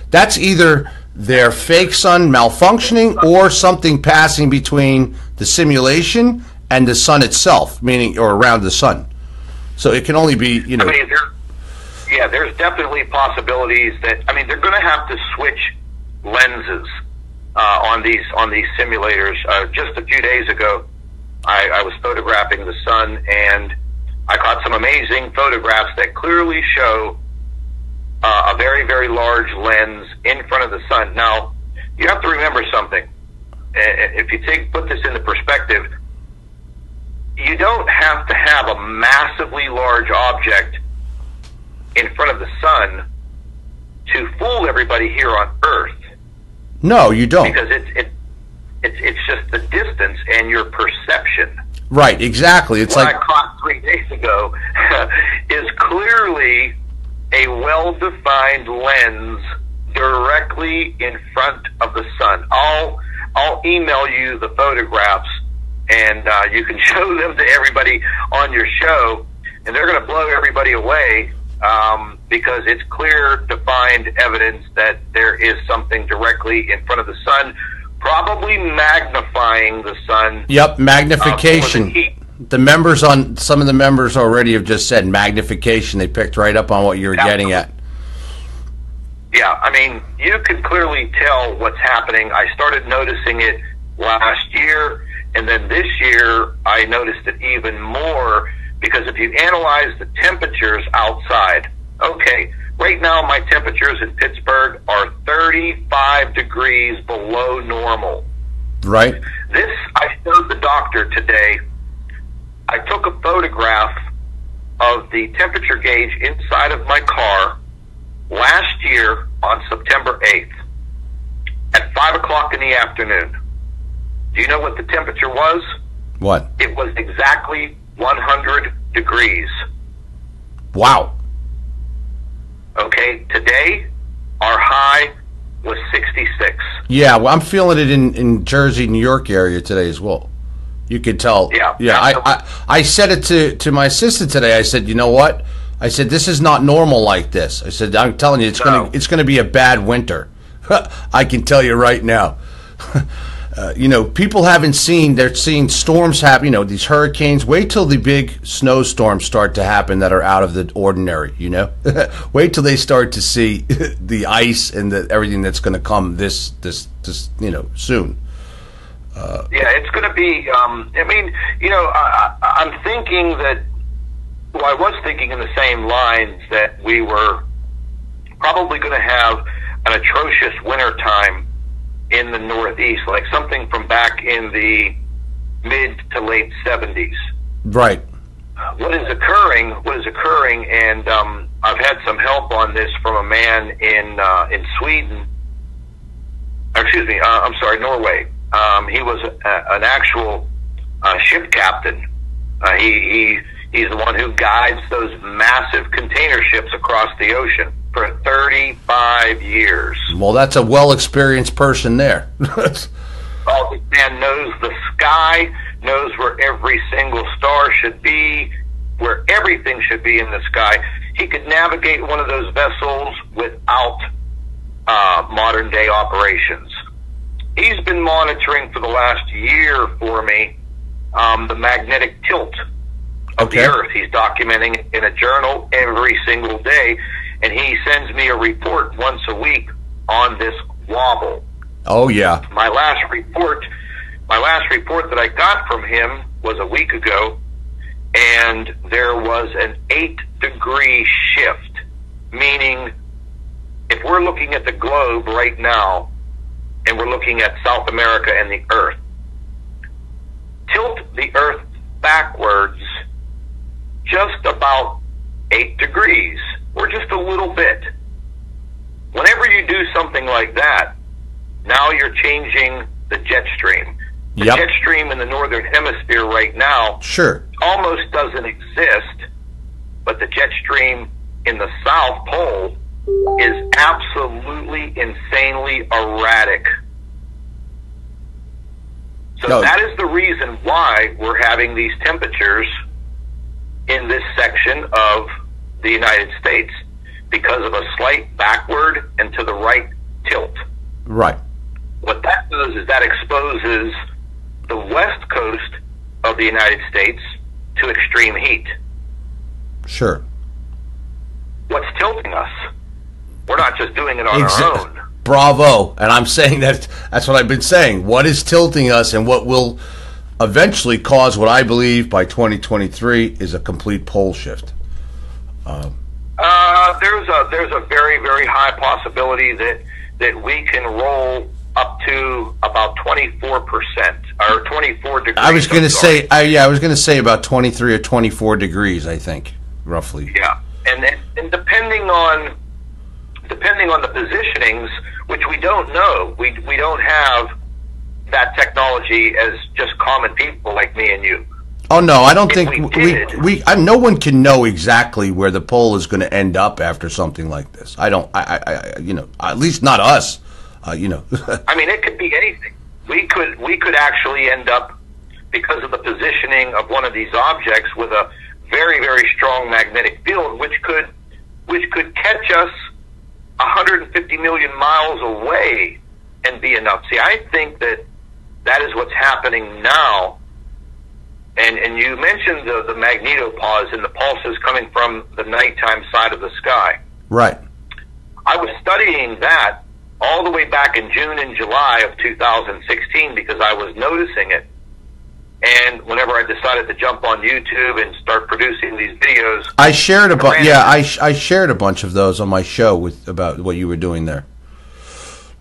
that's either their fake sun malfunctioning or something passing between the simulation and the sun itself, meaning, or around the sun. So it can only be, I mean, there's definitely possibilities that, they're going to have to switch lenses on these simulators. Just a few days ago, I was photographing the sun, and I caught some amazing photographs that clearly show a very, very large lens in front of the sun. Now, you have to remember something. if you put this into perspective, you don't have to have a massively large object in front of the sun to fool everybody here on Earth. No, you don't. Because it's just the distance and your perception. Right, exactly. It's what like I caught 3 days ago is clearly a well-defined lens directly in front of the sun. I'll email you the photographs, and you can show them to everybody on your show, and they're going to blow everybody away because it's clear, defined evidence that there is something directly in front of the sun, probably magnifying the sun. Yep, magnification. The members on some of the members already have just said magnification. They picked right up on what you were getting at. Yeah, I mean, you can clearly tell what's happening. I started noticing it last year, and then this year I noticed it even more because if you analyze the temperatures outside, okay, right now my temperatures in Pittsburgh are 35 degrees below normal. Right. This, I showed the doctor today. I took a photograph of the temperature gauge inside of my car last year on September 8th at 5 o'clock in the afternoon. Do you know what the temperature was? What? It was exactly 100 degrees. Wow. Okay, today our high was 66. Yeah, well, I'm feeling it in Jersey, New York area today as well. You could tell. Yeah. I said it to my assistant today. I said, you know what? I said, this is not normal like this. I said, I'm telling you, it's gonna be a bad winter. I can tell you right now. People haven't seen. They're seeing storms happen. These hurricanes. Wait till the big snowstorms start to happen that are out of the ordinary. Wait till they start to see the ice and everything that's going to come this soon. Yeah, it's going to be. I'm thinking that. Well, I was thinking in the same lines that we were probably going to have an atrocious winter time in the Northeast, like something from back in the mid to late 70s. Right. What is occurring, and I've had some help on this from a man in Sweden. Excuse me, I'm sorry, Norway. He was an actual ship captain. He's the one who guides those massive container ships across the ocean for 35 years. Well, that's a well-experienced person there. Oh, this man knows the sky, knows where every single star should be, where everything should be in the sky. He could navigate one of those vessels without modern-day operations. He's been monitoring for the last year for me the magnetic tilt of the Earth. He's documenting it in a journal every single day, and he sends me a report once a week on this wobble. Oh yeah. My last report that I got from him was a week ago, and there was an 8-degree shift, meaning if we're looking at the globe right now and we're looking at South America and the Earth, tilt the Earth backwards just about 8 degrees, or just a little bit. Whenever you do something like that, now you're changing the jet stream. The jet stream in the northern hemisphere right now almost doesn't exist, but the jet stream in the South Pole is absolutely insanely erratic. So that is the reason why we're having these temperatures in this section of the United States, because of a slight backward and to the right tilt. Right. What that does is that exposes the west coast of the United States to extreme heat. Sure. What's tilting us? We're not just doing it on our own. Bravo. And I'm saying that's what I've been saying. What is tilting us, and what will eventually cause what I believe by 2023 is a complete pole shift. There's a very, very high possibility that we can roll up to about 24% or 24 degrees. I was going to say, about 23 or 24 degrees, I think, roughly. Yeah, and depending on the positionings, which we don't know, we don't have that technology as just common people like me and you. Oh no, I don't think no one can know exactly where the pole is going to end up after something like this. I at least not us. I mean, it could be anything. We could actually end up, because of the positioning of one of these objects, with a very, very strong magnetic field, which could catch us 150 million miles away and be enough. See, I think that is what's happening now. And you mentioned the magnetopause and the pulses coming from the nighttime side of the sky. Right. I was studying that all the way back in June and July of 2016 because I was noticing it. And whenever I decided to jump on YouTube and start producing these videos, I shared a bunch. Yeah, I shared a bunch of those on my show about what you were doing there.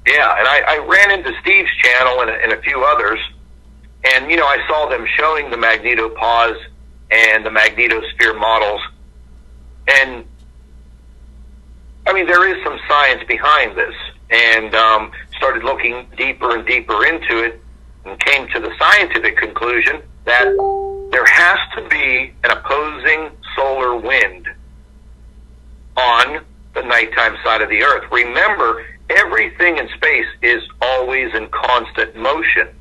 Yeah, and I ran into Steve's channel and a few others, and I saw them showing the magnetopause and the magnetosphere models, and I mean there is some science behind this, and started looking deeper and deeper into it, and came to the scientific conclusion that there has to be an opposing solar wind on the nighttime side of the Earth. Remember, everything in space is always in constant motion.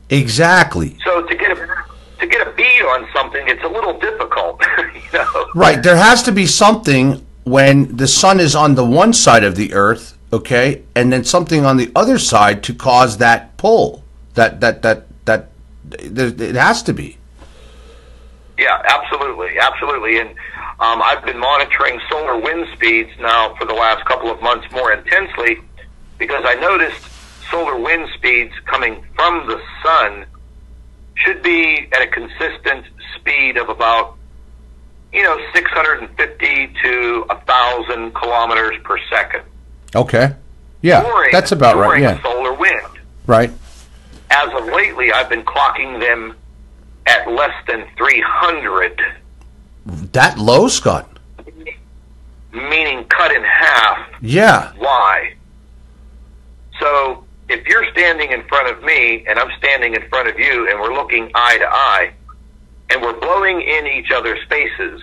Exactly. So to get a bead on something, it's a little difficult. Right. There has to be something when the sun is on the one side of the Earth, okay, and then something on the other side to cause that pull. That it has to be. Yeah, absolutely. And I've been monitoring solar wind speeds now for the last couple of months more intensely, because I noticed solar wind speeds coming from the sun should be at a consistent speed of about 650 to 1,000 kilometers per second. Okay. Yeah, that's about right. Yeah. Solar wind. Right. As of lately, I've been clocking them at less than 300. That low, Scott? Meaning cut in half. Yeah. Why? So if you're standing in front of me and I'm standing in front of you and we're looking eye to eye and we're blowing in each other's faces,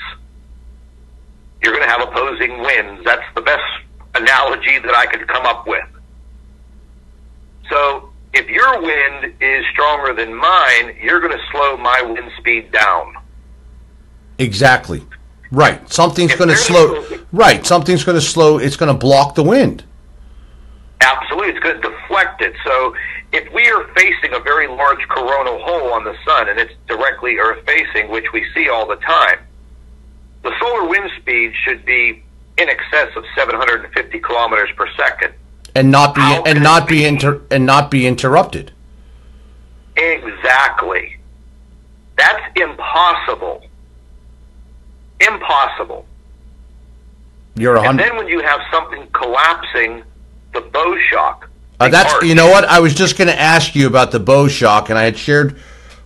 you're going to have opposing winds. That's the best analogy that I could come up with. So if your wind is stronger than mine, you're going to slow my wind speed down. Exactly. Right. Something's going to slow. Right. Something's going to slow. It's going to block the wind. Absolutely. It's going to deflect it. So if we are facing a very large coronal hole on the sun and it's directly Earth facing, which we see all the time, the solar wind speed should be in excess of 750 kilometers per second. And not be interrupted. Exactly. That's impossible. Impossible. And then when you have something collapsing, the bow shock. You know what? I was just going to ask you about the bow shock, and I had shared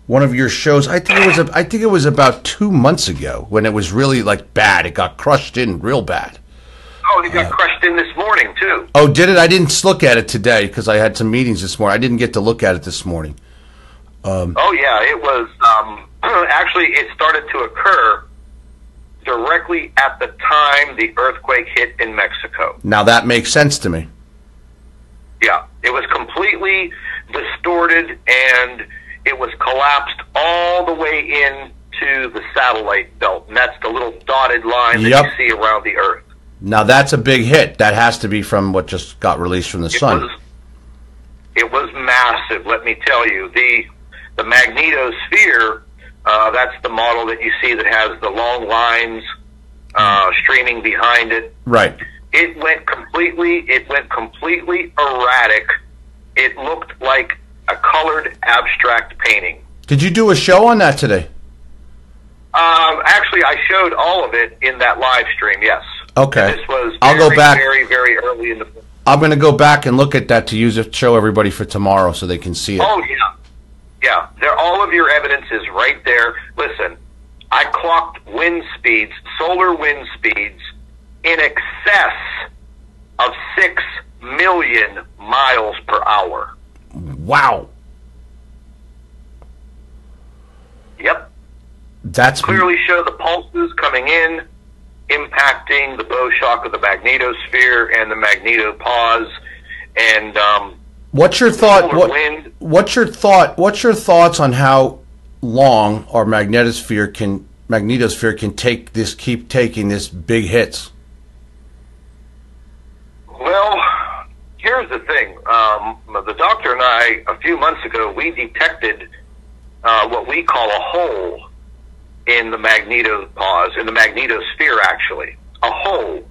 one of your shows. I think it was about 2 months ago when it was really bad. It got crushed in real bad. Oh, it got crushed in this morning too. Oh, did it? I didn't look at it today because I had some meetings this morning. I didn't get to look at it this morning. Oh yeah, it was. Actually, it started to occur directly at the time the earthquake hit in Mexico. Now that makes sense to me. Yeah, it was completely distorted and it was collapsed all the way into the satellite belt, and that's the little dotted line that you see around the Earth. Now that's a big hit. That has to be from what just got released from the sun. It was massive, let me tell you. The magnetosphere, that's the model that you see that has the long lines streaming behind it. Right. It went completely erratic. It looked like a colored abstract painting. Did you do a show on that today? Actually, I showed all of it in that live stream, yes. Okay. And this was I'll go back. very, very early in the I'm going to go back and look at that to use it, show everybody for tomorrow so they can see it. Oh, yeah. Yeah, all of your evidence is right there. Listen, I clocked wind speeds, solar wind speeds, in excess of 6 million miles per hour. Wow. Yep. That's clearly show the pulses coming in, impacting the bow shock of the magnetosphere and the magnetopause, and what's your thought? What's your thoughts on how long our magnetosphere can keep taking this big hits? Well, here's the thing. The doctor and I, a few months ago, we detected what we call a hole in the magnetopause, in the magnetosphere, actually. A hole.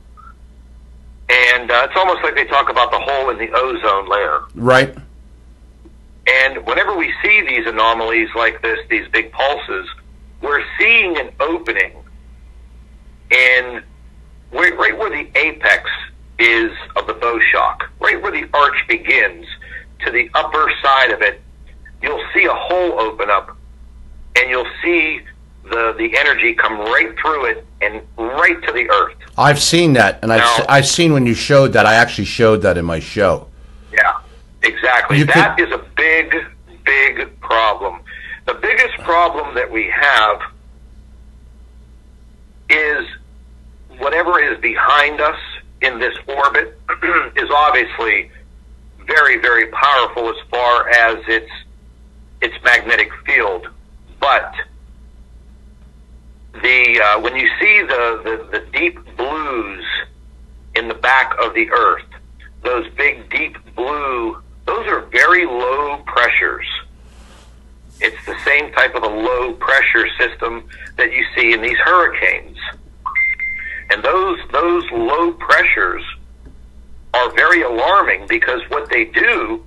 And it's almost like they talk about the hole in the ozone layer. Right. And whenever we see these anomalies like this, these big pulses, we're seeing an opening in right where the apex is of the bow shock, right where the arch begins, to the upper side of it. You'll see a hole open up, and you'll see the energy come right through it and right to the earth. I've seen that, and I've seen when you showed that. I actually showed that in my show. Yeah, exactly. That is a big, big problem. The biggest problem that we have is whatever is behind us in this orbit is obviously very, very powerful as far as its magnetic field, but when you see the deep blues in the back of the Earth, those big deep blue, those are very low pressures. It's the same type of a low pressure system that you see in these hurricanes. And those low pressures are very alarming, because what they do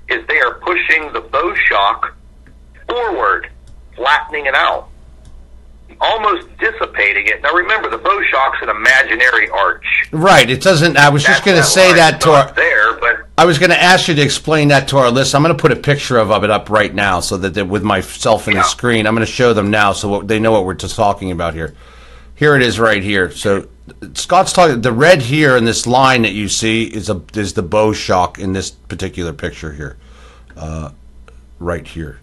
is they are pushing the bow shock forward, flattening it out, almost dissipating it. Now remember, the bow shock's an imaginary arch. Right. It doesn't. I was just going to say that to our. I was going to ask you to explain that to our list. I'm going to put a picture of it up right now, so that with myself in the screen, I'm going to show them now, so they know what we're just talking about here. Here it is, right here. So Scott's talking. The red here in this line that you see is the bow shock in this particular picture here, right here.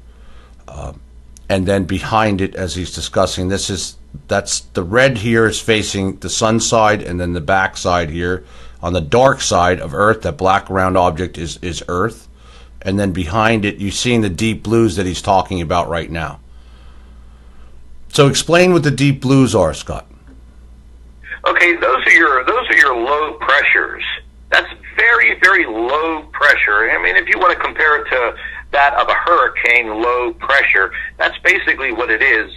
And then behind it, as he's discussing, that's the red here is facing the sun side, and then the back side here on the dark side of Earth, that black round object is Earth, and then behind it, you're seeing the deep blues that he's talking about right now. So explain what the deep blues are, Scott. Okay, those are your low pressures. That's very, very low pressure. I mean, if you want to compare it to that of a hurricane low pressure, that's basically what it is.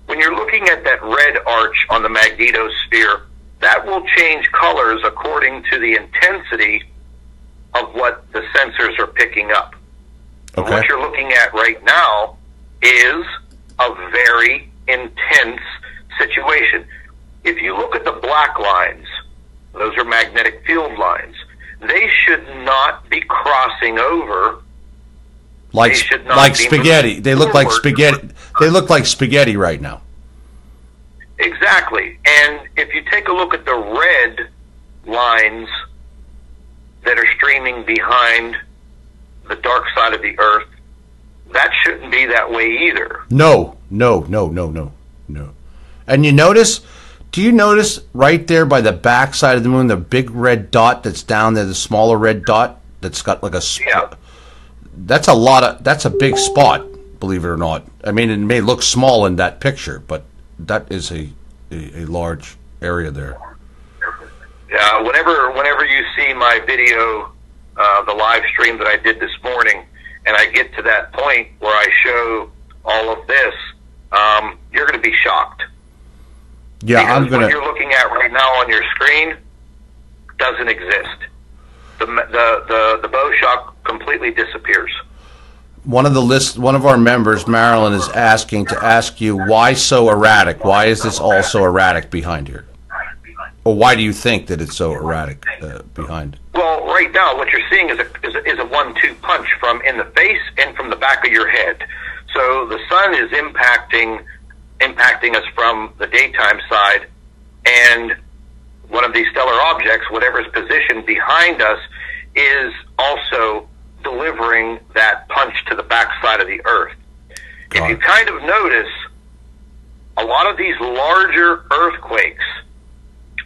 When you're looking at that red arch on the magnetosphere, that will change colors according to the intensity of what the sensors are picking up. Okay. What you're looking at right now is a very intense situation. If you look at the black lines, those are magnetic field lines. They should not be crossing over. Like spaghetti. They look like spaghetti. They look like spaghetti right now. Exactly. And if you take a look at the red lines that are streaming behind the dark side of the Earth, that shouldn't be that way either. No. And do you notice right there by the back side of the moon, the big red dot that's down there, the smaller red dot that's got like a... Yeah. That's a big spot, believe it or not. I mean, it may look small in that picture, but that is a large area there. Yeah, whenever you see my video, the live stream that I did this morning, and I get to that point where I show all of this, you're going to be shocked. Yeah, because what you're looking at right now on your screen doesn't exist. The bow shock completely disappears. One of our members, Marilyn, is asking you why so erratic. Why is this all so erratic behind here? Or why do you think that it's so erratic behind? Well, right now what you're seeing is a 1-2 punch from in the face and from the back of your head. So the sun is impacting us from the daytime side, and one of these stellar objects, whatever is positioned behind us, is also delivering that punch to the backside of the Earth. If you kind of notice, a lot of these larger earthquakes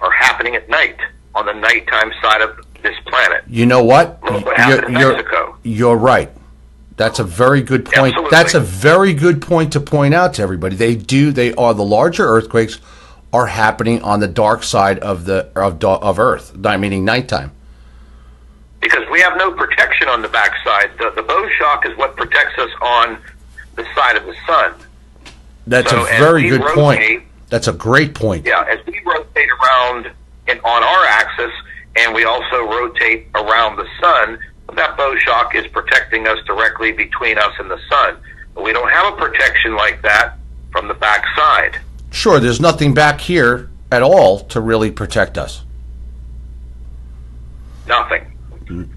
are happening at night, on the nighttime side of this planet. You know what? Look what happened in Mexico. You're right. That's a very good point. Absolutely. That's a very good point to point out to everybody. They are the larger earthquakes are happening on the dark side of Earth, meaning nighttime. Because we have no protection on the backside. The bow shock is what protects us on the side of the sun. That's a very good point. That's a great point. Yeah, as we rotate around on our axis, and we also rotate around the sun, that bow shock is protecting us directly between us and the sun. But we don't have a protection like that from the backside. Sure, there's nothing back here at all to really protect us. Nothing.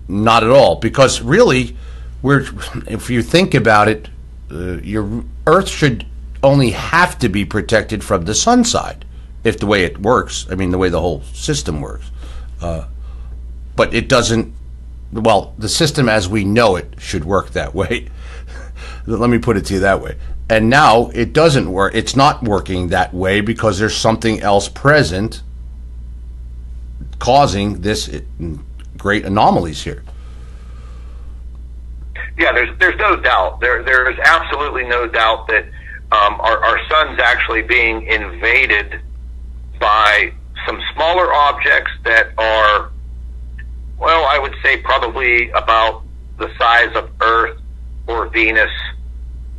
Not at all, because really, if you think about it, your Earth should only have to be protected from the sun side, if the way it works, I mean the way the whole system works. But it doesn't, well, the system as we know it should work that way. Let me put it to you that way. And now it doesn't work. It's not working that way because there's something else present causing this great anomalies here. Yeah, there's no doubt. There is absolutely no doubt that our sun's actually being invaded by some smaller objects that are, well, I would say probably about the size of Earth or Venus.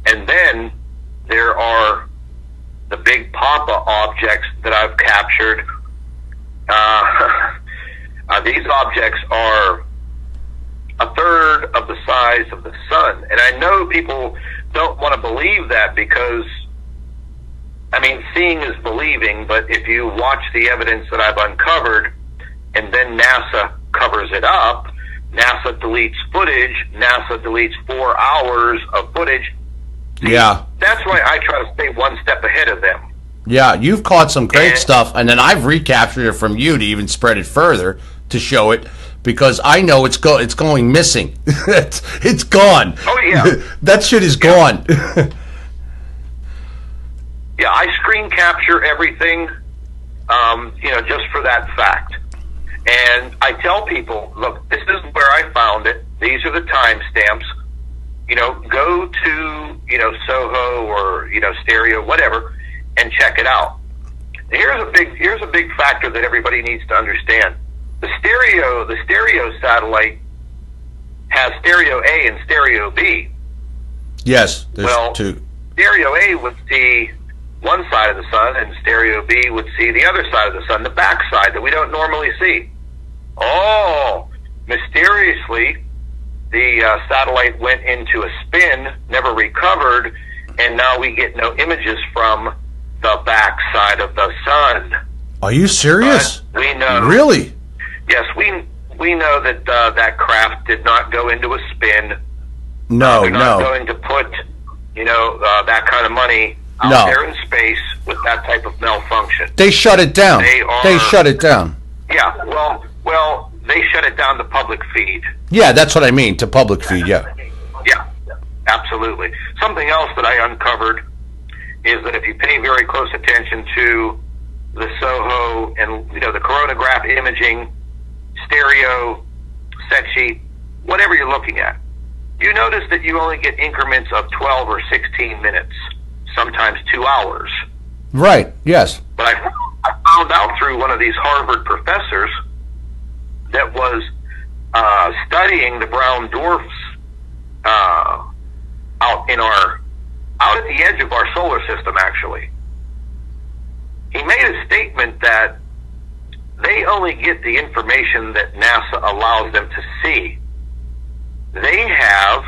And then there are the big Papa objects that I've captured. These objects are a third of the size of the sun. And I know people don't want to believe that because, I mean, seeing is believing, but if you watch the evidence that I've uncovered and then NASA covers it up, NASA deletes footage, NASA deletes 4 hours of footage. Yeah. That's why I try to stay one step ahead of them. Yeah, you've caught some great stuff, and then I've recaptured it from you to even spread it further to show it, because I know it's going missing. It's gone. Oh, yeah. That shit is gone. Yeah, I screen capture everything, just for that fact. And I tell people, look, this is where I found it. These are the timestamps. Go to, Soho or, Stereo, whatever, and check it out. Here's a big factor that everybody needs to understand. The stereo satellite has stereo A and stereo B. Yes, there's two. Stereo A would see one side of the sun, and stereo B would see the other side of the sun, the back side that we don't normally see. Oh, mysteriously, the satellite went into a spin, never recovered, and now we get no images from the back side of the sun. Are you serious? But we know. Really? Yes, we know that that craft did not go into a spin. No, they're not going to put, that kind of money out there in space with that type of malfunction. They shut it down. They shut it down. Yeah, well, they shut it down to public feed. Yeah, that's what I mean, to public feed, yeah. Yeah, absolutely. Something else that I uncovered is that if you pay very close attention to the SOHO and, the coronagraph imaging, stereo, set sheet, whatever you're looking at, you notice that you only get increments of 12 or 16 minutes, sometimes 2 hours. Right, yes. But I found out through one of these Harvard professors that was studying the brown dwarfs out at the edge of our solar system, actually. He made a statement that they only get the information that NASA allows them to see. They have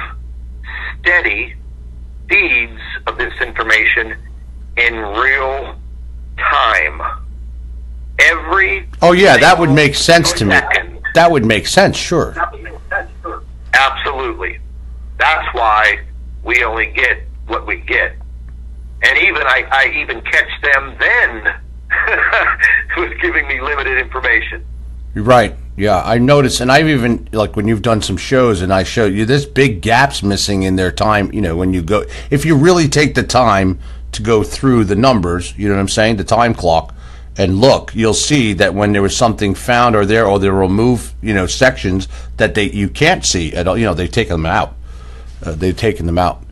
steady feeds of this information in real time. Every every. Oh yeah, that would make sense to me. That would make sense, sure. Absolutely. That's why we only get what we get. And even I even catch them then with giving me limited information. Right. Yeah, I noticed, and I've even, like, when you've done some shows and I show you, there's big gaps missing in their time, you know, when you go, if you really take the time to go through the numbers, you know what I'm saying, the time clock, and look, you'll see that when there was something found or they remove, you know, sections that you can't see at all, you know, they've taken them out. They've taken them out.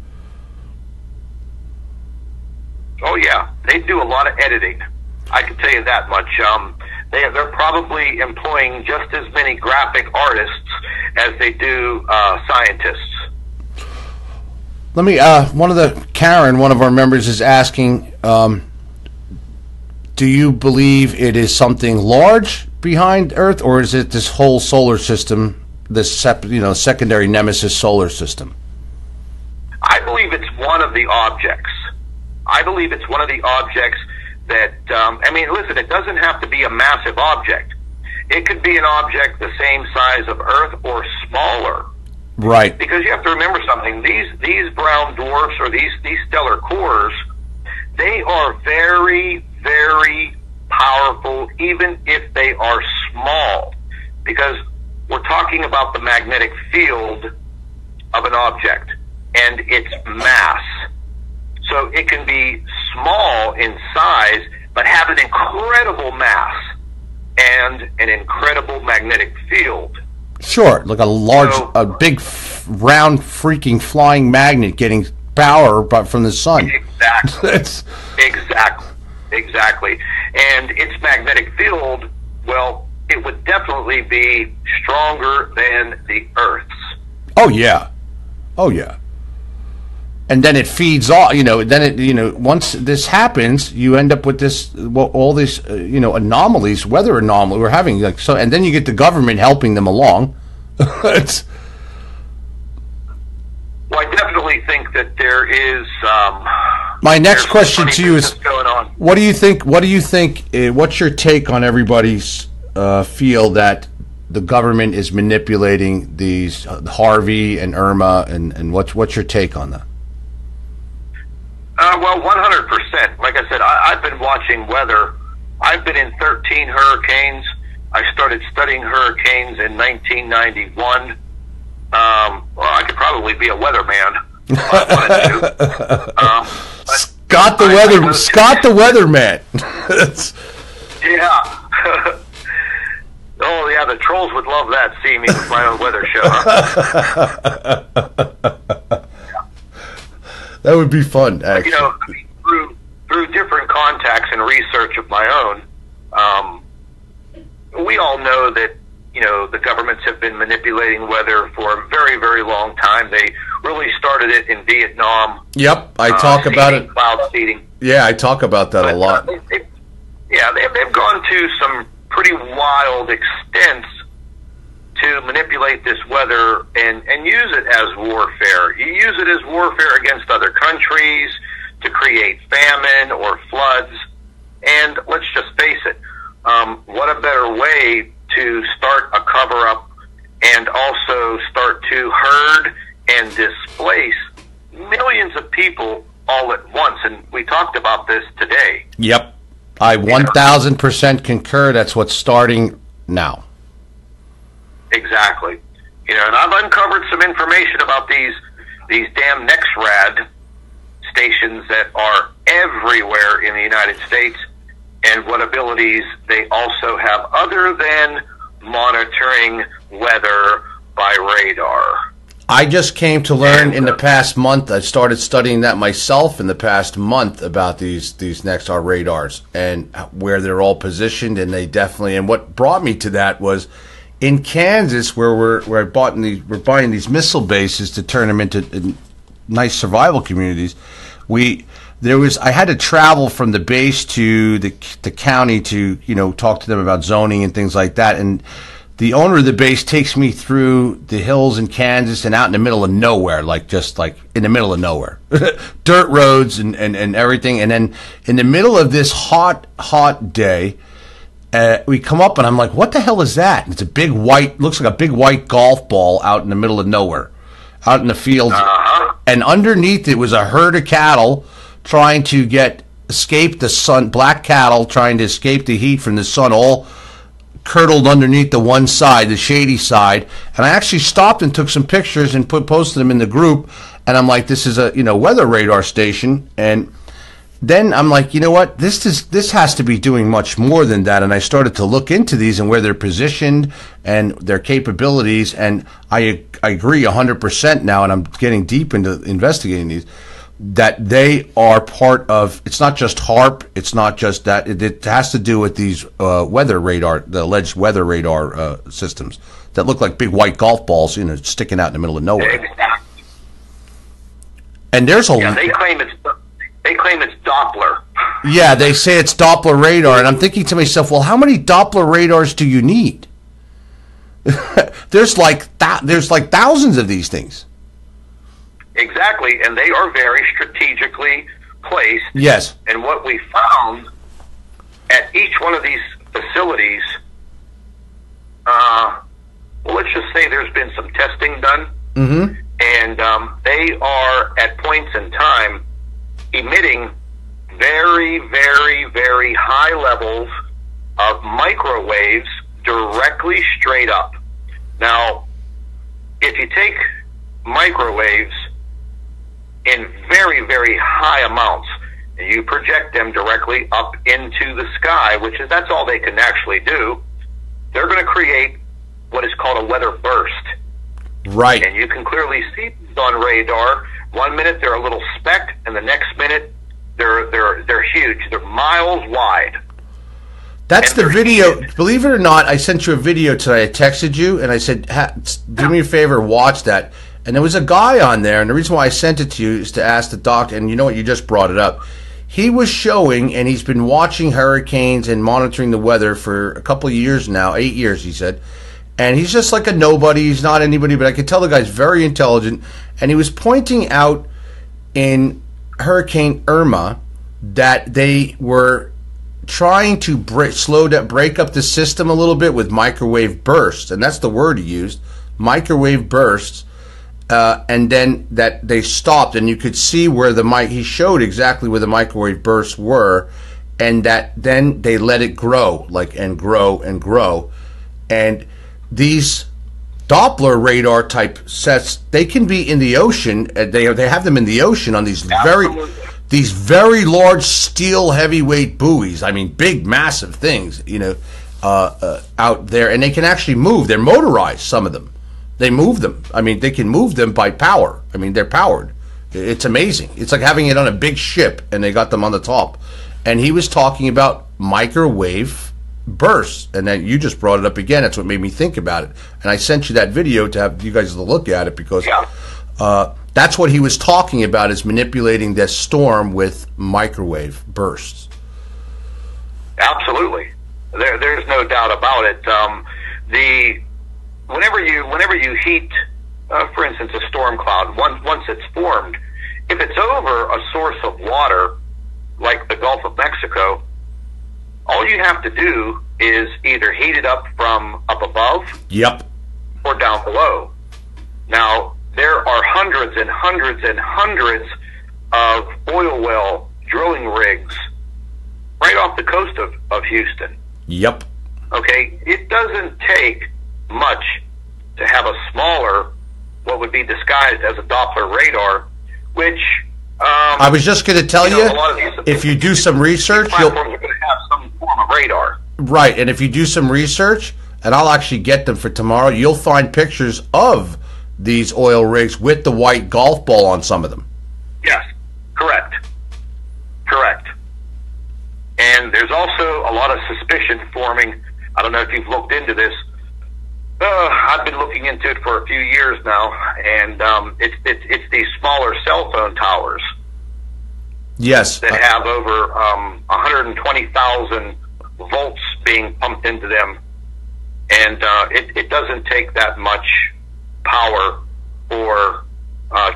Oh, yeah. They do a lot of editing. I can tell you that much. They're probably employing just as many graphic artists as they do scientists. Let me, Karen, one of our members is asking, do you believe it is something large behind Earth, or is it this whole solar system, this secondary Nemesis solar system? I believe it's one of the objects. I believe it's one of the objects that, I mean, listen, it doesn't have to be a massive object. It could be an object the same size of Earth or smaller. Right. Because you have to remember something. These brown dwarfs or these stellar cores, they are very, very powerful, even if they are small. Because we're talking about the magnetic field of an object and its mass. So it can be small in size, but have an incredible mass and an incredible magnetic field. Sure, like a big, round, freaking flying magnet getting power from the sun. Exactly. Exactly. And its magnetic field, well, it would definitely be stronger than the Earth's. Oh yeah. And then it feeds off, once this happens, you end up with all these, anomalies, weather anomalies we're having, and then you get the government helping them along. Well, I definitely think that there is. My next question to you is, what do you think? What's your take on everybody's feel that the government is manipulating these Harvey and Irma, and what's your take on that? Well, 100%. Like I said, I've been watching weather. I've been in 13 hurricanes. I started studying hurricanes in 1991. Well, I could probably be a weatherman if I wanted to. Scott the weatherman. Yeah. Oh, yeah, the trolls would love that, seeing me with my own weather show. That would be fun, actually. Through different contacts and research of my own, we all know that, the governments have been manipulating weather for a very, very long time. They really started it in Vietnam. Yep, I talk about it. Cloud seeding. Yeah, I talk about that a lot. They've gone to some pretty wild extents to manipulate this weather and use it as warfare. You use it as warfare against other countries to create famine or floods. And let's just face it, what a better way to start a cover-up and also start to herd and displace millions of people all at once. And we talked about this today. Yep. I 1,000% concur. That's what's starting now. Exactly. And I've uncovered some information about these damn NexRad stations that are everywhere in the United States and what abilities they also have other than monitoring weather by radar. I just came to learn in the past month. I started studying that myself in the past month about these NexR radars and where they're all positioned, and they definitely. And what brought me to that was in Kansas, where we're buying these missile bases to turn them into nice survival communities. I had to travel from the base to the county to talk to them about zoning and things like that, and the owner of the base takes me through the hills in Kansas and out in the middle of nowhere, just in the middle of nowhere. Dirt roads and everything. And then in the middle of this hot day, We come up, and I'm like, what the hell is that? And it's a big white, looks like a big white golf ball out in the middle of nowhere, out in the field. And underneath it was a herd of cattle trying to escape the sun, black cattle trying to escape the heat from the sun, all curdled underneath the one side, the shady side. And I actually stopped and took some pictures and posted them in the group. And I'm like, this is a weather radar station. And then I'm like, you know what? This has to be doing much more than that. And I started to look into these and where they're positioned and their capabilities. And I agree 100% now, and I'm getting deep into investigating these, that they are part of, it's not just HARP, it's not just that, it has to do with these weather radar, the alleged weather radar systems that look like big white golf balls, sticking out in the middle of nowhere. And there's a... Yeah, they claim it's Doppler. Yeah, they say it's Doppler radar, and I'm thinking to myself, well, how many Doppler radars do you need? There's like thousands of these things. Exactly, and they are very strategically placed. Yes. And what we found at each one of these facilities, well, let's just say there's been some testing done, and they are at points in time emitting very, very, very high levels of microwaves directly straight up. Now, if you take microwaves in very, very high amounts, and you project them directly up into the sky, that's all they can actually do, they're going to create what is called a weather burst. Right. And you can clearly see these on radar. 1 minute they're a little speck, and the next minute they're huge. They're miles wide. That's the video. Huge. Believe it or not, I sent you a video today. I texted you, and I said, do me a favor, watch that. And there was a guy on there, and the reason why I sent it to you is to ask the doctor, and you know what, you just brought it up. He was showing, and he's been watching hurricanes and monitoring the weather for a couple of years now, 8 years, he said. And he's just like a nobody. He's not anybody, but I could tell the guy's very intelligent. And he was pointing out in Hurricane Irma that they were trying to break up the system a little bit with microwave bursts. And that's the word he used, microwave bursts. And then that they stopped, and you could see where he showed exactly where the microwave bursts were, and that then they let it grow, and grow and grow. And these Doppler radar type sets, they can be in the ocean. They have them in the ocean on these very large steel heavyweight buoys. I mean, big, massive things, out there, and they can actually move. They're motorized, some of them. They move them. I mean, they can move them by power. I mean, they're powered. It's amazing. It's like having it on a big ship, and they got them on the top. And he was talking about microwave bursts, and then you just brought it up again. That's what made me think about it. And I sent you that video to have you guys look at it, because that's what he was talking about, is manipulating this storm with microwave bursts. Absolutely. There's no doubt about it. Whenever you heat, for instance, a storm cloud, once it's formed, if it's over a source of water, like the Gulf of Mexico, all you have to do is either heat it up from up above, or down below. Now, there are hundreds and hundreds and hundreds of oil well drilling rigs right off the coast of Houston. Yep. Okay, it doesn't take much to have a smaller, what would be disguised as a Doppler radar, which I was just going to tell you, if you do some research, you'll going to have some form of radar. Right, and if you do some research, and I'll actually get them for tomorrow, you'll find pictures of these oil rigs with the white golf ball on some of them. Yes, correct. And there's also a lot of suspicion forming. I don't know if you've looked into this. I've been looking into it for a few years now, and it's these smaller cell phone towers. Yes. That have over 120,000 volts being pumped into them, and it doesn't take that much power for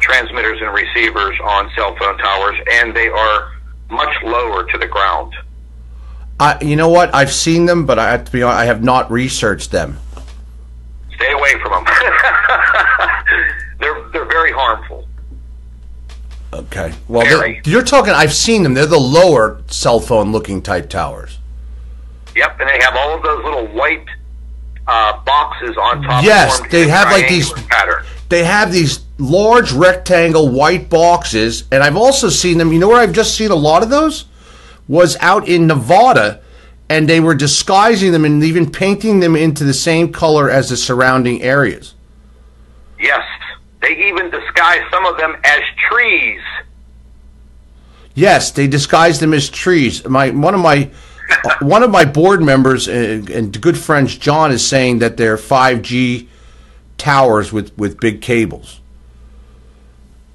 transmitters and receivers on cell phone towers, and they are much lower to the ground. You know what? I've seen them, but I have to be honest, I have not researched them. Stay away from them. They're very harmful. Okay. Well, you're talking. I've seen them. They're the lower cell phone looking type towers. Yep, and they have all of those little white boxes on top. Yes, they have like these. Pattern. They have these large rectangle white boxes, and I've also seen them. You know where I've just seen a lot of those? Was out in Nevada, and they were disguising them and even painting them into the same color as the surrounding areas. Yes, they even disguise some of them as trees. Yes, they disguise them as trees. One of my board members and good friends, John, is saying that they're 5G towers with big cables.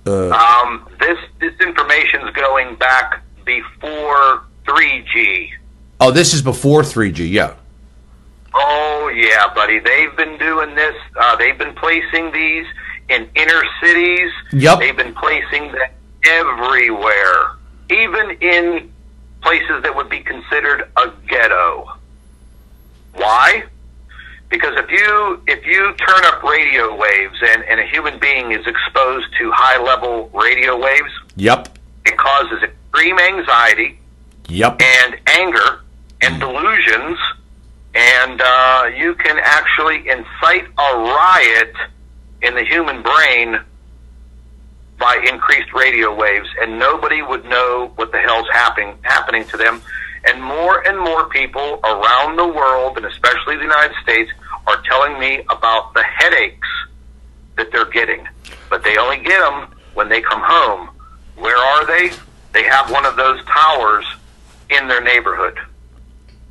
This information is going back before 3G. Oh, this is before 3G, yeah. Oh, yeah, buddy. They've been doing this. They've been placing these in inner cities. Yep. They've been placing them everywhere, even in places that would be considered a ghetto. Why? Because if you turn up radio waves and a human being is exposed to high-level radio waves, yep, it causes extreme anxiety, yep, and anger and delusions, and you can actually incite a riot in the human brain by increased radio waves, and nobody would know what the hell's happening to them. And more people around the world, and especially the United States, are telling me about the headaches that they're getting. But they only get them when they come home. Where are they? They have one of those towers in their neighborhood.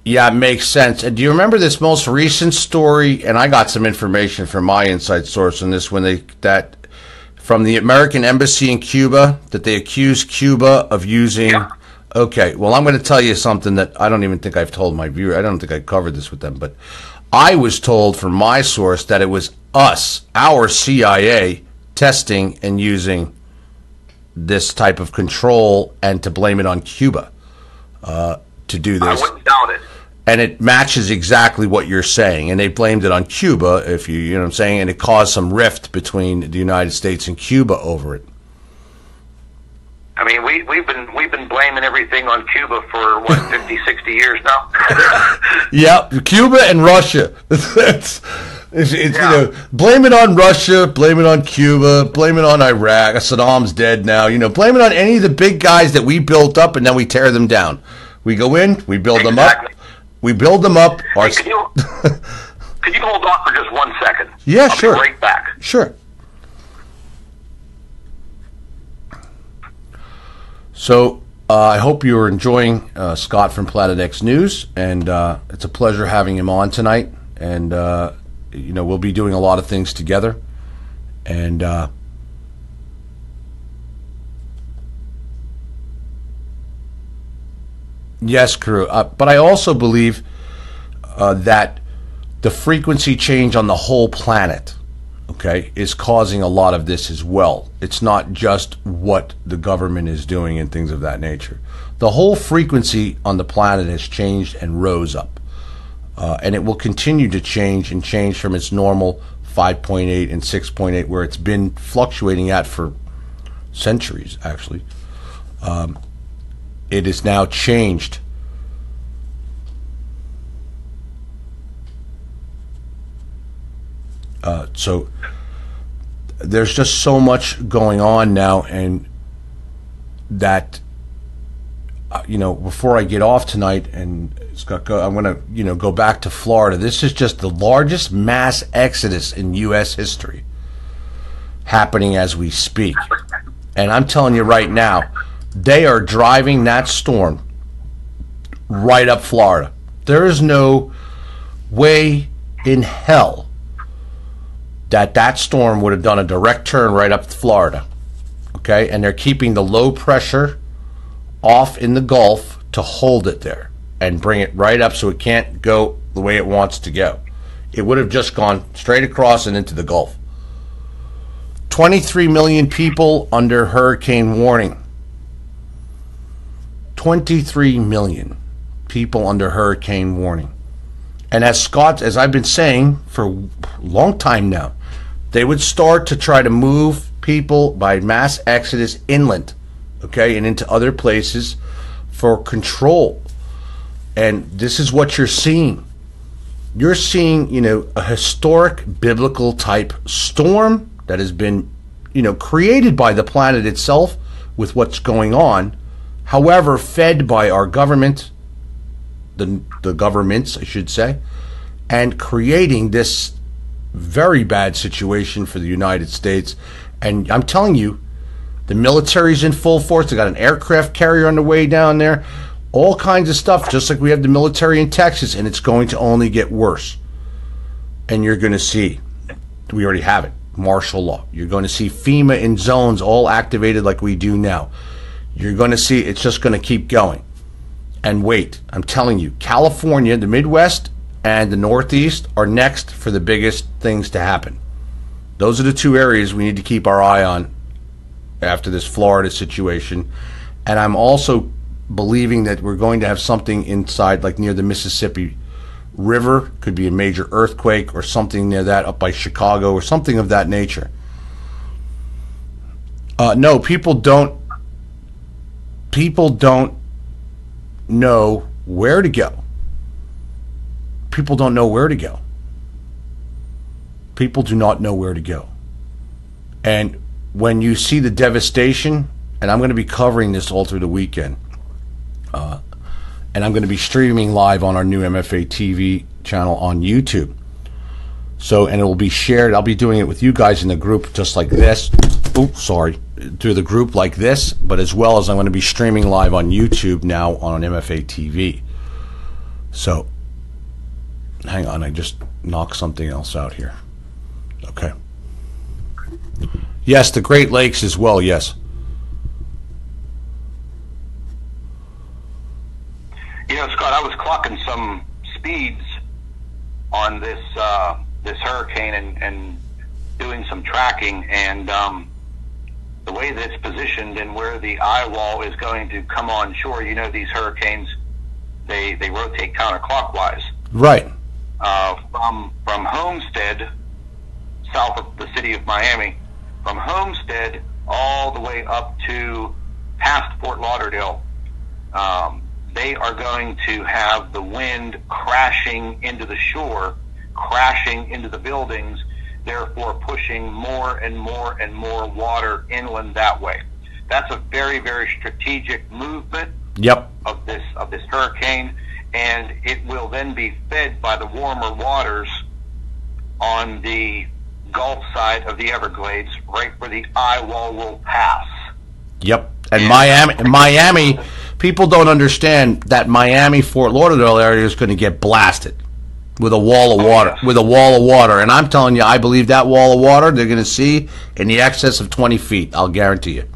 Yeah, it makes sense. And do you remember this most recent story? And I got some information from my inside source on this from the American Embassy in Cuba, that they accused Cuba of using... Yeah. Okay, well, I'm going to tell you something that I don't even think I've told my viewer. I don't think I covered this with them, but I was told from my source that it was our CIA, testing and using this type of control and to blame it on Cuba to do this. I wouldn't doubt it. And it matches exactly what you're saying. And they blamed it on Cuba, you know what I'm saying, and it caused some rift between the United States and Cuba over it. I mean, we've been blaming everything on Cuba for 50, 60 years now. Yeah, Cuba and Russia. It's you know, blame it on Russia, blame it on Cuba, blame it on Iraq. Saddam's dead now. You know, blame it on any of the big guys that we built up, and then we tear them down. We go in, we build them up. We build them up. Hey, could you hold on for just 1 second? Yeah, I'll sure. be right back. Sure. So I hope you're enjoying Scott from Planet X News, and it's a pleasure having him on tonight. And you know, we'll be doing a lot of things together. And yes, crew. But I also believe that the frequency change on the whole planet, okay, is causing a lot of this as well. It's not just what the government is doing and things of that nature. The whole frequency on the planet has changed and rose up. And it will continue to change from its normal 5.8 and 6.8, where it's been fluctuating at for centuries, actually. It is now changed. So there's just so much going on now, and that you know, before I get off tonight, and Scott, I'm going to go back to Florida. This is just the largest mass exodus in U.S. history happening as we speak, and I'm telling you right now, they are driving that storm right up Florida. There is no way in hell that storm would have done a direct turn right up to Florida. Okay? And they're keeping the low pressure off in the Gulf to hold it there and bring it right up so it can't go the way it wants to go. It would have just gone straight across and into the Gulf. 23 million people under hurricane warning. 23 million people under hurricane warning. And as I've been saying for a long time now, they would start to try to move people by mass exodus inland, okay, and into other places for control. And this is what you're seeing. You're seeing, a historic biblical type storm that has been, created by the planet itself with what's going on. However, fed by our government, the governments, I should say, and creating this very bad situation for the United States. And I'm telling you, the military's in full force. They got an aircraft carrier on the way down there. All kinds of stuff, just like we have the military in Texas, and it's going to only get worse. And you're going to see, we already have it, martial law. You're going to see FEMA in zones all activated like we do now. You're going to see it's just going to keep going. And wait, I'm telling you, California, the Midwest, and the Northeast are next for the biggest things to happen. Those are the two areas we need to keep our eye on after this Florida situation. And I'm also believing that we're going to have something inside, like near the Mississippi River. Could be a major earthquake or something near that, up by Chicago or something of that nature. No, people don't know where to go. People don't know where to go. People do not know where to go. And when you see the devastation, and I'm going to be covering this all through the weekend, and I'm going to be streaming live on our new MFA TV channel on YouTube. So, and it will be shared. I'll be doing it with you guys in the group just like this. Through the group like this, but as well as I'm going to be streaming live on YouTube now on MFA TV. So, hang on, I just knocked something else out here. Okay. Yes, the Great Lakes as well, yes. Scott, I was clocking some speeds on this hurricane and doing some tracking, and the way that it's positioned and where the eye wall is going to come on shore, these hurricanes, they rotate counterclockwise. Right. From Homestead, south of the city of Miami, from Homestead all the way up to past Fort Lauderdale, they are going to have the wind crashing into the shore, crashing into the buildings, therefore pushing more and more and more water inland that way. That's a very, very strategic movement of this hurricane, and it will then be fed by the warmer waters on the Gulf side of the Everglades, right where the eye wall will pass. Yep. And Miami, people don't understand that Miami, Fort Lauderdale area is going to get blasted with a wall of water. Yes. With a wall of water. And I'm telling you, I believe that wall of water they're going to see in the excess of 20 feet. I'll guarantee you.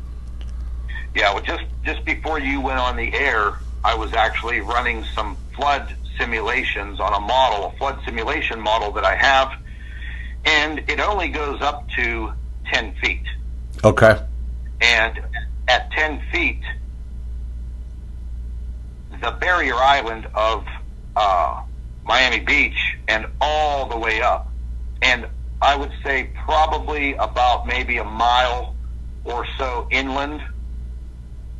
Yeah, well, just before you went on the air, I was actually running some flood simulations on a flood simulation model that I have, and it only goes up to 10 feet. Okay. And at 10 feet, the barrier island of Miami Beach and all the way up, and I would say probably about maybe a mile or so inland,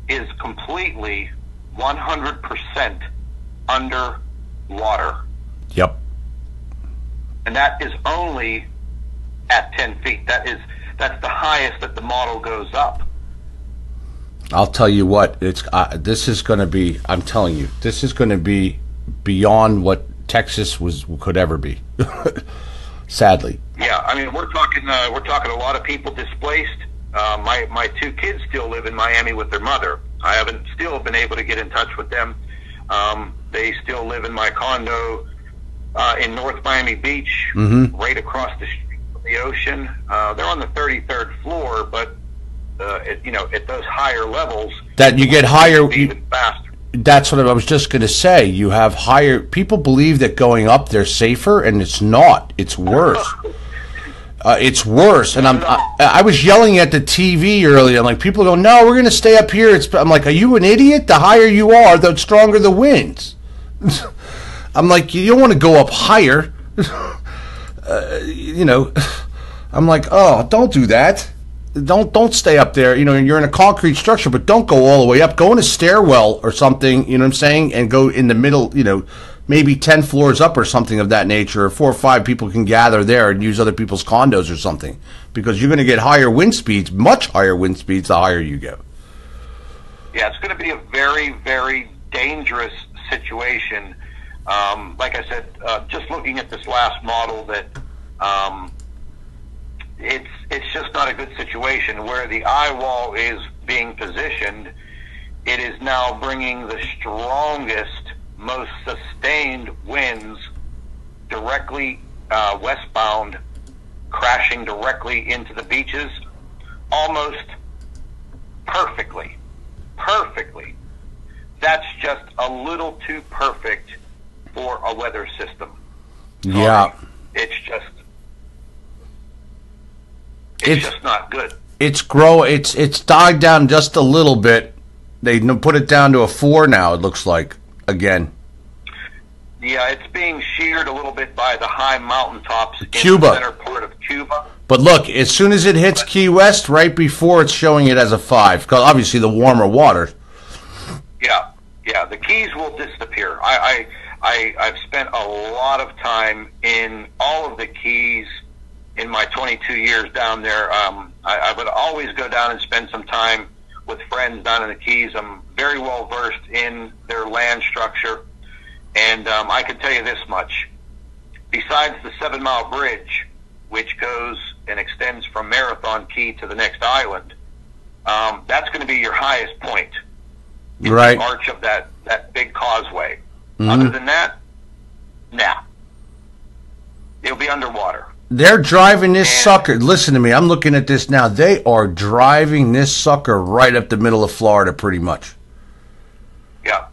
is completely 100% under water. Yep. And that is only at 10 feet. That's the highest that the model goes up. I'll tell you what, this is going to be, I'm telling you, this is going to be beyond what Texas could ever be. Sadly. Yeah, I mean, we're talking a lot of people displaced. My two kids still live in Miami with their mother. I haven't still been able to get in touch with them. They still live in my condo in North Miami Beach, right across the street from the ocean. They're on the 33rd floor, but at those higher levels, that you get higher, even faster. That's what I was just going to say. You have higher. People believe that going up they're safer, and it's not. It's worse. It's worse. And I was yelling at the TV earlier. I'm like, people go, no, we're going to stay up here. I'm like, are you an idiot? The higher you are, the stronger the winds. I'm like, you don't want to go up higher. You know, I'm like, oh, don't do that. Don't stay up there. You know, you're in a concrete structure, but don't go all the way up. Go in a stairwell or something, you know what I'm saying, and go in the middle, you know, maybe 10 floors up or something of that nature, or 4 or 5 people can gather there and use other people's condos or something, because you're going to get higher wind speeds, much higher wind speeds the higher you go. Yeah, it's going to be a very, very dangerous situation. Like I said, just looking at this last model, that it's just not a good situation. Where the eye wall is being positioned, it is now bringing the strongest, most sustained winds directly westbound, crashing directly into the beaches, almost perfectly. That's just a little too perfect for a weather system. Yeah. It's just not good. It's died down just a little bit. They put it down to a 4 now, it looks like, again. Yeah, it's being sheared a little bit by the high mountaintops in Cuba. the center part of Cuba. But look, as soon as it hits Key West, right before it's showing it as a 5, because obviously the warmer water. Yeah, the Keys will disappear. I've spent a lot of time in all of the Keys in my 22 years down there. I would always go down and spend some time with friends down in the Keys. I'm very well versed in their land structure, and I can tell you this much. Besides the 7-mile bridge, which goes and extends from Marathon Key to the next island, that's going to be your highest point. Right. The arch of that big causeway. Mm-hmm. Other than that, nah. It'll be underwater. They're driving this sucker. Listen to me. I'm looking at this now. They are driving this sucker right up the middle of Florida, pretty much. Yeah,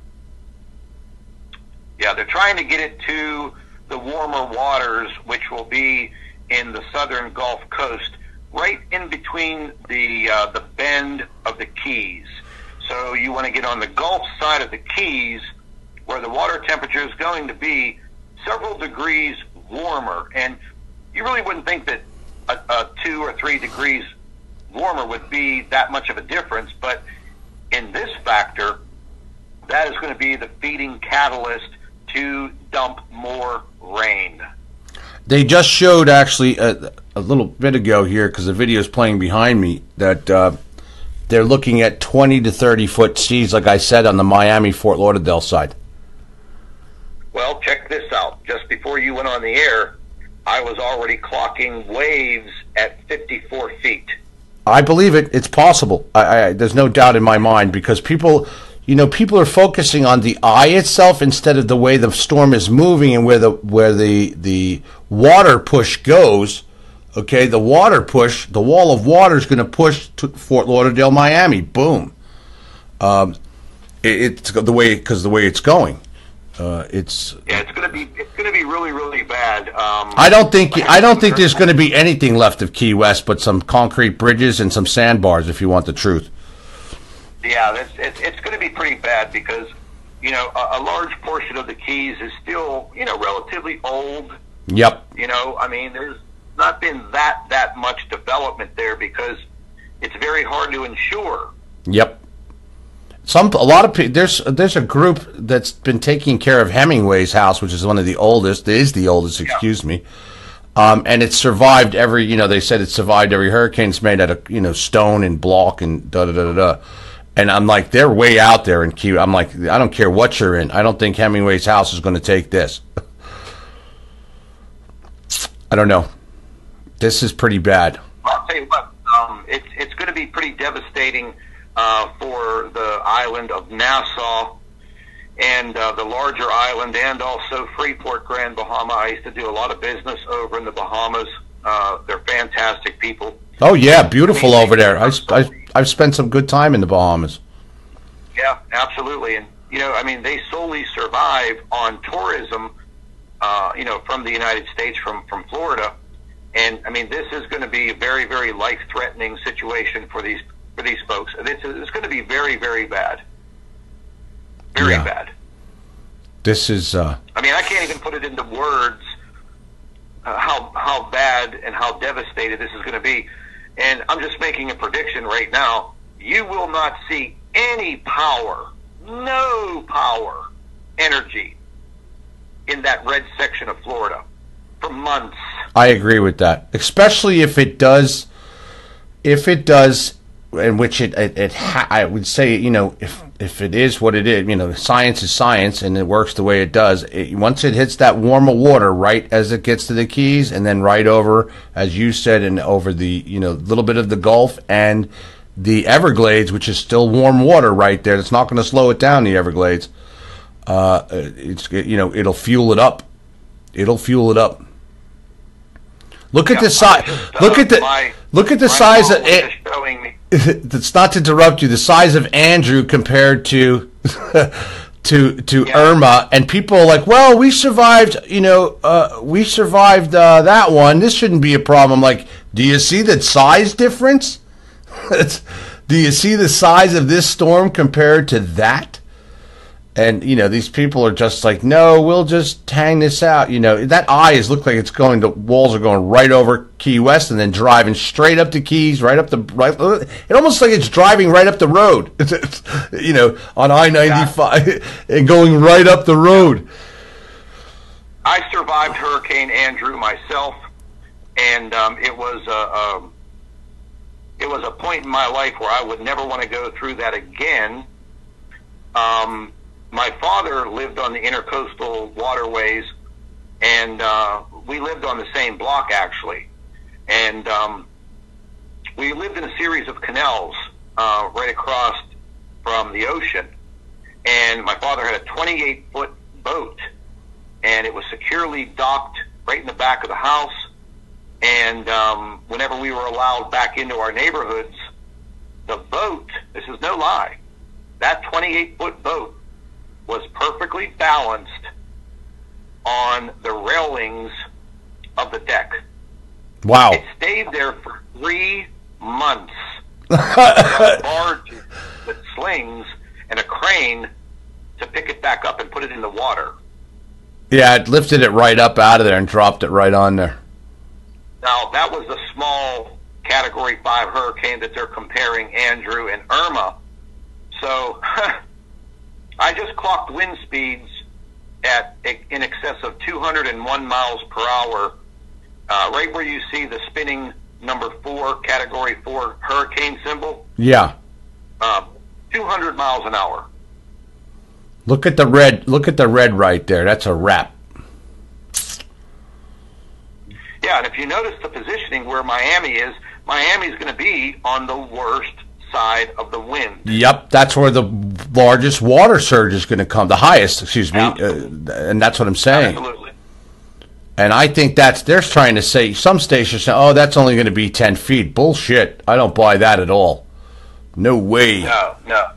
they're trying to get it to the warmer waters, which will be in the southern Gulf Coast, right in between the bend of the Keys. So you want to get on the Gulf side of the Keys, where the water temperature is going to be several degrees warmer. And you really wouldn't think that a 2 or 3 degrees warmer would be that much of a difference, but in this factor, that is going to be the feeding catalyst to dump more rain. They just showed, actually, a little bit ago here, because the video is playing behind me, that they're looking at 20 to 30 foot seas, like I said, on the Miami-Fort Lauderdale side. Well, check this out. Just before you went on the air, I was already clocking waves at 54 feet. I believe it. It's possible. There's no doubt in my mind, because people are focusing on the eye itself instead of the way the storm is moving and where the water push goes. Okay, the water push, the wall of water is going to push to Fort Lauderdale, Miami. Boom. It's the way it's going. It's going to be really, really bad. I don't think there's going to be anything left of Key West but some concrete bridges and some sandbars, if you want the truth. Yeah, it's going to be pretty bad, because a large portion of the Keys is still relatively old. Yep. I mean, there's not been that much development there, because it's very hard to insure. Yep. A lot of people. There's a group that's been taking care of Hemingway's house, which is one of the oldest. It is the oldest, excuse me. And it's survived every. They said it survived every hurricane. It's made out of stone and block and da da da da. And I'm like, they're way out there in Key. I'm like, I don't care what you're in. I don't think Hemingway's house is going to take this. I don't know. This is pretty bad. I'll tell you what. It's going to be pretty devastating for the island of Nassau and the larger island, and also Freeport, Grand Bahama. I used to do a lot of business over in the Bahamas. They're fantastic people. Oh yeah, beautiful over there. I've spent some good time in the Bahamas. Yeah, absolutely. And they solely survive on tourism. From the United States, from Florida. And this is going to be a very, very life-threatening situation for these folks. It's going to be very, very bad. Very bad. This is. I mean, I can't even put it into words how bad and how devastated this is going to be. And I'm just making a prediction right now. You will not see any power, no power, energy in that red section of Florida for months. I agree with that, especially if it does. In which I would say, if it is what it is, science is science, and it works the way it does. Once it hits that warmer water, right as it gets to the Keys, and then right over, as you said, and over the little bit of the Gulf and the Everglades, which is still warm water right there. It's not going to slow it down. The Everglades, it'll fuel it up. It'll fuel it up. Look at the size. Look at the size of it. It's not to interrupt you. The size of Andrew compared to Irma, and people are like, "Well, we survived. We survived that one. This shouldn't be a problem." Like, do you see the size difference? Do you see the size of this storm compared to that? And, these people are just like, no, we'll just hang this out. That eyes look like the walls are going right over Key West and then driving straight up the Keys, right. It almost like it's driving right up the road, on I-95 and going right up the road. I survived Hurricane Andrew myself, and it was a point in my life where I would never want to go through that again. My father lived on the intercoastal waterways, and we lived on the same block, actually. And we lived in a series of canals right across from the ocean. And my father had a 28-foot boat, and it was securely docked right in the back of the house. And whenever we were allowed back into our neighborhoods, the boat, this is no lie, that 28-foot boat was perfectly balanced on the railings of the deck. Wow. It stayed there for 3 months. A barge with slings and a crane to pick it back up and put it in the water. Yeah, it lifted it right up out of there and dropped it right on there. Now, that was a small Category 5 hurricane that they're comparing Andrew and Irma. So, I just clocked wind speeds in excess of 201 miles per hour, right where you see the spinning number 4, Category 4 hurricane symbol. Yeah. 200 miles an hour. Look at the red. Look at the red right there. That's a wrap. Yeah, and if you notice the positioning where Miami's going to be on the worst side of the wind. Yep, that's where the largest water surge is going to come, the highest, excuse me, and that's what I'm saying. Absolutely. And I think they're trying to say, some stations say, oh, that's only going to be 10 feet. Bullshit. I don't buy that at all. No way. No. Now,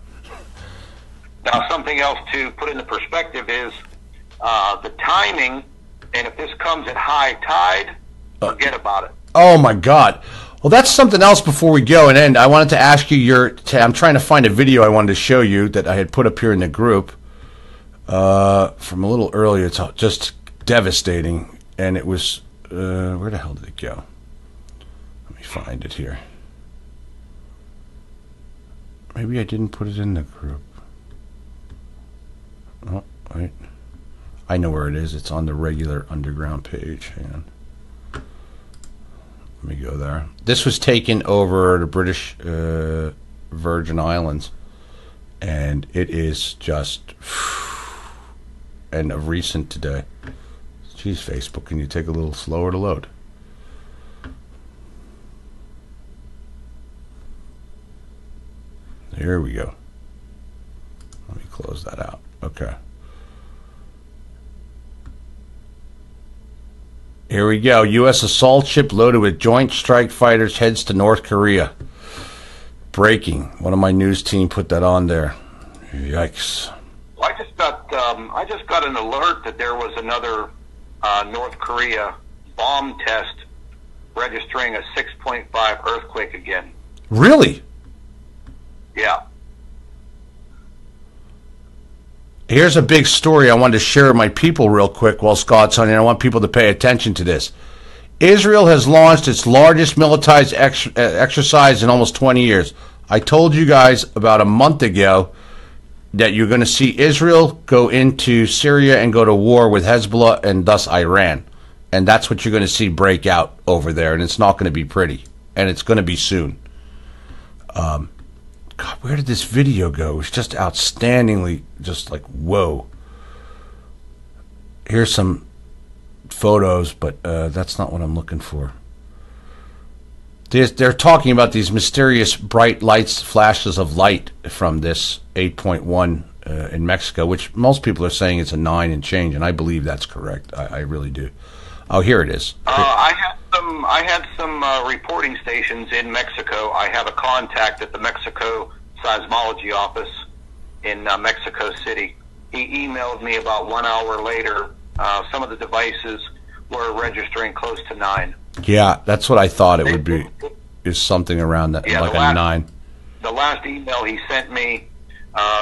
something else to put into perspective is the timing, and if this comes at high tide, forget about it. Oh, my God. Well, that's something else before we go and end. I wanted to ask you I'm trying to find a video I wanted to show you that I had put up here in the group from a little earlier. It's just devastating. And it was, where the hell did it go? Let me find it here. Maybe I didn't put it in the group. Oh, wait. I know where it is. It's on the regular Underground page. Hang on. Let me go there. This was taken over the British Virgin Islands, and it is just, and of recent today. Geez, Facebook, can you take a little slower to load? Here we go. Let me close that out. Okay. Here we go. U.S. assault ship loaded with Joint Strike Fighters heads to North Korea. Breaking. One of my news team put that on there. Yikes. Well, I just got an alert that there was another North Korea bomb test registering a 6.5 earthquake again. Really? Yeah. Here's a big story I wanted to share with my people real quick while Scott's on, and I want people to pay attention to this. Israel has launched its largest militarized exercise in almost 20 years. I told you guys about a month ago that you're going to see Israel go into Syria and go to war with Hezbollah and thus Iran. And that's what you're going to see break out over there, and it's not going to be pretty. And it's going to be soon. God, where did this video go? It was just outstandingly, just like, whoa. Here's some photos, but that's not what I'm looking for. They're talking about these mysterious bright lights, flashes of light from this 8.1 in Mexico, which most people are saying it's a 9 and change, and I believe that's correct. I really do. Oh, here it is. I had some reporting stations in Mexico. I have a contact at the Mexico Seismology Office in Mexico City. He emailed me about 1 hour later. Some of the devices were registering close to 9. Yeah, that's what I thought it would be. Is something around that, like a 9. The last email he sent me,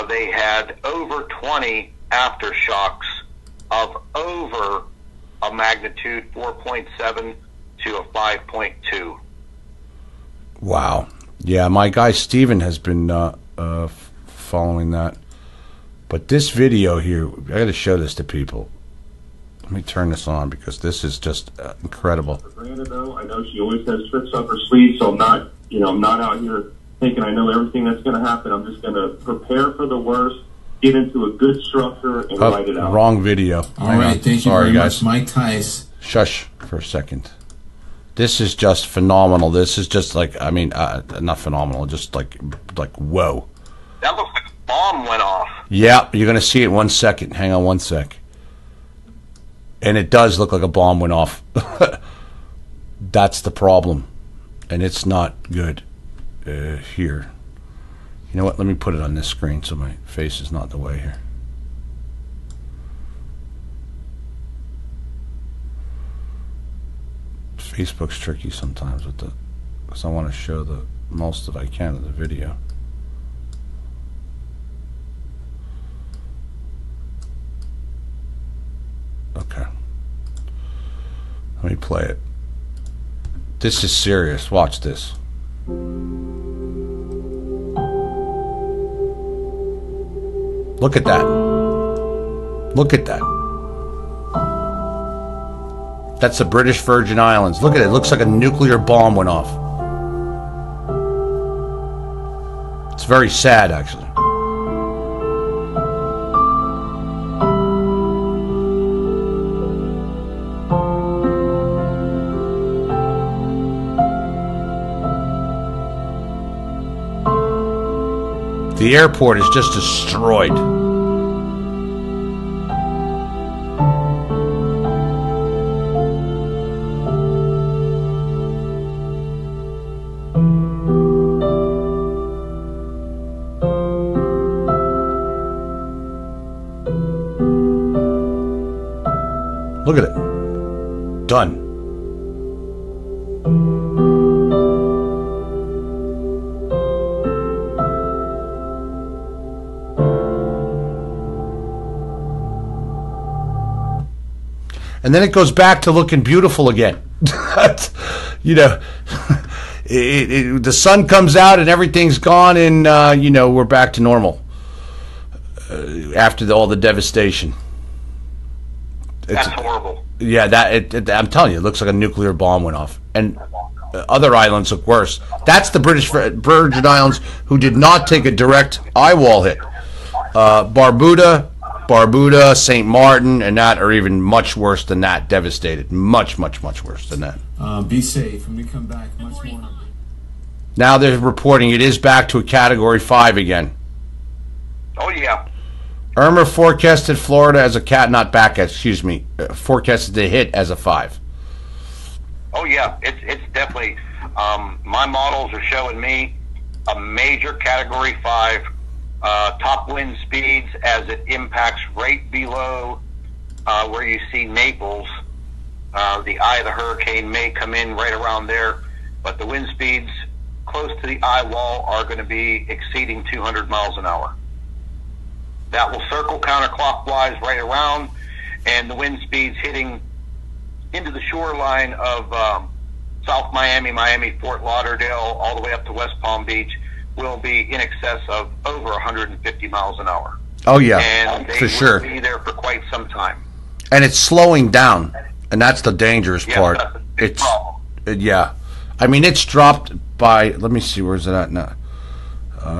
they had over 20 aftershocks of over a magnitude 4.7 to a 5.2. Wow. Yeah, my guy Steven has been following that. But this video here, I got to show this to people. Let me turn this on because this is just incredible. Granted, though, I know she always has tricks up her sleeve, so I'm not out here thinking I know everything that's going to happen. I'm just going to prepare for the worst, get into a good structure, and write it out. Wrong video. All right, thank you very much, Mike Tice. Shush for a second. This is just phenomenal. This is just like, I mean, not phenomenal, just like whoa. That looks like a bomb went off. Yeah, you're going to see it in 1 second. Hang on 1 sec. And it does look like a bomb went off. That's the problem. And it's not good here. You know what? Let me put it on this screen so my face is not in the way here. Facebook's tricky sometimes with because I want to show the most that I can of the video. Okay. Let me play it. This is serious. Watch this. Look at that. Look at that. That's the British Virgin Islands. Look at it. It looks like a nuclear bomb went off. It's very sad, actually. The airport is just destroyed. Look at it. Done. And then it goes back to looking beautiful again. You know, the sun comes out and everything's gone, and you know, we're back to normal after all the devastation. That's horrible. Yeah, I'm telling you, it looks like a nuclear bomb went off, and other islands look worse. That's the British Virgin Islands, who did not take a direct eyewall hit. Barbuda, St. Martin, and that are even much worse than that. Devastated. Much, much, much worse than that. Be safe. When we come back, much more. Now they're reporting it is back to a Category 5 again. Oh, yeah. Irma forecasted Florida as forecasted to hit as a 5. Oh, yeah. It's definitely, my models are showing me a major Category 5 top wind speeds as it impacts right below where you see Naples. The eye of the hurricane may come in right around there, but the wind speeds close to the eye wall are going to be exceeding 200 miles an hour. that will circle counterclockwise right around, and the wind speeds hitting into the shoreline of South Miami, Fort Lauderdale, all the way up to West Palm Beach will be in excess of over 150 miles an hour. Oh yeah, and they for sure. will be there for quite some time. And it's slowing down, and that's the dangerous part. That's a big problem. Yeah, I mean it's dropped by. Let me see, where's it at now?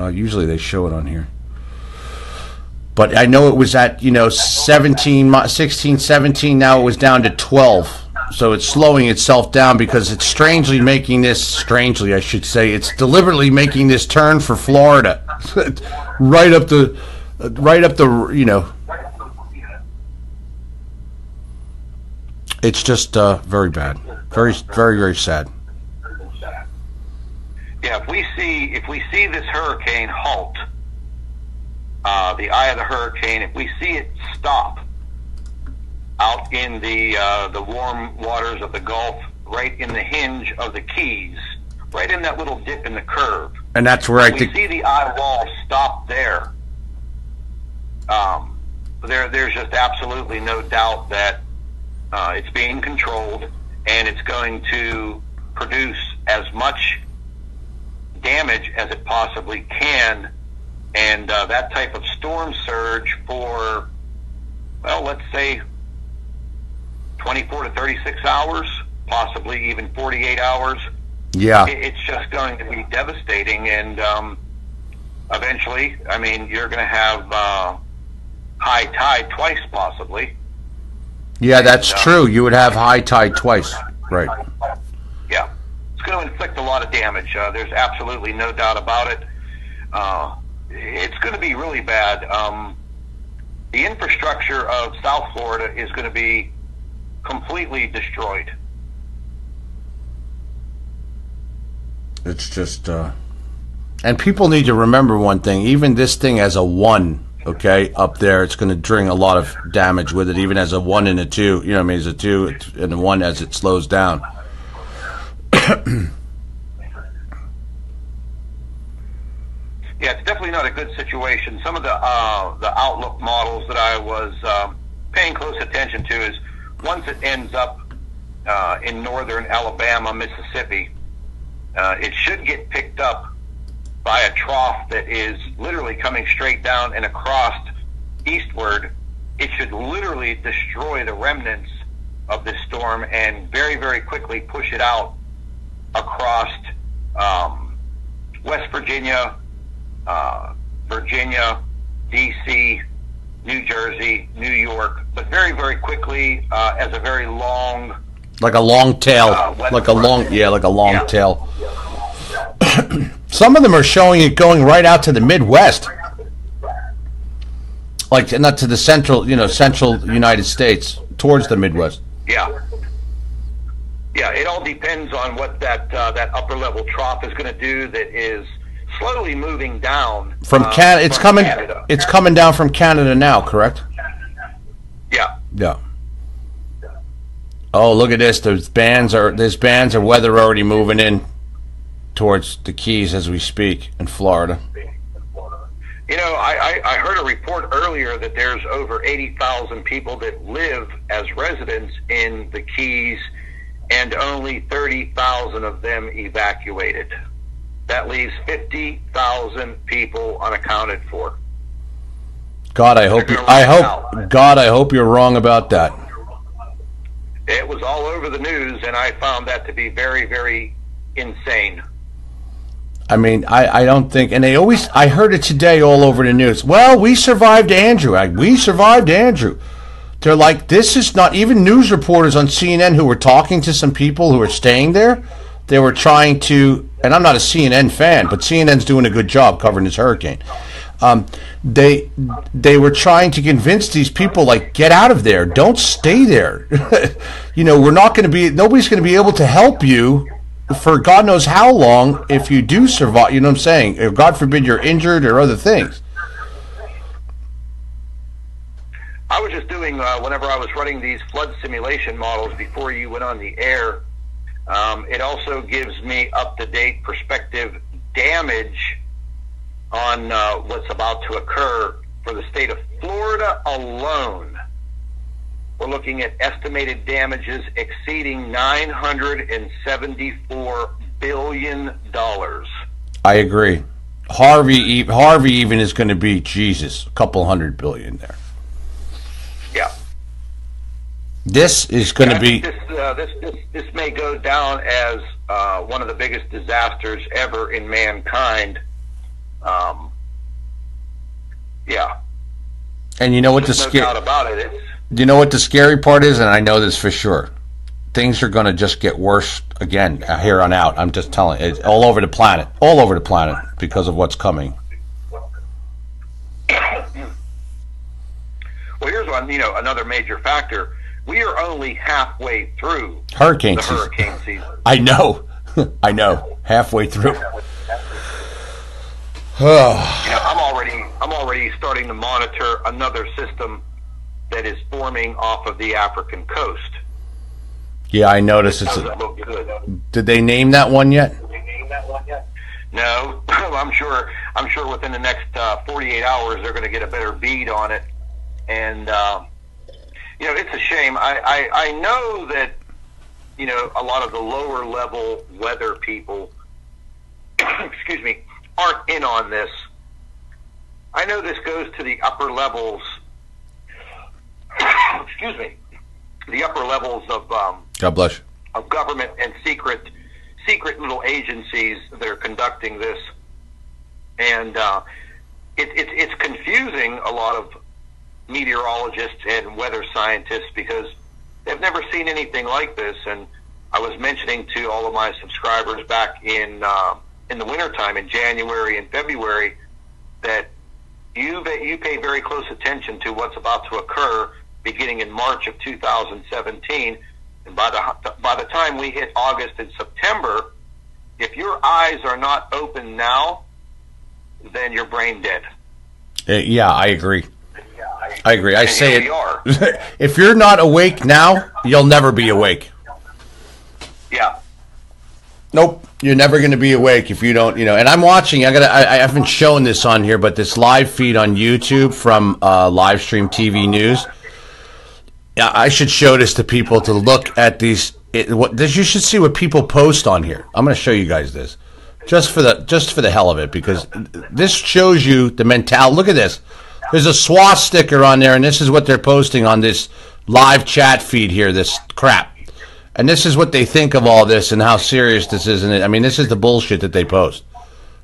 Usually they show it on here, but I know it was at 16, 17. Now it was down to 12. So it's slowing itself down because it's strangely I should say, it's deliberately making this turn for Florida, right up the, It's just very bad, very, very, very sad. Yeah, if we see this hurricane halt, the eye of the hurricane, if we see it stop out in the warm waters of the Gulf, right in the hinge of the Keys, right in that little dip in the curve. And that's where I think we see the eye wall stop there. There's just absolutely no doubt that it's being controlled, and it's going to produce as much damage as it possibly can. And that type of storm surge for, well, let's say 24 to 36 hours, possibly even 48 hours. Yeah. It's just going to be devastating, and eventually, I mean, you're going to have high tide twice, possibly. Yeah, that's true. You would have high tide twice. Right. Yeah. It's going to inflict a lot of damage. There's absolutely no doubt about it. It's going to be really bad. The infrastructure of South Florida is going to be completely destroyed. It's just, and people need to remember one thing. Even this thing as a 1, okay, up there, it's going to bring a lot of damage with it, even as a 1 and a 2. You know what I mean? As a 2 and a 1 as it slows down. Yeah, it's definitely not a good situation. Some of the outlook models that I was paying close attention to is once it ends up in northern Alabama, Mississippi, it should get picked up by a trough that is literally coming straight down and across eastward. It should literally destroy the remnants of this storm and very, very quickly push it out across West Virginia, Virginia, D.C., New Jersey, New York, but very, very quickly as a very long... Like a long tail. Like a long tail. Some of them are showing it going right out to the Midwest. Like, not to the central United States, towards the Midwest. Yeah. Yeah, it all depends on what that upper level trough is going to do that is slowly moving down from Canada. It's coming down from Canada now, correct? Yeah. Yeah. Oh, look at this. There's bands of weather already moving in towards the Keys as we speak in Florida. You know, I heard a report earlier that there's over 80,000 people that live as residents in the Keys, and only 30,000 of them evacuated. That leaves 50,000 people unaccounted for. God, I hope you're wrong about that. It was all over the news, and I found that to be very, very insane. I mean, I don't think, and I heard it today all over the news. Well, we survived Andrew. We survived Andrew. They're like, this is not, even news reporters on CNN who were talking to some people who were staying there, they were trying to, and I'm not a CNN fan, but CNN's doing a good job covering this hurricane. They were trying to convince these people, like, get out of there. Don't stay there. Nobody's going to be able to help you for God knows how long if you do survive. You know what I'm saying? If God forbid you're injured or other things. I was just doing, whenever I was running these flood simulation models before you went on the air, it also gives me up-to-date perspective damage on what's about to occur for the state of Florida alone, we're looking at estimated damages exceeding $974 billion. I agree. Harvey even is going to be, Jesus, a couple $100 billion there. Yeah. This is going to be. This may go down as one of the biggest disasters ever in mankind. Yeah. And you know what There's no doubt about it. Do you know what the scary part is? And I know this for sure. Things are going to just get worse again here on out. I'm just telling you, it's all over the planet, because of what's coming. Well, here's one. Another major factor. We are only halfway through hurricane season. I know, halfway through. I'm already starting to monitor another system that is forming off of the African coast. Yeah, I noticed. Doesn't look good. Did they name that one yet? No, I'm sure within the next 48 hours they're going to get a better bead on it, and it's a shame. I know that a lot of the lower level weather people, excuse me, aren't in on this. I know this goes to the upper levels. Excuse me, the upper levels of God bless you. Of government and secret little agencies that are conducting this, and it's confusing a lot of meteorologists and weather scientists because they've never seen anything like this. And I was mentioning to all of my subscribers back in the wintertime, in January and February, that you pay very close attention to what's about to occur beginning in March of 2017. And by the time we hit August and September, if your eyes are not open now, then you're brain dead. Yeah, I agree. I say it. If you're not awake now, you'll never be awake. Yeah. Nope, you're never going to be awake if you don't. And I'm watching. I haven't shown this on here, but this live feed on YouTube from Livestream TV News. Yeah, I should show this to people to look at these. You should see what people post on here. I'm going to show you guys this, just for the hell of it, because this shows you the mentality. Look at this. There's a swastika on there, and this is what they're posting on this live chat feed here. This crap, and this is what they think of all this and how serious this is. And I mean, this is the bullshit that they post.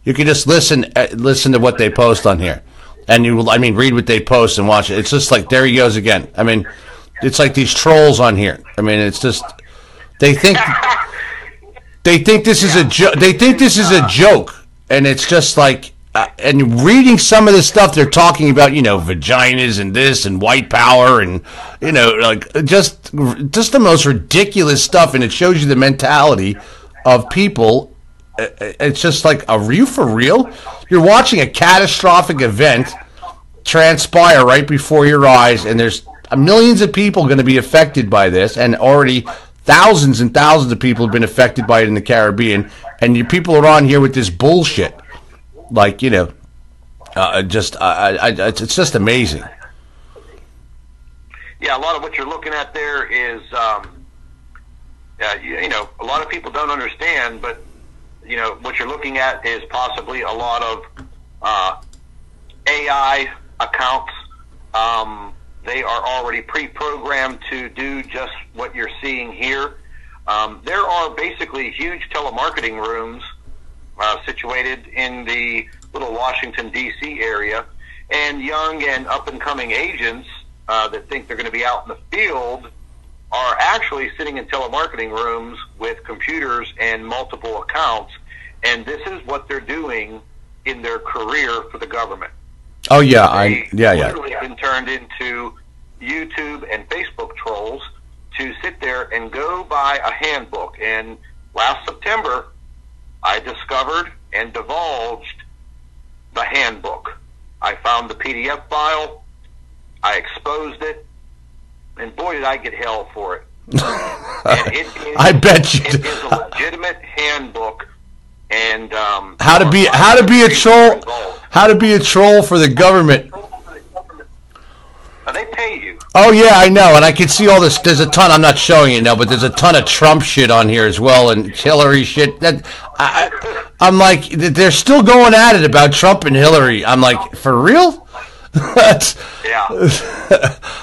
You can just listen to what they post on here, and read what they post and watch it. It's just like, there he goes again. I mean. It's like these trolls on here. I mean, it's just they think this is a joke. They think this is a joke, and it's just like and reading some of the stuff they're talking about, vaginas and this and white power and like just the most ridiculous stuff, and it shows you the mentality of people. It's just like, are you for real? You're watching a catastrophic event transpire right before your eyes, and there's millions of people going to be affected by this, and already thousands and thousands of people have been affected by it in the Caribbean, and you people are on here with this bullshit. Like, it's just amazing. Yeah, a lot of what you're looking at there is, a lot of people don't understand, but, what you're looking at is possibly a lot of AI accounts. They are already pre-programmed to do just what you're seeing here. There are basically huge telemarketing rooms situated in the little Washington, D.C. area, and young and up-and-coming agents that think they're going to be out in the field are actually sitting in telemarketing rooms with computers and multiple accounts, and this is what they're doing in their career for the government. Oh yeah, Literally been turned into YouTube and Facebook trolls to sit there and go by a handbook. And last September, I discovered and divulged the handbook. I found the PDF file, I exposed it, and boy, did I get hell for it. And I bet you. It is a legitimate handbook. And how to be a troll? How to be a troll for the government? Oh, yeah, I know, and I can see all this. There's a ton, I'm not showing you now, but there's a ton of Trump shit on here as well, and Hillary shit. I'm like, they're still going at it about Trump and Hillary. I'm like, for real? Yeah.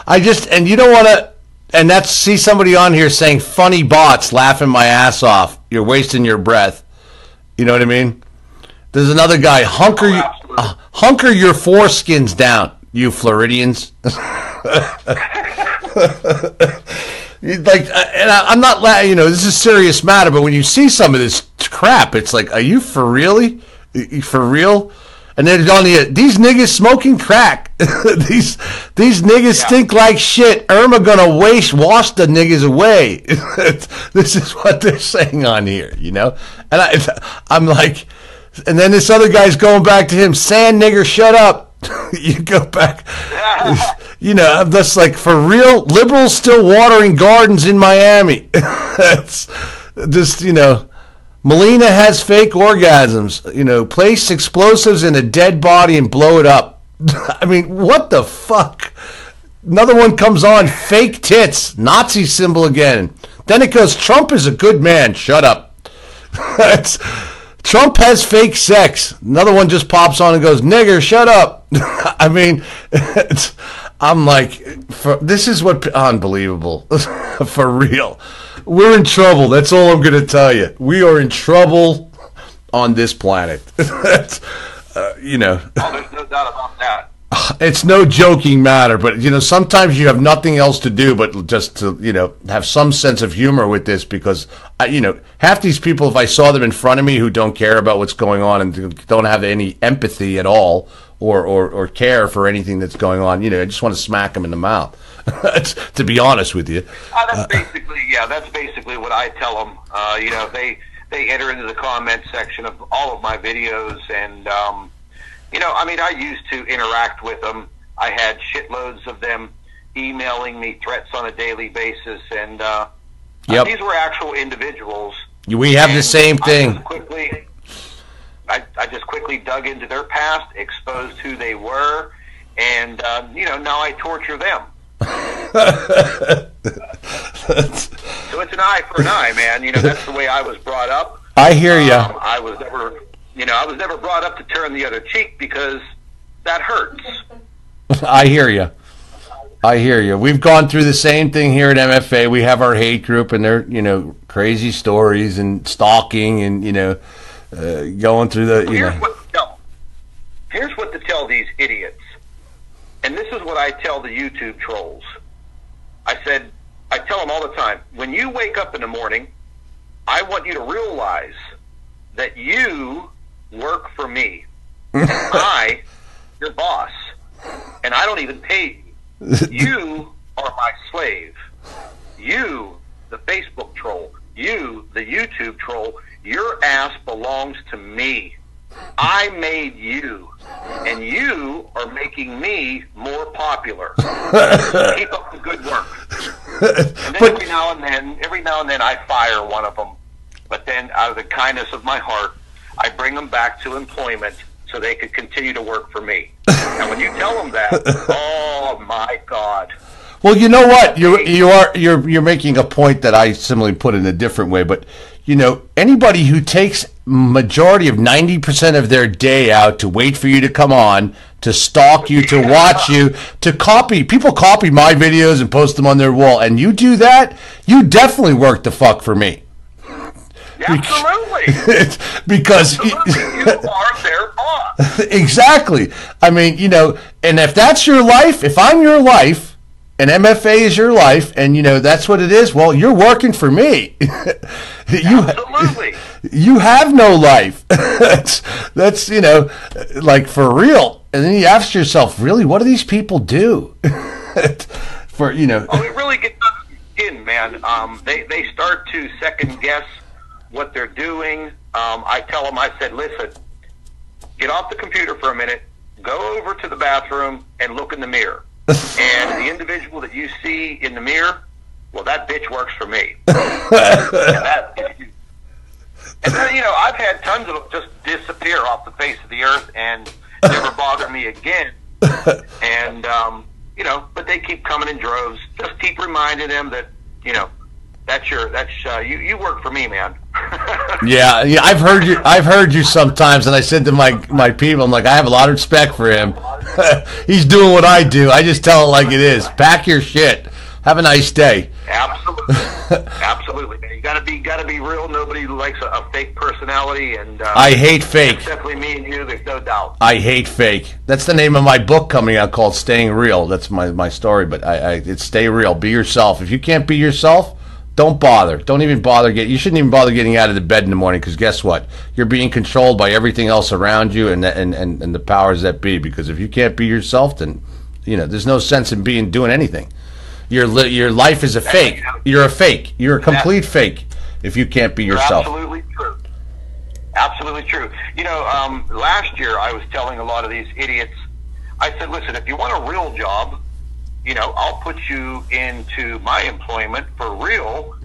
I just, and you don't want to, and that's, see somebody on here saying funny bots, laughing my ass off. You're wasting your breath. You know what I mean? There's another guy, hunker your foreskins down, you Floridians. Like, and I'm not, this is a serious matter, but when you see some of this crap, it's like, are you for really? For real? And then these niggas smoking crack. these niggas stink like shit. Irma gonna wash the niggas away. This is what they're saying on here, And I'm like, and then this other guy's going back to him, sand nigger, shut up. You go back. I'm just like, for real, liberals still watering gardens in Miami. It's just, Melina has fake orgasms. Place explosives in a dead body and blow it up. I mean, what the fuck? Another one comes on, fake tits, Nazi symbol again. Then it goes, Trump is a good man. Shut up. Trump has fake sex. Another one just pops on and goes, nigger, shut up. I mean, I'm like, this is what, unbelievable. For real. We're in trouble. That's all I'm going to tell you. We are in trouble on this planet. There's no doubt about that. It's no joking matter, but sometimes you have nothing else to do but just to have some sense of humor with this, because half these people, if I saw them in front of me who don't care about what's going on and don't have any empathy at all or care for anything that's going on, I just want to smack them in the mouth. To be honest with you, that's basically what I tell them. They enter into the comment section of all of my videos, and I used to interact with them. I had shitloads of them emailing me threats on a daily basis, and these were actual individuals. We have the same thing. I just quickly dug into their past, exposed who they were, and now I torture them. So it's an eye for an eye, man. That's the way I was brought up. I hear you. I was never brought up to turn the other cheek, because that hurts. I hear you. We've gone through the same thing here at MFA. We have our hate group, and they're crazy stories and stalking and going through the Here's what to tell these idiots, and this is what I tell the YouTube trolls. I tell them all the time, when you wake up in the morning, I want you to realize that you work for me. I, your boss, and I don't even pay you. You are my slave. You, the Facebook troll. You, the YouTube troll. Your ass belongs to me. I made you, and you are making me more popular. Keep up the good work. And then every now and then I fire one of them. But then, out of the kindness of my heart, I bring them back to employment so they could continue to work for me. And when you tell them that, oh my God. Well, you know what? You're making a point that I similarly put in a different way, but anybody who takes majority of 90% of their day out to wait for you to come on, to stalk you, to watch you, to copy. People copy my videos and post them on their wall, and you do that, you definitely work the fuck for me. Absolutely. Because absolutely. You are their boss. Exactly. I mean, and if that's your life, if I'm your life, and MFA is your life, and that's what it is, well, you're working for me. Absolutely. You have no life. that's like, for real. And then you ask yourself, really, what do these people do? For Oh, it really gets under your skin, man. They start to second guess what they're doing. I tell them, I said, listen, get off the computer for a minute, go over to the bathroom and look in the mirror. And the individual that you see in the mirror, well, that bitch works for me. And then, I've had tons of them just disappear off the face of the earth and never bother me again. And, but they keep coming in droves. Just keep reminding them that, you work for me, man. Yeah, I've heard you sometimes, and I said to my people, I'm like, I have a lot of respect for him. He's doing what I do. I just tell it like it is. Pack your shit. Have a nice day. Absolutely, absolutely. You gotta be real. Nobody likes a fake personality, and I hate fake. Definitely me and you. There's no doubt. I hate fake. That's the name of my book coming out called Staying Real. That's my story, but it's Stay Real. Be yourself. If you can't be yourself, don't bother. Don't even bother. You shouldn't even bother getting out of the bed in the morning, because guess what? You're being controlled by everything else around you and the powers that be. Because if you can't be yourself, then there's no sense in doing anything. Your life is a fake. You're a fake. You're a complete fake if you can't be yourself. Absolutely true. Absolutely true. Last year I was telling a lot of these idiots, I said, listen, if you want a real job, I'll put you into my employment for real,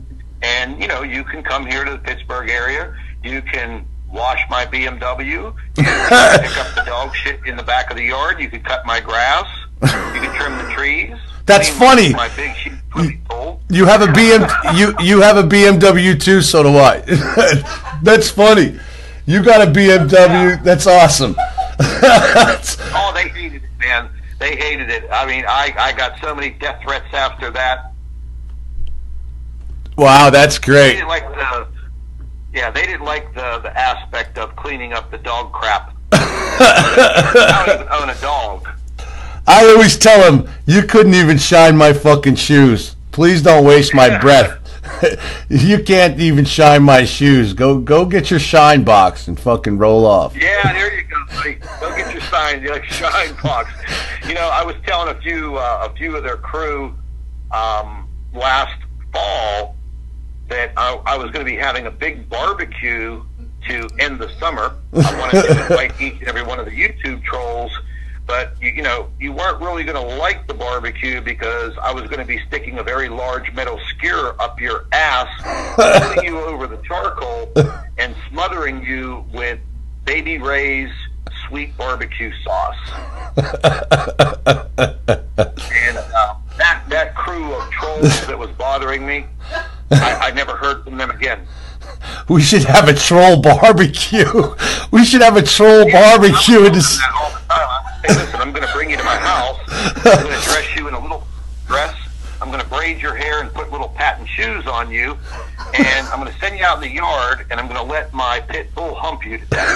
and, you can come here to the Pittsburgh area. You can wash my BMW. You can pick up the dog shit in the back of the yard. You can cut my grass. You can trim the trees. That's funny. My big You have a you have a BMW too, so do I. That's funny. You got a BMW. That's awesome. Oh, they hated it, man. They hated it. I mean, I got so many death threats after that. Wow, that's great. They didn't like the aspect of cleaning up the dog crap. I don't even own a dog. I always tell him, you couldn't even shine my fucking shoes. Please don't waste my breath. You can't even shine my shoes. Go get your shine box and fucking roll off. Yeah, there you go, buddy. Go get your shine box. I was telling a few of their crew last fall that I was going to be having a big barbecue to end the summer. I wanted to invite each and every one of the YouTube trolls. But, you weren't really going to like the barbecue because I was going to be sticking a very large metal skewer up your ass, putting you over the charcoal, and smothering you with Baby Ray's sweet barbecue sauce. And that crew of trolls that was bothering me, I never heard from them again. We should have a troll barbecue. We should have a troll barbecue. Hey, listen, I'm going to bring you to my house. I'm going to dress you in a little dress. I'm going to braid your hair and put little patent shoes on you. And I'm going to send you out in the yard, and I'm going to let my pit bull hump you to death.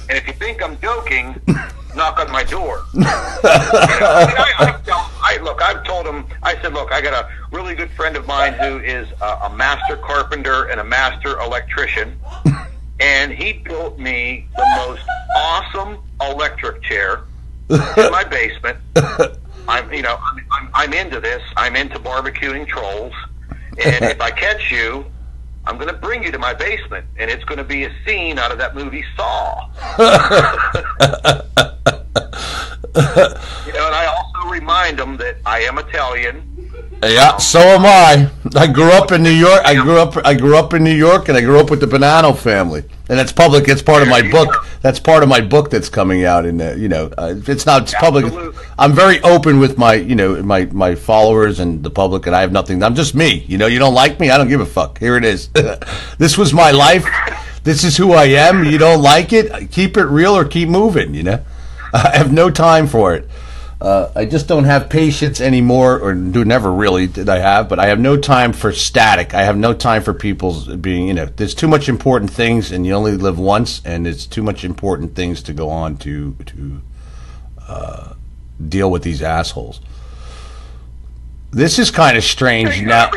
And if you think I'm joking, knock on my door. I've told him, I said, look, I got a really good friend of mine who is a master carpenter and a master electrician. And he built me the most awesome electric chair in my basement. I'm into this. I'm into barbecuing trolls. And if I catch you, I'm going to bring you to my basement, and it's going to be a scene out of that movie Saw. And I also remind them that I am Italian. Yeah, so am I. I grew up in New York. I grew up in New York, and I grew up with the Bonanno family. And that's public. It's part of my book. That's part of my book that's coming out. In it's not. It's public. I'm very open with my my followers and the public, and I have nothing. I'm just me. You don't like me, I don't give a fuck. Here it is. This was my life. This is who I am. You don't like it? Keep it real or keep moving. I have no time for it. I just don't have patience anymore, or never really did I have, but I have no time for static. I have no time for people's being, there's too much important things, and you only live once, and it's too much important things to go on to deal with these assholes. This is kind of strange now.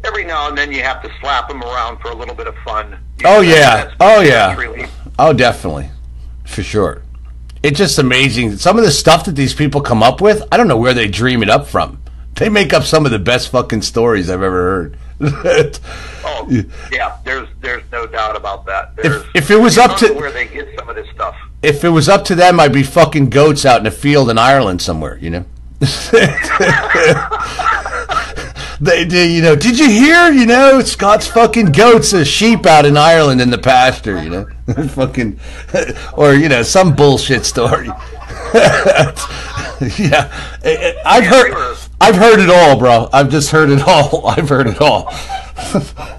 Every now and then you have to slap them around for a little bit of fun. Oh, yeah. Oh, definitely. For sure. It's just amazing. Some of the stuff that these people come up with, I don't know where they dream it up from. They make up some of the best fucking stories I've ever heard. Oh, yeah, there's no doubt about that. If it was up to where they get some of this stuff. If it was up to them, I'd be fucking goats out in a field in Ireland somewhere, They did, you know. Did you hear? You know, Scott's fucking goats a sheep out in Ireland in the pasture. You know, fucking, or you know, some bullshit story. Yeah, I've heard it all, bro. I've just heard it all. I've heard it all,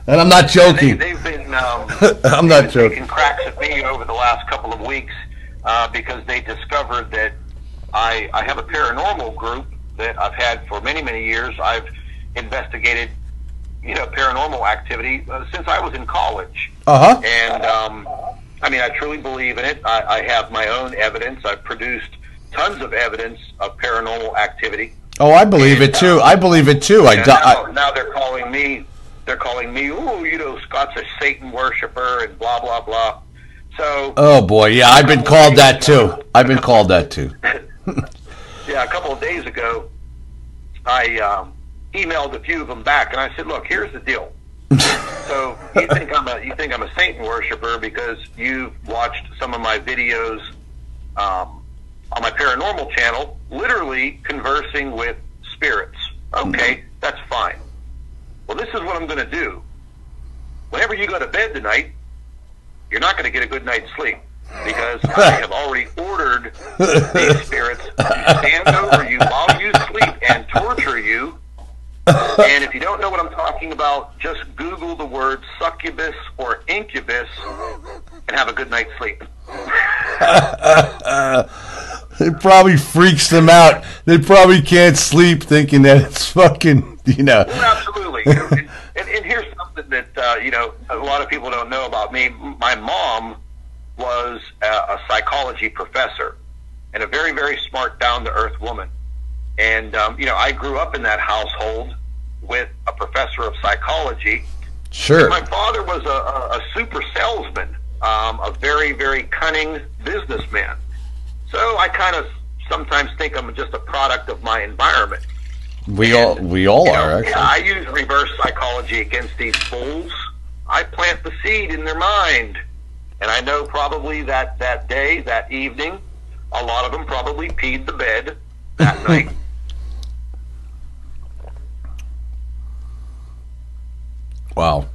and I'm not joking. They've been. I'm not joking. Taking cracks at me over the last couple of weeks because they discovered that I have a paranormal group that I've had for many, many years. I've investigated, you know, paranormal activity since I was in college. Uh-huh. And, I mean, I truly believe in it. I have my own evidence. I've produced tons of evidence of paranormal activity. Oh, I believe it too. I believe it too. Now they're calling me, oh, you know, Scott's a Satan worshiper and blah, blah, blah. So. Oh, boy. Yeah, I've been called that too. I've been called that too. Yeah, a couple of days ago, I emailed a few of them back, and I said, "Look, here's the deal. So you think I'm a Satan worshiper because you've watched some of my videos on my paranormal channel, literally conversing with spirits. Okay, that's fine. Well, this is what I'm going to do. Whenever you go to bed tonight, you're not going to get a good night's sleep." Because I have already ordered these spirits to stand over you while you sleep and torture you. And if you don't know what I'm talking about, just Google the word succubus or incubus and have a good night's sleep. It probably freaks them out. They probably can't sleep thinking that it's fucking, you know. Well, absolutely. And here's something that, you know, a lot of people don't know about me. My mom was a psychology professor and a very, very smart, down-to-earth woman. And, you know, I grew up in that household with a professor of psychology. Sure. And my father was a super salesman, a very, very cunning businessman. So I kind of sometimes think I'm just a product of my environment. We all are, actually. I use reverse psychology against these fools. I plant the seed in their mind. And I know probably that day, that evening, a lot of them probably peed the bed that night. Wow.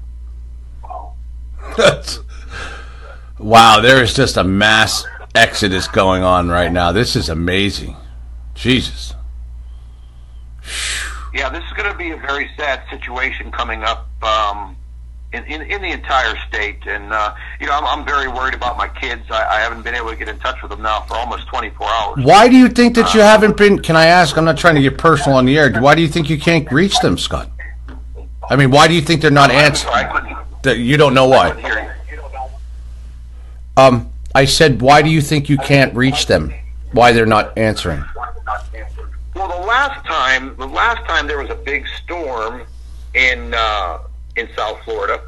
Wow, there is just a mass exodus going on right now. This is amazing. Jesus. Yeah, this is going to be a very sad situation coming up in the entire state. And, you know, I'm very worried about my kids. I haven't been able to get in touch with them now for almost 24 hours. Why do you think that you haven't been, can I ask, I'm not trying to get personal on the air, why do you think you can't reach them, Scott? I mean, why do you think they're not answering? You don't know why. I said, why do you think you can't reach them? Why they're not answering? Well, the last time there was a big storm in South Florida,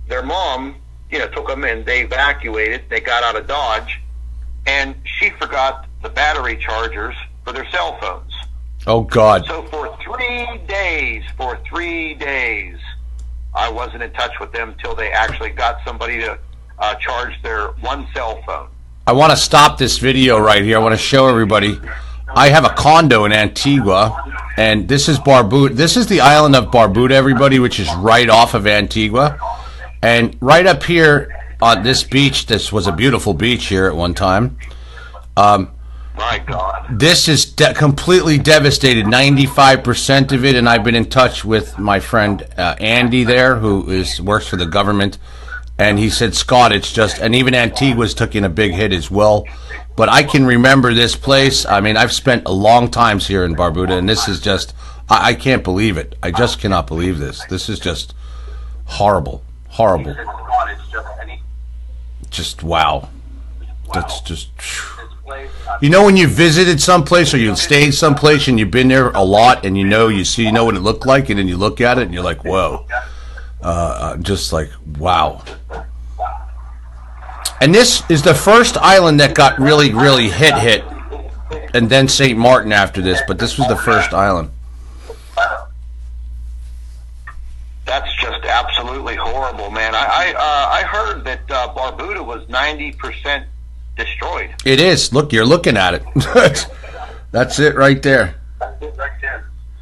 their mom, you know, took them in. They evacuated. They got out of Dodge, and she forgot the battery chargers for their cell phones. Oh, God. So for 3 days, I wasn't in touch with them until they actually got somebody to charge their one cell phone. I want to stop this video right here. I want to show everybody. I have a condo in Antigua, and this is Barbuda. This is the island of Barbuda, everybody, which is right off of Antigua. And right up here on this beach, this was a beautiful beach here at one time. My God. This is completely devastated, 95% of it, and I've been in touch with my friend Andy there, who works for the government, and he said, Scott, it's just, and even Antigua's taking a big hit as well. But I can remember this place. I mean, I've spent a long times here in Barbuda, and this is just, I can't believe it. I just cannot believe this. This is just horrible. Horrible. Just, wow. That's just, you know, when you visited someplace or you stayed someplace and you've been there a lot and you know what it looked like, and then you look at it and you're like, whoa. Just like, wow. And this is the first island that got really, really hit, and then St. Martin after this, but this was the first island. That's just absolutely horrible, man. I heard that Barbuda was 90% destroyed. It is. Look, you're looking at it. That's it right there.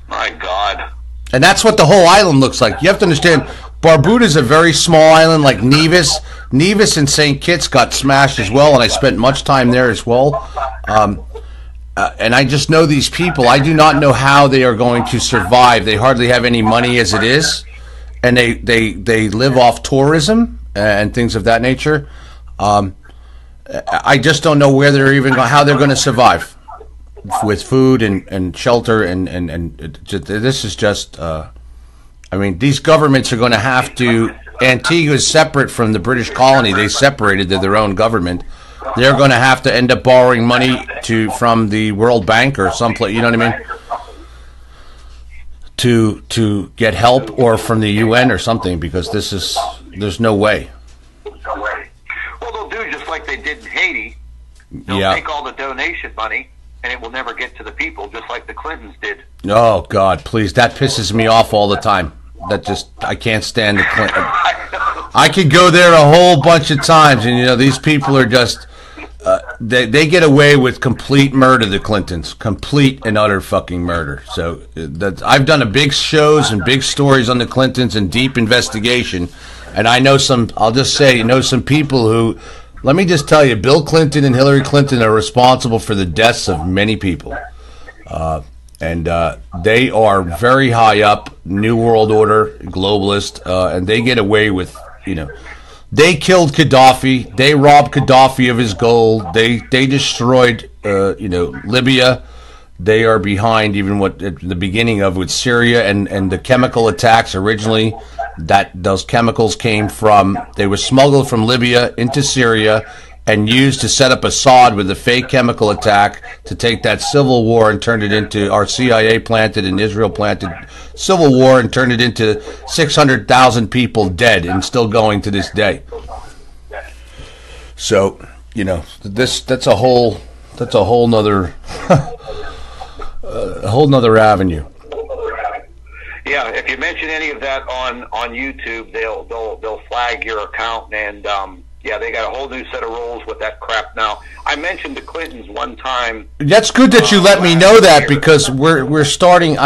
My God. And that's what the whole island looks like. You have to understand, Barbuda is a very small island like Nevis. Nevis and St. Kitts got smashed as well, and I spent much time there as well. And I just know these people. I do not know how they are going to survive. They hardly have any money as it is, and they live off tourism and things of that nature. I just don't know where they're even how they're going to survive with food and shelter and this is just. I mean, these governments are going to have to. Antigua is separate from the British colony. They separated to their own government. They're going to have to end up borrowing money from the World Bank or someplace. You know what I mean? To get help, or from the UN or something, because there's no way. Well, they'll do just like they did in Haiti. They'll take all the donation money, and it will never get to the people, just like the Clintons did. Oh God, please! That pisses me off all the time. I can't stand the Clintons. I could go there a whole bunch of times, and these people are just. They get away with complete murder, the Clintons. Complete and utter fucking murder. So I've done a big shows and big stories on the Clintons and deep investigation. And I know some people who, let me just tell you, Bill Clinton and Hillary Clinton are responsible for the deaths of many people. And they are very high up, New World Order, globalist, and they get away with, They killed Gaddafi. They robbed Gaddafi of his gold. They destroyed, Libya. They are behind even what at the beginning of with Syria and the chemical attacks originally. Those chemicals came from. They were smuggled from Libya into Syria and used to set up Assad with a fake chemical attack to take that civil war and turn it into our CIA planted and Israel planted civil war and turned it into 600,000 people dead and still going to this day. So, that's a whole nother a whole nother avenue. Yeah, if you mention any of that on YouTube, they'll flag your account, and they got a whole new set of rules with that crap now. I mentioned the Clintons one time. That's good that you let me know that, because we're starting.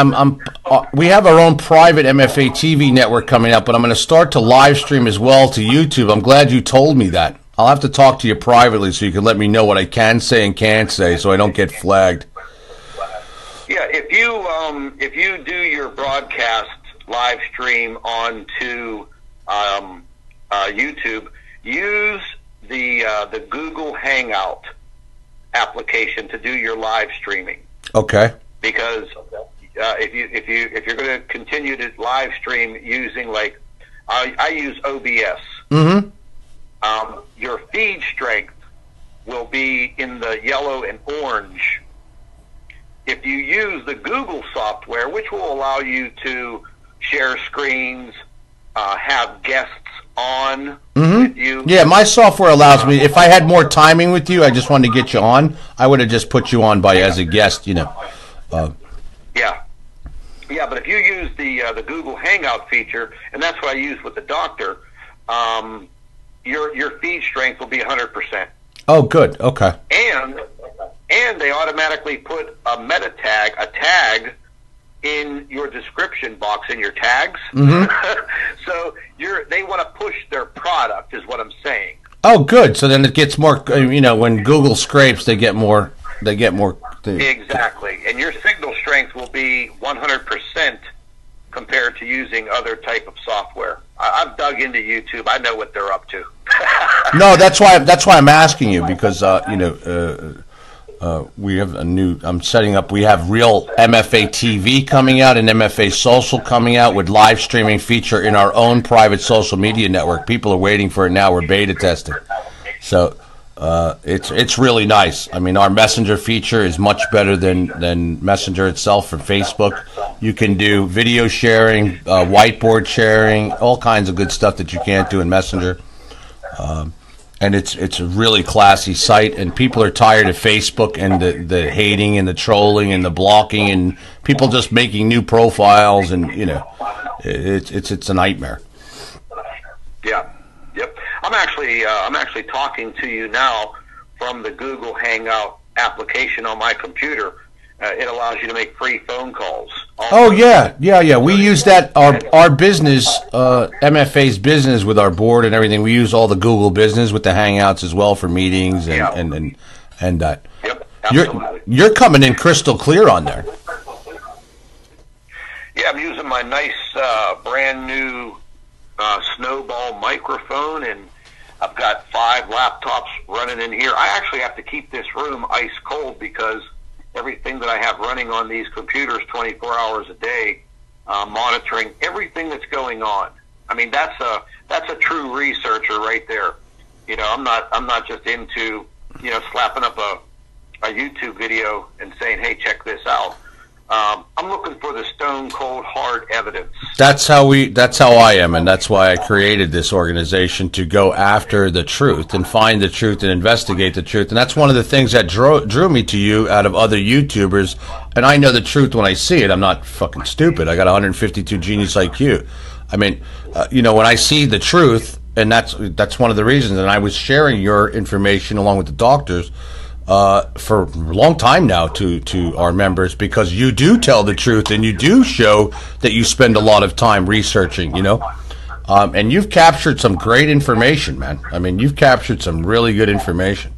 We have our own private MFA TV network coming up, but I'm going to start to live stream as well to YouTube. I'm glad you told me that. I'll have to talk to you privately so you can let me know what I can say and can't say, so I don't get flagged. Yeah, if you do your broadcast live stream onto YouTube, use the Google Hangout application to do your live streaming. Okay. Because if you're going to continue to live stream using I use OBS. Mm-hmm. Your feed strength will be in the yellow and orange. If you use the Google software, which will allow you to share screens, have guests on with you. Yeah, my software allows me. If I had more timing with you, I just wanted to get you on, I would have just put you on as a guest, Yeah, but if you use the Google Hangout feature, and that's what I use with the doctor, your feed strength will be 100%. Oh, good. Okay. And they automatically put a meta tag, a tag, in your description box in your tags. Mm-hmm. So they want to push their product, is what I'm saying. Oh, good. So then it gets more. When Google scrapes, they get more. Exactly, and your signal strength will be 100% compared to using other type of software. I've dug into YouTube. I know what they're up to. No, that's why I'm asking you, because we have I'm setting up. We have real MFA TV coming out and MFA Social coming out with live streaming feature in our own private social media network. People are waiting for it now. We're beta testing, so it's really nice. I mean, our Messenger feature is much better than Messenger itself from Facebook. You can do video sharing, whiteboard sharing, all kinds of good stuff that you can't do in Messenger. And it's a really classy site, and people are tired of Facebook and the hating and the trolling and the blocking and people just making new profiles, and it's a nightmare. Yeah. Yep. I'm actually talking to you now from the Google Hangout application on my computer, It allows you to make free phone calls. Oh yeah. We use that our business, MFA's business with our board and everything. We use all the Google Business with the Hangouts as well for meetings and that. Yep, absolutely. You're coming in crystal clear on there. Yeah, I'm using my nice brand new Snowball microphone, and I've got 5 laptops running in here. I actually have to keep this room ice cold because everything that I have running on these computers 24 hours a day, monitoring everything that's going on. I mean, that's a true researcher right there. You know, I'm not just into, you know, slapping up a YouTube video and saying, hey, check this out. I'm looking for the stone cold hard evidence. That's how I am, and that's why I created this organization, to go after the truth and find the truth and investigate the truth. And that's one of the things that drew me to you out of other YouTubers. And I know the truth when I see it. I'm not fucking stupid. I got 152 genius IQ. I mean, you know, when I see the truth, and that's one of the reasons. And I was sharing your information along with the doctors for a long time now to our members, because you do tell the truth and you do show that you spend a lot of time researching, you know, and you've captured some great information, man. I mean, you've captured some really good information.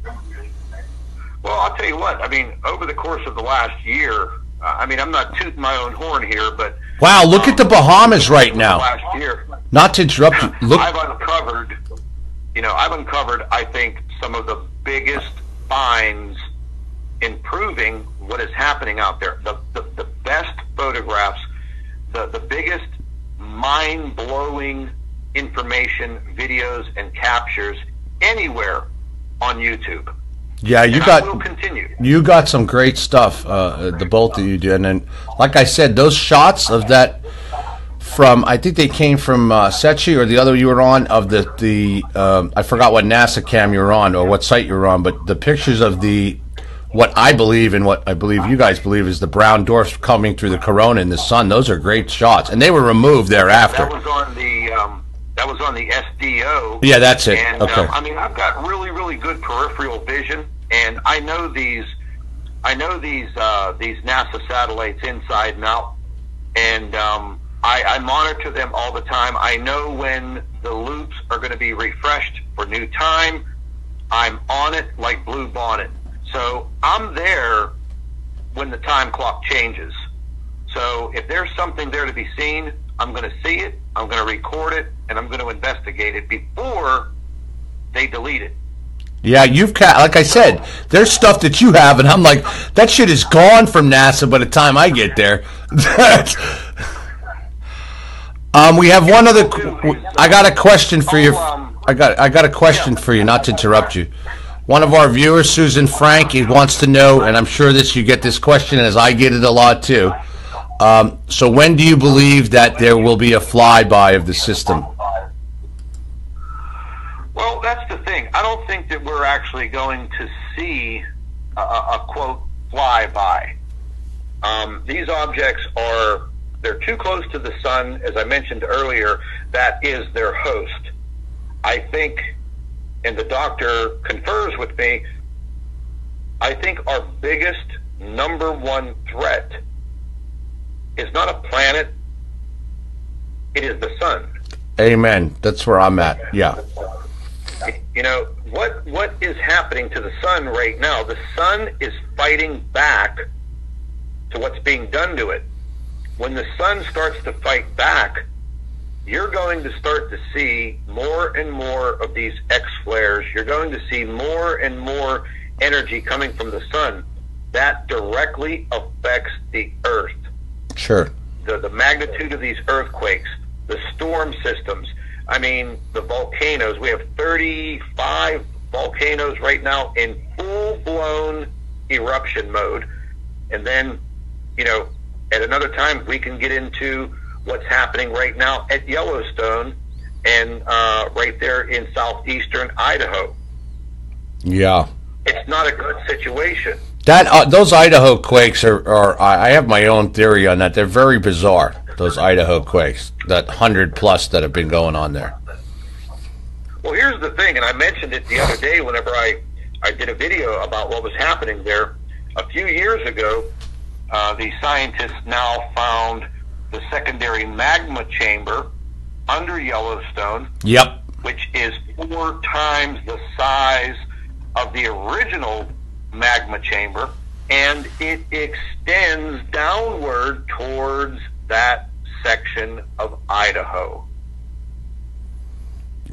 Well, I'll tell you what, I mean, over the course of the last year, I mean, I'm not tooting my own horn here, but wow, look at the Bahamas right now. Last year, not to interrupt you, look. I've uncovered, I think, some of the biggest finds in proving what is happening out there. The best photographs, the biggest mind-blowing information, videos, and captures anywhere on YouTube. Yeah, you got some great stuff, the both of you did. And then, like I said, those shots of that from, I think they came from Sechi or the other you were on, of the I forgot what NASA cam you were on or what site you were on, but the pictures of what I believe and what I believe you guys believe is the brown dwarfs coming through the corona in the sun. Those are great shots, and they were removed thereafter. That was on the SDO. Yeah, that's it. And, okay. I mean, I've got really, really good peripheral vision, and I know these NASA satellites inside and out, and I monitor them all the time. I know when the loops are going to be refreshed for new time. I'm on it like Blue Bonnet. So I'm there when the time clock changes. So if there's something there to be seen, I'm going to see it, I'm going to record it, and I'm going to investigate it before they delete it. Yeah, like I said, there's stuff that you have, and I'm like, that shit is gone from NASA by the time I get there. We have one other. I got a question for you. I got a question for you. Not to interrupt you. One of our viewers, Susan Frank, he wants to know, and I'm sure you get this question as I get it a lot too. So when do you believe that there will be a flyby of the system? Well, that's the thing. I don't think that we're actually going to see a quote flyby. These objects they're too close to the sun, as I mentioned earlier. That is their host. I think, and the doctor confers with me, I think our biggest number one threat is not a planet, it is the sun. Amen. That's where I'm at. Yeah. You know, what is happening to the sun right now? The sun is fighting back to what's being done to it. When the sun starts to fight back, you're going to start to see more and more of these X-flares. You're going to see more and more energy coming from the sun. That directly affects the Earth. Sure. The magnitude of these earthquakes, the storm systems. I mean, the volcanoes. We have 35 volcanoes right now in full-blown eruption mode. And then, you know, at another time, we can get into what's happening right now at Yellowstone and right there in southeastern Idaho. Yeah. It's not a good situation. Those Idaho quakes are I have my own theory on that. They're very bizarre, those Idaho quakes, that 100+ that have been going on there. Well, here's the thing, and I mentioned it the other day whenever I did a video about what was happening there. A few years ago, the scientists now found the secondary magma chamber under Yellowstone. Yep. Which is 4 times the size of the original magma chamber, and it extends downward towards that section of Idaho.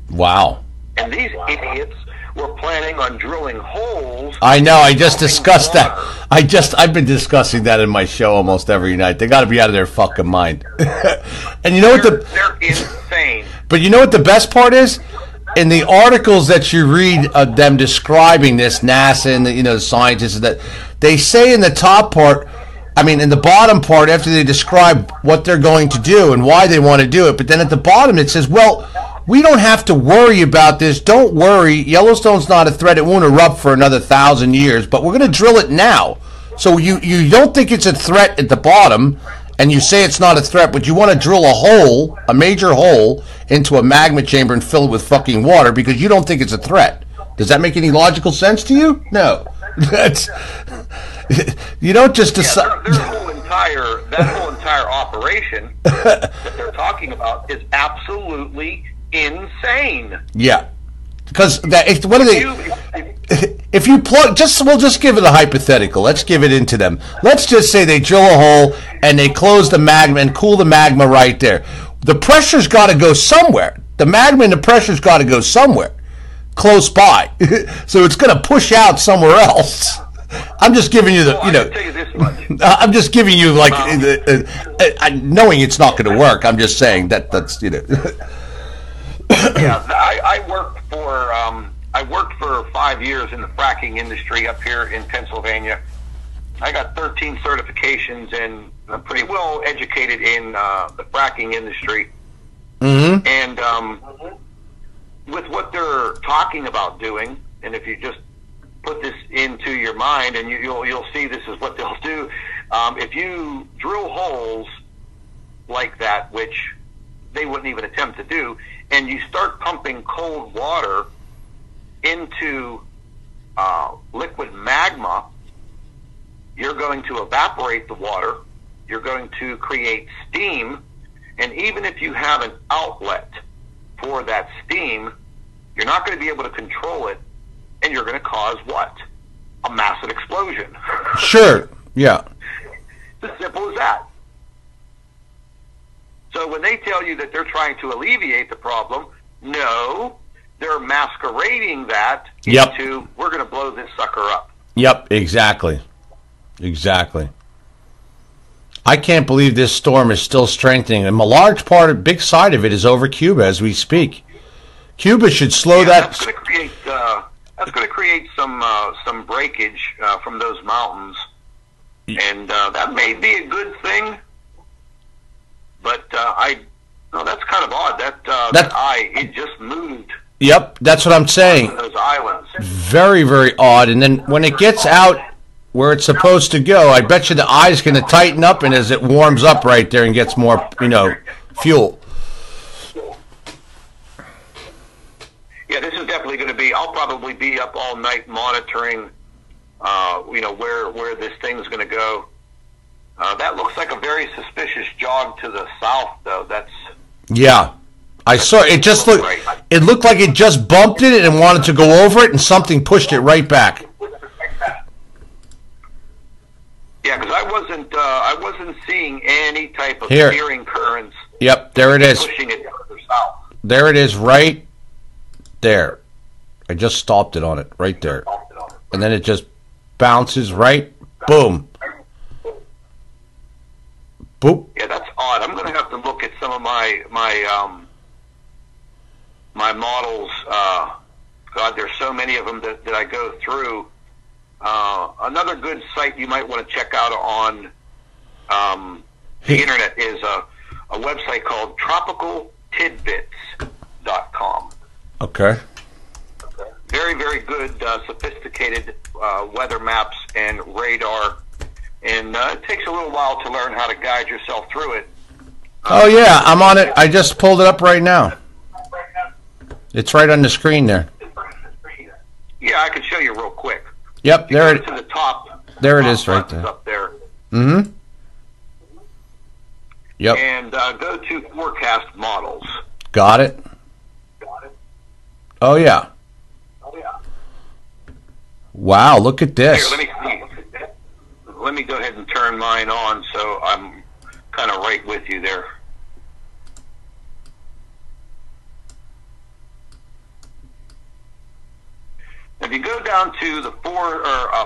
Wow. And these idiots were planning on drilling holes. I know. I just discussed that. I've been discussing that in my show almost every night. They got to be out of their fucking mind. And you know they're insane. But you know what the best part is? In the articles that you read of them describing this, NASA and the scientists, that they say in the top part, in the bottom part, after they describe what they're going to do and why they want to do it, but then at the bottom it says, well, we don't have to worry about this. Don't worry. Yellowstone's not a threat. It won't erupt for another 1,000 years, but we're going to drill it now. So you don't think it's a threat at the bottom, and you say it's not a threat, but you want to drill a major hole into a magma chamber and fill it with fucking water because you don't think it's a threat. Does that make any logical sense to you? No. That's you don't just decide. That whole entire operation that they're talking about is absolutely insane. Yeah, because what are they? If you plug, we'll just give it a hypothetical. Let's give it into them. Let's just say they drill a hole and they close the magma and cool the magma right there. The pressure's got to go somewhere. The magma and the pressure's got to go somewhere close by. So it's going to push out somewhere else. I'm just giving you I'm just giving you knowing it's not going to work. I'm just saying that's Yeah, I worked for 5 years in the fracking industry up here in Pennsylvania. I got 13 certifications and I'm pretty well educated in the fracking industry. Mm-hmm. And with what they're talking about doing, and if you just put this into your mind, and you'll see this is what they'll do. If you drill holes like that, which they wouldn't even attempt to do, and you start pumping cold water into liquid magma, you're going to evaporate the water, you're going to create steam, and even if you have an outlet for that steam, you're not going to be able to control it, and you're going to cause what? A massive explosion. Sure, yeah. It's as simple as that. So when they tell you that they're trying to alleviate the problem, no, they're masquerading that into, we're going to blow this sucker up. Yep, exactly. Exactly. I can't believe this storm is still strengthening. And a big side of it is over Cuba as we speak. Cuba should slow that. That's going to create some breakage from those mountains, and that may be a good thing. But that's kind of odd. It just moved. Yep, that's what I'm saying. Those islands. Very, very odd. And then when it gets out where it's supposed to go, I bet you the eye's going to tighten up, and as it warms up right there and gets more, fuel. Yeah, this is definitely going to be. I'll probably be up all night monitoring, where this thing's going to go. That looks like a very suspicious jog to the south, though. Yeah, I saw it. Just looked. It looked like it just bumped it and wanted to go over it, and something pushed it right back. Yeah, because I wasn't seeing any type of steering currents. Yep, there it is. Pushing it to the south. There it is, right there. I just stopped it on it, right there, and then it just bounces right. Boom. Boop. Yeah, that's odd. I'm going to have to look at some of my models. God, there's so many of them that I go through. Another good site you might want to check out on the internet is a website called tropicaltidbits.com. Okay. Very, very good, sophisticated weather maps and radar. And it takes a little while to learn how to guide yourself through it. Oh, yeah, I'm on it. I just pulled it up right now. It's right on the screen there. Yeah, I can show you real quick. Yep, there it is. To the top. There it is, right there. Up there. Mm-hmm. Yep. And go to forecast models. Got it. Oh, yeah. Wow, look at this. Here, let me go ahead and turn mine on so I'm kind of right with you there. If you go down to the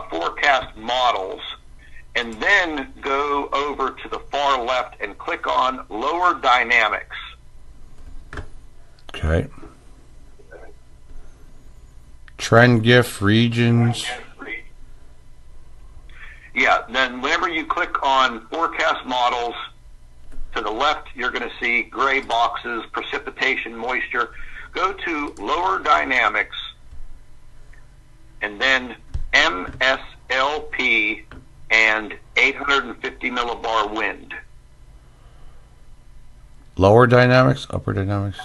forecast models and then go over to the far left and click on lower dynamics. Okay. Trend GIF regions. Yeah, then whenever you click on forecast models, to the left you're going to see gray boxes, precipitation, moisture. Go to lower dynamics and then MSLP and 850 millibar wind. Lower dynamics, upper dynamics.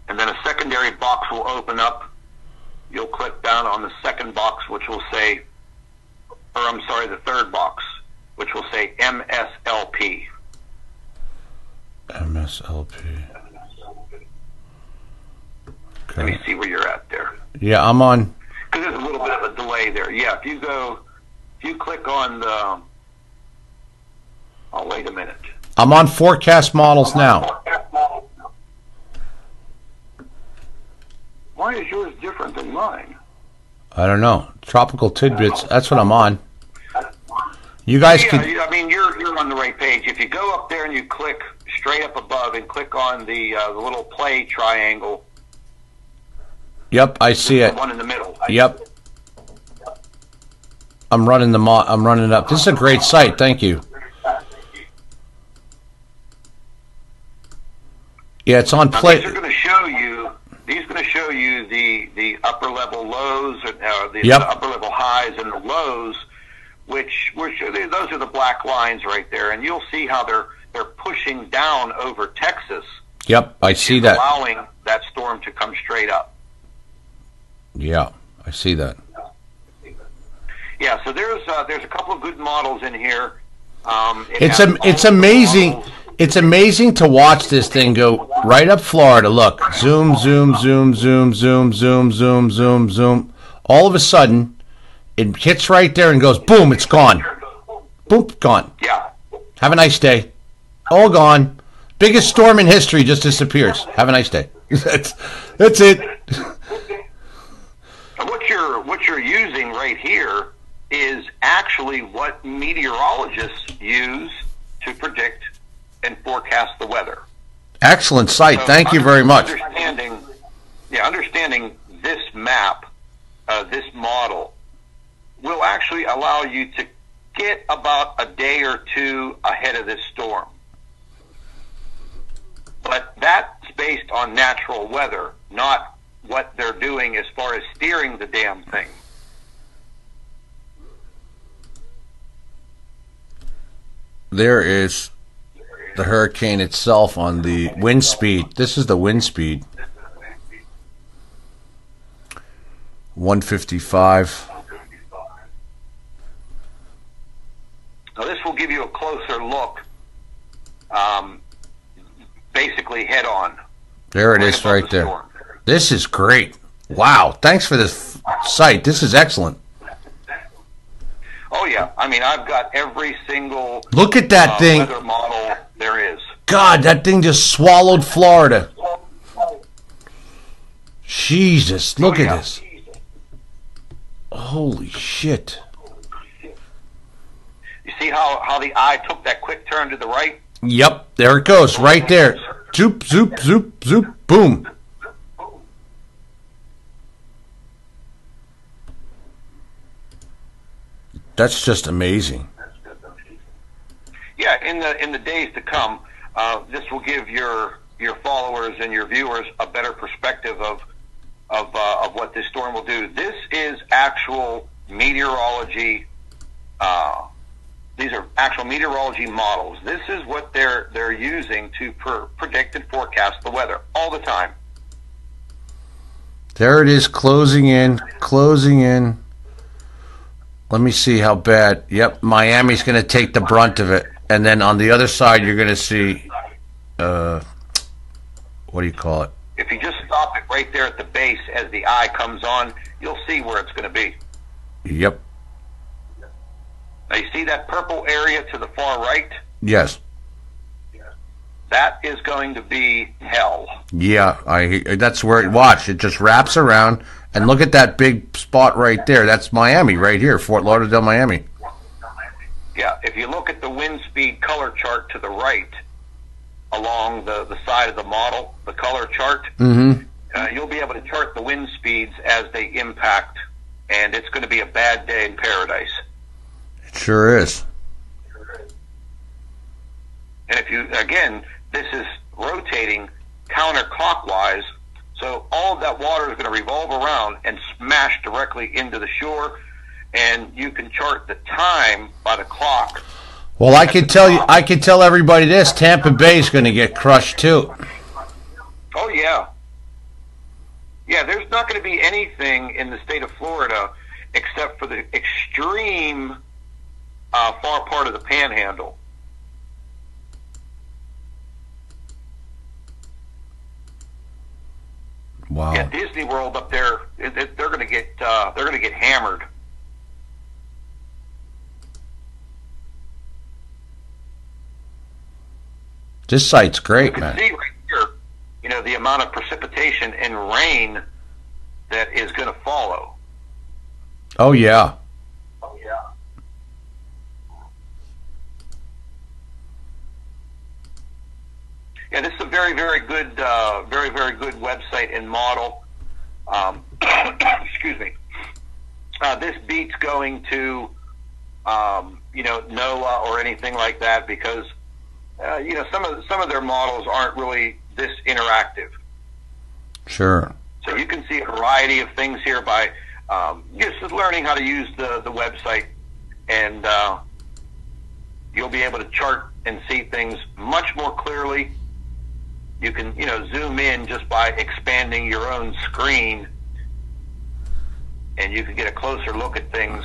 And then a secondary box will open up. You'll click down on the second box, which will say, or I'm sorry, the third box, which will say MSLP. MSLP. Okay. Let me see where you're at there. Yeah, I'm on. Because there's a little bit of a delay there. Yeah, if you click on the, oh, wait a minute. I'm on forecast models now. Why is yours different than mine? I don't know. Tropical tidbits. That's what I'm on. You guys yeah, could. I mean, you're on the right page. If you go up there and you click straight up above and click on the little play triangle. Yep, I see it. The one in the middle. Yep. I'm running I'm running it up. This is a great site. Thank you. Yeah, it's on play. These are going to show you. These are going to show you the upper level lows, the upper level highs and the lows, which those are the black lines right there, and you'll see how they're pushing down over Texas. Yep, I see that. Allowing that storm to come straight up. Yeah, I see that. Yeah, so there's a couple of good models in here. It's amazing. It's amazing to watch this thing go right up Florida. Look, zoom, zoom, zoom, zoom, zoom, zoom, zoom, zoom, zoom. All of a sudden, it hits right there and goes, boom, it's gone. Boom, gone. Yeah. Have a nice day. All gone. Biggest storm in history just disappears. Have a nice day. That's it. What you're using right here is actually what meteorologists use to predict and forecast the weather. Excellent site. So thank you very much. Understanding this map, this model, will actually allow you to get about a day or two ahead of this storm. But that's based on natural weather, not what they're doing as far as steering the damn thing. There is the hurricane itself on the wind speed. This is the wind speed. 155. Now this will give you a closer look, basically head on. There it is right there. This is great. Wow. Thanks for this site. This is excellent. Oh, yeah. I mean, I've got every single look at that thing. Weather model there is. God, that thing just swallowed Florida. Jesus, look at this. Holy shit. You see how the eye took that quick turn to the right? Yep, there it goes, right there. Zoop, zoop, zoop, zoop, boom. That's just amazing. Yeah, in the days to come, this will give your followers and your viewers a better perspective of what this storm will do. This is actual meteorology. These are actual meteorology models. This is what they're using to predict and forecast the weather all the time. There it is, closing in, closing in. Let me see how bad. Yep, Miami's going to take the brunt of it. And then on the other side, you're going to see, what do you call it? If you just stop it right there at the base as the eye comes on, you'll see where it's going to be. Yep. Now you see that purple area to the far right? Yes. That is going to be hell. Yeah, that's where it, watch, it just wraps around, and look at that big spot right there. That's Miami right here, Fort Lauderdale, Miami. Yeah, if you look at the wind speed color chart to the right, along the side of the model, the color chart, you'll be able to chart the wind speeds as they impact, and it's going to be a bad day in paradise. It sure is. And if you, again, this is rotating counterclockwise, so all of that water is going to revolve around and smash directly into the shore, and you can chart the time by the clock. Well, I can tell you, I can tell everybody this: Tampa Bay is going to get crushed too. Oh yeah, yeah. There's not going to be anything in the state of Florida except for the extreme far part of the Panhandle. Wow. Yeah, Disney World up there, they're going to get hammered. This site's great, you can man. See right here, you know, the amount of precipitation and rain that is going to follow. Oh yeah. Oh yeah. Yeah, this is a very, very good, very, very good website and model. Excuse me. This beats going to, you know, NOAA or anything like that because, you know, some of their models aren't really this interactive. Sure. So you can see a variety of things here by just learning how to use the website, and you'll be able to chart and see things much more clearly. You can, you know, zoom in just by expanding your own screen, and you can get a closer look at things.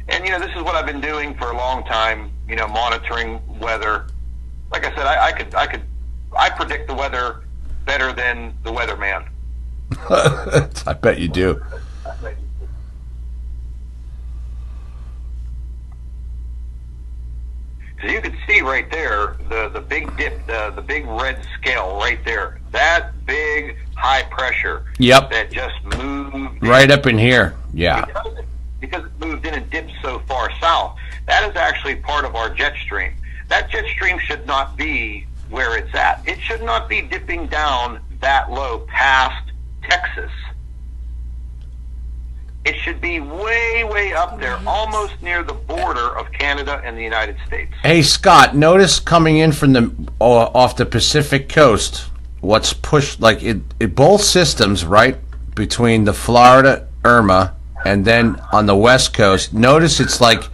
And, you know, this is what I've been doing for a long time, you know, monitoring weather. Like I said, I predict the weather better than the weatherman. I bet you do. So you can see right there the big dip, the big red scale right there. That big high pressure. Yep. That just moved right up in here. Yeah. Because it moved in and dipped so far south. That is actually part of our jet stream. That jet stream should not be where it's at. It should not be dipping down that low past Texas. It should be way, way up there, almost near the border of Canada and the United States. Hey, Scott, notice coming in from the off the Pacific coast, what's pushed, like it both systems, right, between the Florida Irma and then on the west coast. Notice it's like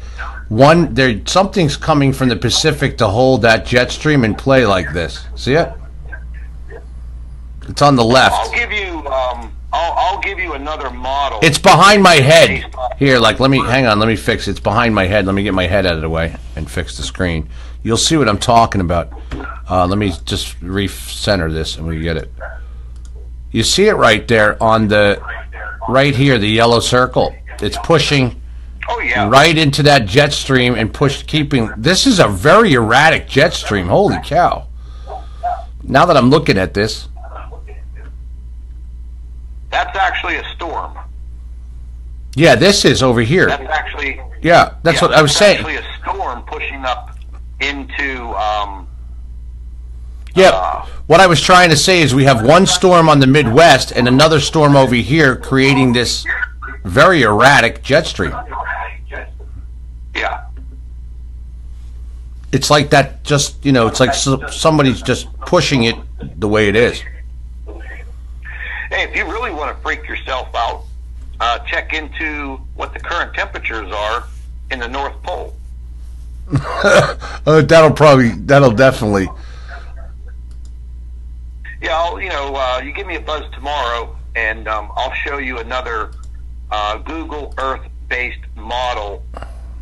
something's coming from the Pacific to hold that jet stream in play like this. See it? It's on the left. I'll give you another model. It's behind my head. Here, like, hang on, let me fix it. It's behind my head. Let me get my head out of the way and fix the screen. You'll see what I'm talking about. Let me just recenter this and we get it. You see it right there on right here, the yellow circle. It's pushing right into that jet stream and this is a very erratic jet stream. Holy cow. Now that I'm looking at this. That's actually a storm. Yeah, this is over here. That's actually... Yeah, that's what I was saying. It's actually a storm pushing up into... what I was trying to say is we have one storm on the Midwest and another storm over here creating this very erratic jet stream. Yeah. It's like that just, you know, it's like somebody's just pushing it the way it is. Hey, if you really want to freak yourself out, check into what the current temperatures are in the North Pole. That'll definitely. Yeah, you give me a buzz tomorrow, and I'll show you another Google Earth-based model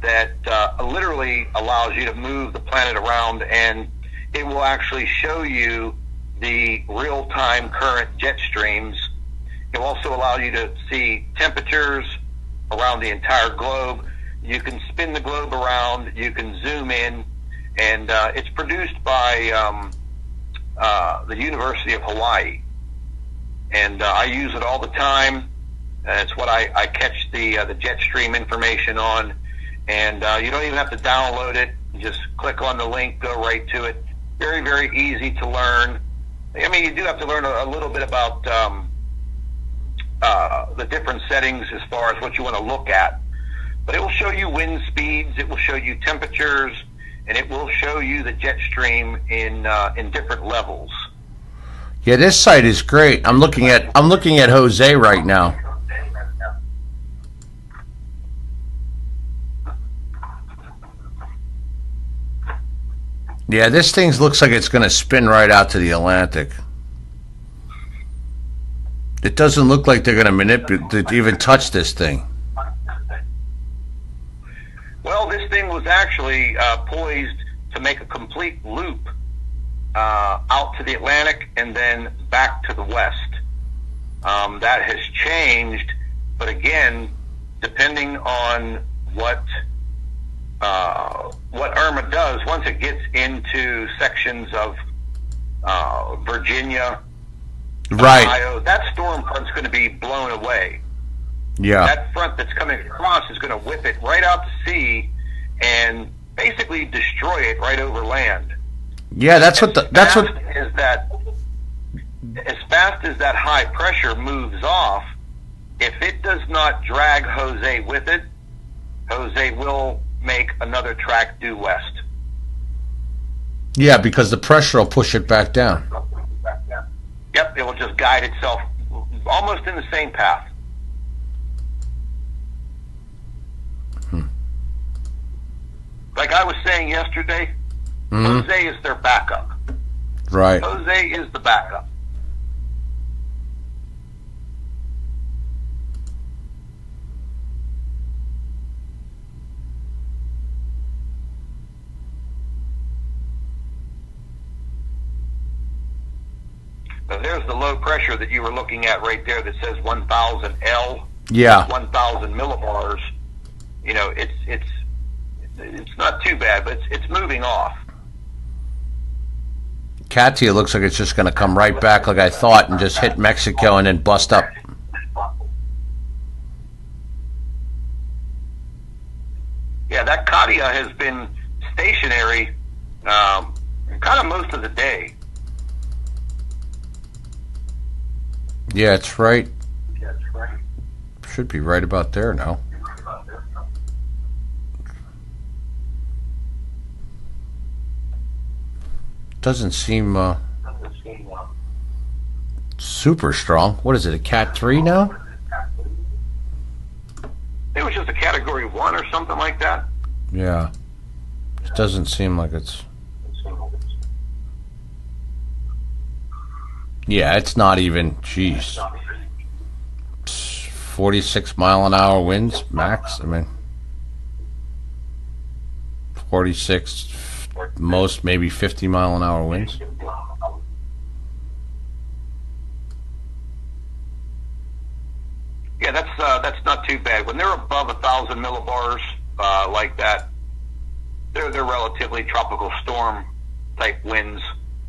that literally allows you to move the planet around, and it will actually show you the real-time current jet streams. It will also allow you to see temperatures around the entire globe. You can spin the globe around, you can zoom in, and it's produced by the University of Hawaii. And I use it all the time. It's what I catch the jet stream information on. And you don't even have to download it. You just click on the link, go right to it. Very, very easy to learn. I mean, you do have to learn a little bit about the different settings as far as what you want to look at. But it will show you wind speeds, it will show you temperatures, and it will show you the jet stream in different levels. Yeah, this site is great. I'm looking at Jose right now. Yeah, this thing looks like it's going to spin right out to the Atlantic. It doesn't look like they're going to manipulate to even touch this thing. Well, this thing was actually poised to make a complete loop out to the Atlantic and then back to the west. That has changed, but again, depending on what Irma does, once it gets into sections of Virginia, right, Ohio, that storm front's going to be blown away. Yeah. That front that's coming across is going to whip it right out to sea and basically destroy it right over land. Yeah, that's what as fast as that high pressure moves off, if it does not drag Jose with it, Jose will make another track due west. Yeah, because the pressure will push it back down. Yep, it will just guide itself almost in the same path. Like I was saying yesterday, Jose is their backup. Right. Jose is the backup. Now there's the low pressure that you were looking at right there that says 1,000 L. Yeah. 1,000 millibars. You know, it's not too bad, but it's moving off. Katia looks like it's just going to come right back like I thought and just hit Mexico and then bust up. Yeah, that Katia has been stationary kind of most of the day. Yeah, it's right. Should be right about there now. Doesn't seem super strong. What is it, a Cat 3 now? It was just a Category 1 or something like that. Yeah. It doesn't seem like it's... Yeah, it's not even... Jeez. 46 mile an hour winds, max. I mean... 46... most maybe 50 mile an hour winds. Yeah, that's not too bad. When they're above 1,000 millibars like that, they're relatively tropical storm type winds,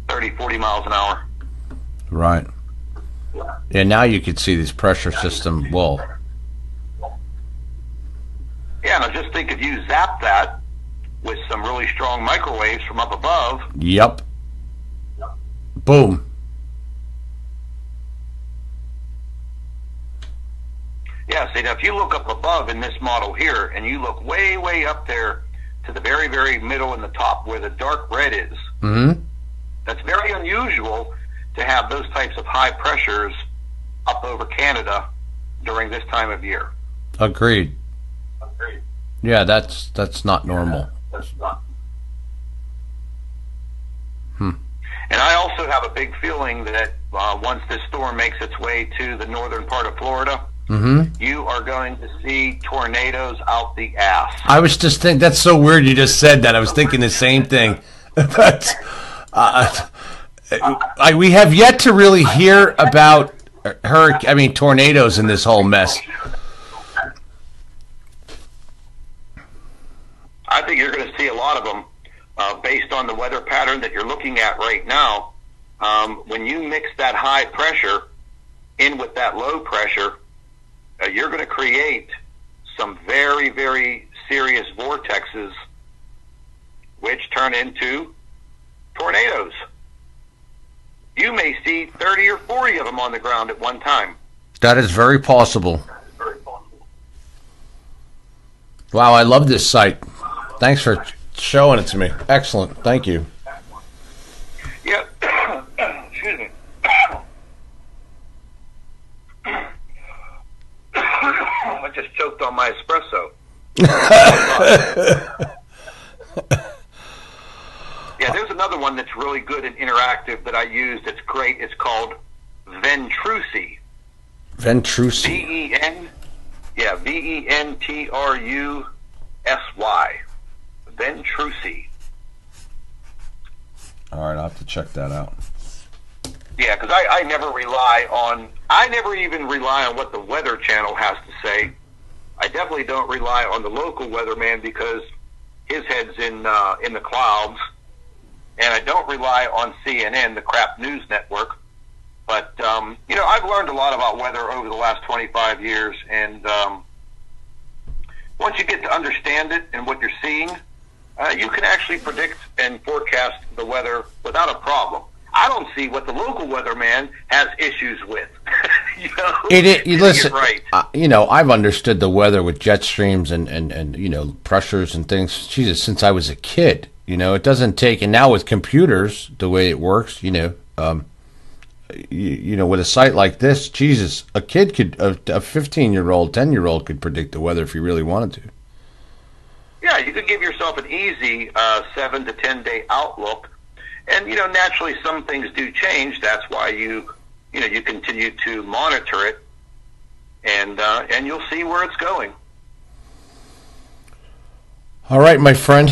30, 40 miles an hour. Right. Yeah, now you could see this pressure system. Well. Yeah, now just think if you zap that with some really strong microwaves from up above. Yep. Boom. Yeah, see, now if you look up above in this model here, and you look way, way up there to the very, very middle and the top where the dark red is, that's very unusual to have those types of high pressures up over Canada during this time of year. Agreed. Yeah, that's not normal. And I also have a big feeling that once this storm makes its way to the northern part of Florida, you are going to see tornadoes out the ass. I was just thinking, that's so weird you just said that. I was thinking the same thing. But we have yet to really hear about tornadoes in this whole mess. I think you're going to see a lot of them based on the weather pattern that you're looking at right now. When you mix that high pressure in with that low pressure, you're going to create some very, very serious vortexes, which turn into tornadoes. You may see 30 or 40 of them on the ground at one time. That is very possible. Wow, I love this site. Thanks for showing it to me. Excellent. Thank you. Yeah. Excuse me. I just choked on my espresso. Yeah, there's another one that's really good and interactive that I use that's great. It's called Ventrucy. Ventrucy. Ventrusy. Ventrucy. All right, I'll have to check that out. Yeah, because I never even rely on what the Weather Channel has to say. I definitely don't rely on the local weatherman because his head's in the clouds. And I don't rely on CNN, the crap news network. But, I've learned a lot about weather over the last 25 years. And once you get to understand it and what you're seeing, you can actually predict and forecast the weather without a problem. I don't see what the local weatherman has issues with. Listen, right. I've understood the weather with jet streams and pressures and things, Jesus, since I was a kid. It doesn't take, and now with computers, the way it works, with a site like this, Jesus, a kid could, a 15-year-old, 10-year-old could predict the weather if he really wanted to. Yeah, you could give yourself an easy 7 to 10 day outlook, and naturally some things do change. That's why you continue to monitor it, and you'll see where it's going. All right, my friend.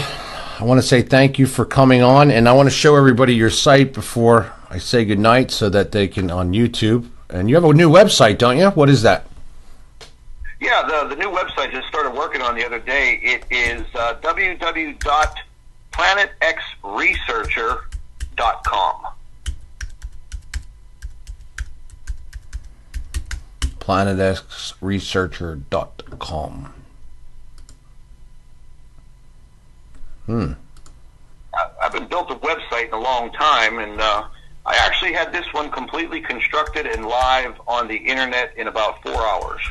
I want to say thank you for coming on, and I want to show everybody your site before I say goodnight so that they can on YouTube. And you have a new website, don't you? What is that? Yeah, the new website just started working on the other day. It is www.planetxresearcher.com. planetxresearcher.com. I've been built a website in a long time, and I actually had this one completely constructed and live on the internet in about 4 hours.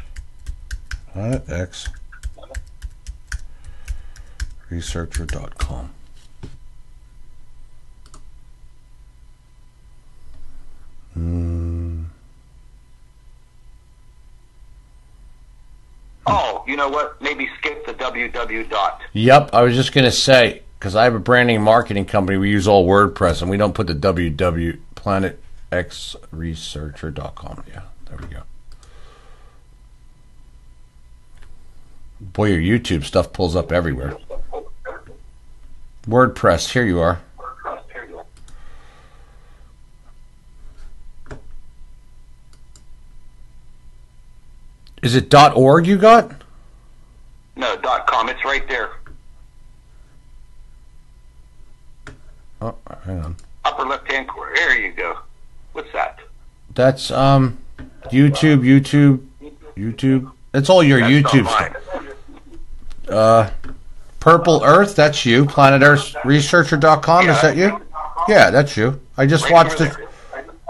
planetxresearcher.com. Oh, you know what? Maybe skip the www dot. Yep, I was just going to say, because I have a branding and marketing company, we use all WordPress, and we don't put the www, planetxresearcher.com. Yeah, there we go. Boy, your YouTube stuff pulls up everywhere. WordPress, here you are. Is it .org you got? No, .com. It's right there. Oh, hang on. Upper left-hand corner. There you go. What's that? That's YouTube. It's all your YouTube stuff. Purple Earth, that's you. PlanetEarthResearcher.com, is that you? Yeah, that's you. I just watched it.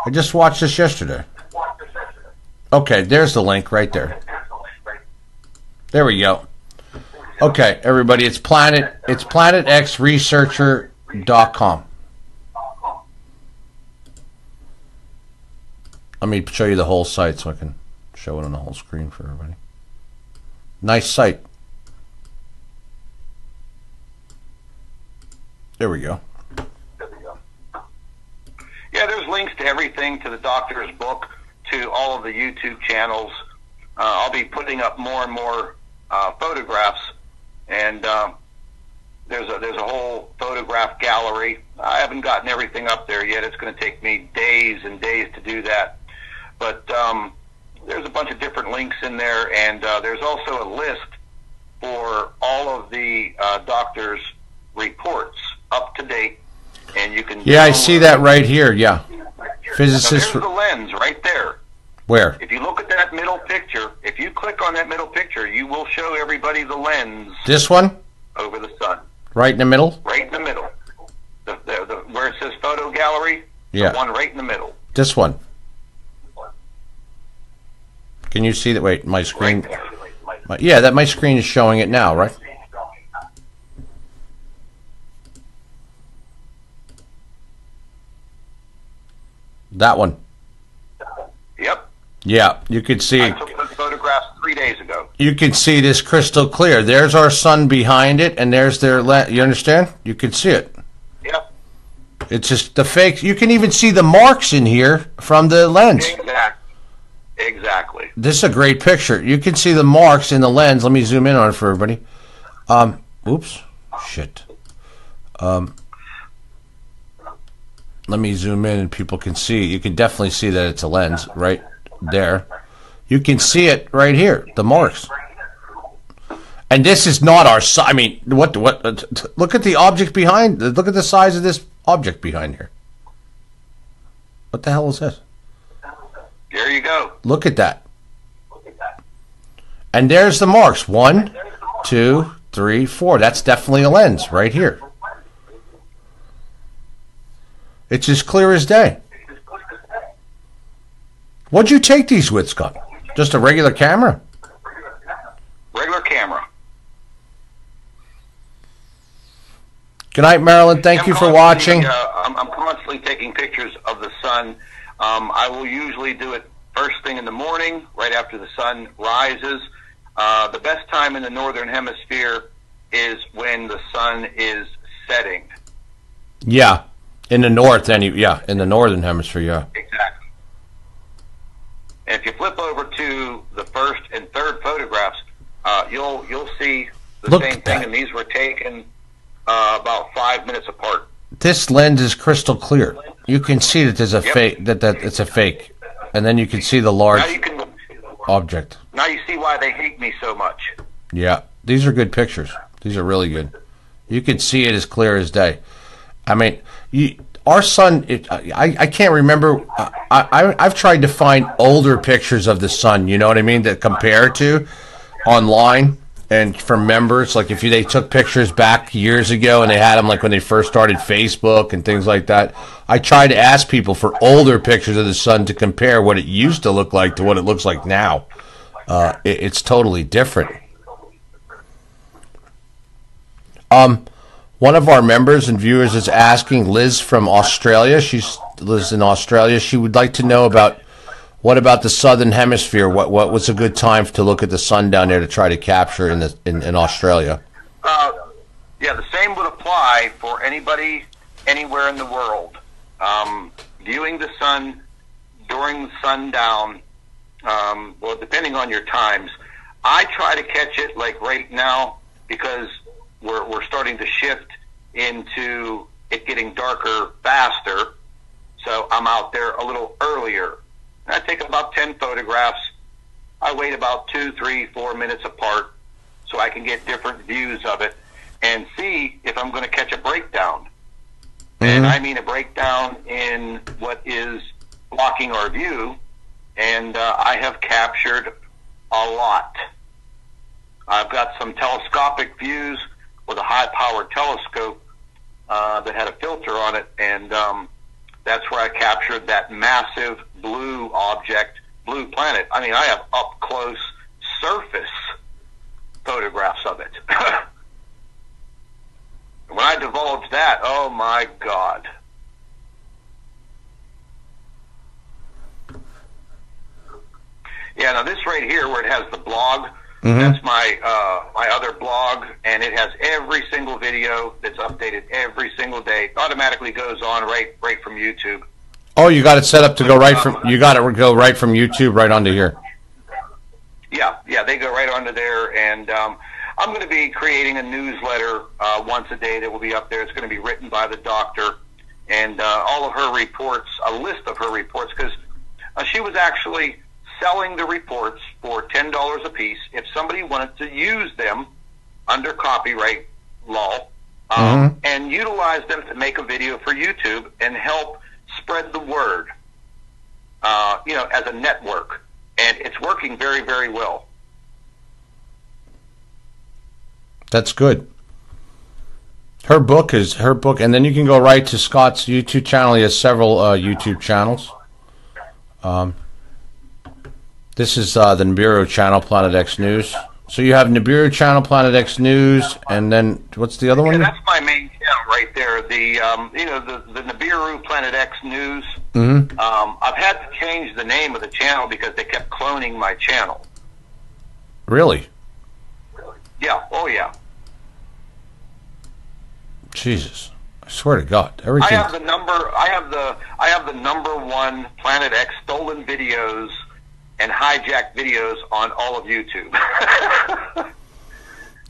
I just watched this yesterday. Okay, there's the link right there. There we go. Okay, everybody, it's planetxresearcher.com. Let me show you the whole site so I can show it on the whole screen for everybody. Nice site. There we go. to everything, to the doctor's book, to all of the YouTube channels. I'll be putting up more and more photographs, and there's a whole photograph gallery. I haven't gotten everything up there yet. It's going to take me days and days to do that. But there's a bunch of different links in there, and there's also a list for all of the doctors' reports up to date, and you can. Yeah, I see that right here. Yeah, physicist. There's the lens right there. Where? If you look at that middle picture, if you click on that middle picture, you will show everybody the lens. This one? Over the sun. Right in the middle? Right in the middle. The where it says photo gallery, yeah. The one right in the middle. This one. Can you see that? Wait, my screen. Yeah, my screen is showing it now, right? That one. Yep. Yeah, you could see. I took those photographs 3 days ago. You can see this crystal clear. There's our sun behind it, and there's their lens. You understand? You can see it. Yep. It's just the fake. You can even see the marks in here from the lens. Exactly. This is a great picture. You can see the marks in the lens. Let me zoom in on it for everybody. Oops. Shit. Let me zoom in and people can see. You can definitely see that it's a lens right there. You can see it right here, the marks. And this is not our sun. I mean, what? Look at the object behind. Look at the size of this object behind here. What the hell is this? There you go. Look at that. And there's the marks. 1, 2, 3, 4. That's definitely a lens right here. It's as clear as day. What'd you take these with, Scott? Just a regular camera? Regular camera. Good night, Marilyn. Thank you for watching. I'm constantly taking pictures of the sun. I will usually do it first thing in the morning, right after the sun rises. The best time in the northern hemisphere is when the sun is setting. Yeah, in the north, in the northern hemisphere, yeah. Exactly. And if you flip over to the first and third photographs, you'll see the same thing, and these were taken about 5 minutes apart. This lens is crystal clear. You can see that there's a fake. That it's a fake, and then you can see the large object. Now you see why they hate me so much. Yeah, these are good pictures. These are really good. You can see it as clear as day. I mean, our sun. I can't remember. I've tried to find older pictures of the sun. You know what I mean? That compare to online. And from members, like if they took pictures back years ago and they had them like when they first started Facebook and things like that, I try to ask people for older pictures of the sun to compare what it used to look like to what it looks like now. It's totally different. One of our members and viewers is asking, Liz from Australia. She lives in Australia. She would like to know about what about the southern hemisphere? What was a good time to look at the sun down there to try to capture in Australia? Yeah, the same would apply for anybody anywhere in the world. Viewing the sun during sundown, well, depending on your times, I try to catch it like right now because we're starting to shift into it getting darker faster. So I'm out there a little earlier. I take about 10 photographs. I wait about 2, 3, 4 minutes apart so I can get different views of it and see if I'm going to catch a breakdown. Mm-hmm. And I mean a breakdown in what is blocking our view, and I have captured a lot. I've got some telescopic views with a high-powered telescope that had a filter on it, and that's where I captured that massive blue object, blue planet. I mean, I have up-close surface photographs of it. When I divulged that, oh my God. Yeah, now this right here where it has the blog, that's my my other blog, and it has every single video that's updated every single day. It automatically goes on right from YouTube. Oh, you got it set up to go right from. You got it go right from YouTube right onto here. Yeah, they go right onto there, and I'm going to be creating a newsletter once a day that will be up there. It's going to be written by the doctor, and all of her reports, a list of her reports, because she was actually selling the reports for $10 a piece if somebody wanted to use them under copyright law and utilize them to make a video for YouTube and help spread the word, as a network. And it's working very, very well. That's good. Her book, and then you can go right to Scott's YouTube channel. He has several YouTube channels. This is the Nibiru channel, Planet X News. So you have Nibiru channel, Planet X News, and then what's the other one? That's my main channel right there. The the Nibiru Planet X News. I've had to change the name of the channel because they kept cloning my channel. Really? Yeah. Oh yeah. Jesus, I swear to God, everything. I have the number one Planet X stolen videos and hijacked videos on all of YouTube. A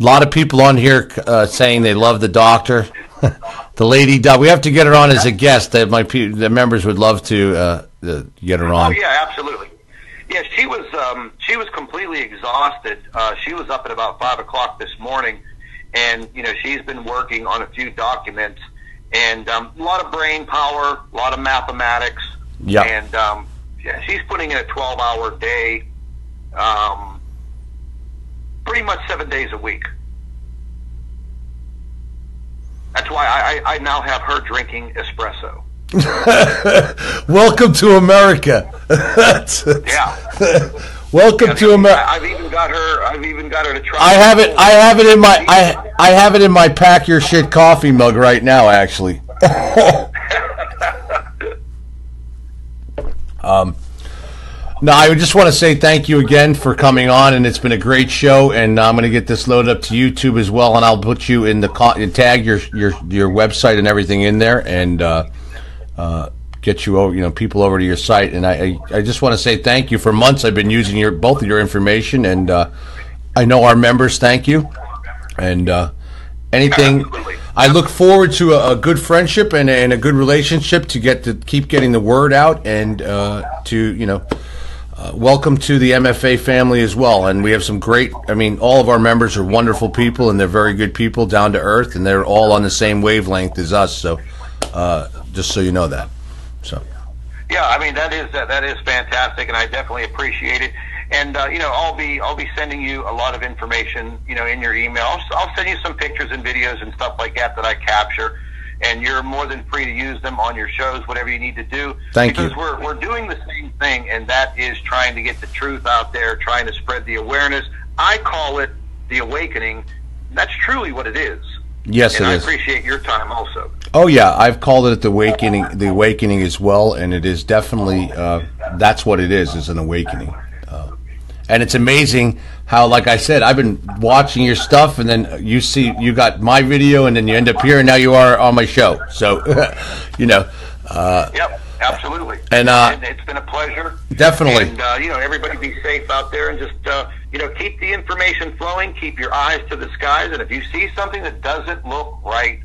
lot of people on here saying they love the doctor. The lady doc. We have to get her on as a guest. That the members would love to get her on. Oh yeah, absolutely. Yeah, she was completely exhausted. She was up at about 5 o'clock this morning, and she's been working on a few documents, and a lot of brain power, a lot of mathematics. Yeah. And yeah, she's putting in a 12-hour day, pretty much 7 days a week. That's why I now have her drinking espresso. Welcome to America. Yeah. Welcome to America. I've even got her to try. I have it in my pack your shit coffee mug right now, actually. No, I just want to say thank you again for coming on, and it's been a great show. And I'm going to get this loaded up to YouTube as well, and I'll put you in the tag your website and everything in there, and get you over, people over to your site. And I just want to say thank you. For months I've been using both of your information, and I know our members thank you. And anything, I look forward to a good friendship and a good relationship to keep getting the word out, and welcome to the MFA family as well. And we have some great, all of our members are wonderful people, and they're very good people, down to earth, and they're all on the same wavelength as us. So just so you know that. So yeah, that is fantastic, and I definitely appreciate it. And I'll be sending you a lot of information, in your email. I'll send you some pictures and videos and stuff like that I capture, and you're more than free to use them on your shows, whatever you need to do. Thank you. Because we're doing the same thing, and that is trying to get the truth out there, trying to spread the awareness. I call it the awakening. That's truly what it is. Yes, and it I is. appreciate your time also. Oh yeah, I've called it the awakening as well, and it is definitely that's what it is an awakening. And it's amazing how, like I said, I've been watching your stuff, and then you got my video, and then you end up here, and now you are on my show. So, Yep, absolutely. And it's been a pleasure. Definitely. And everybody be safe out there, and just keep the information flowing. Keep your eyes to the skies, and if you see something that doesn't look right,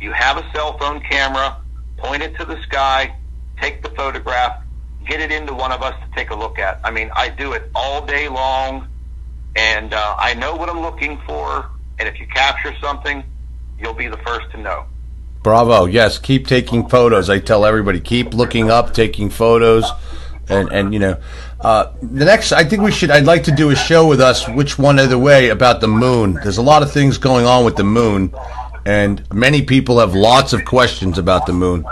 you have a cell phone camera, point it to the sky, take the photograph. Get it into one of us to take a look at. I do it all day long, and I know what I'm looking for, and if you capture something, you'll be the first to know. Bravo. Yes, keep taking photos. I tell everybody, keep looking up, taking photos, and the next, I think I'd like to do a show with us, which one other way, about the moon. There's a lot of things going on with the moon, and many people have lots of questions about the moon.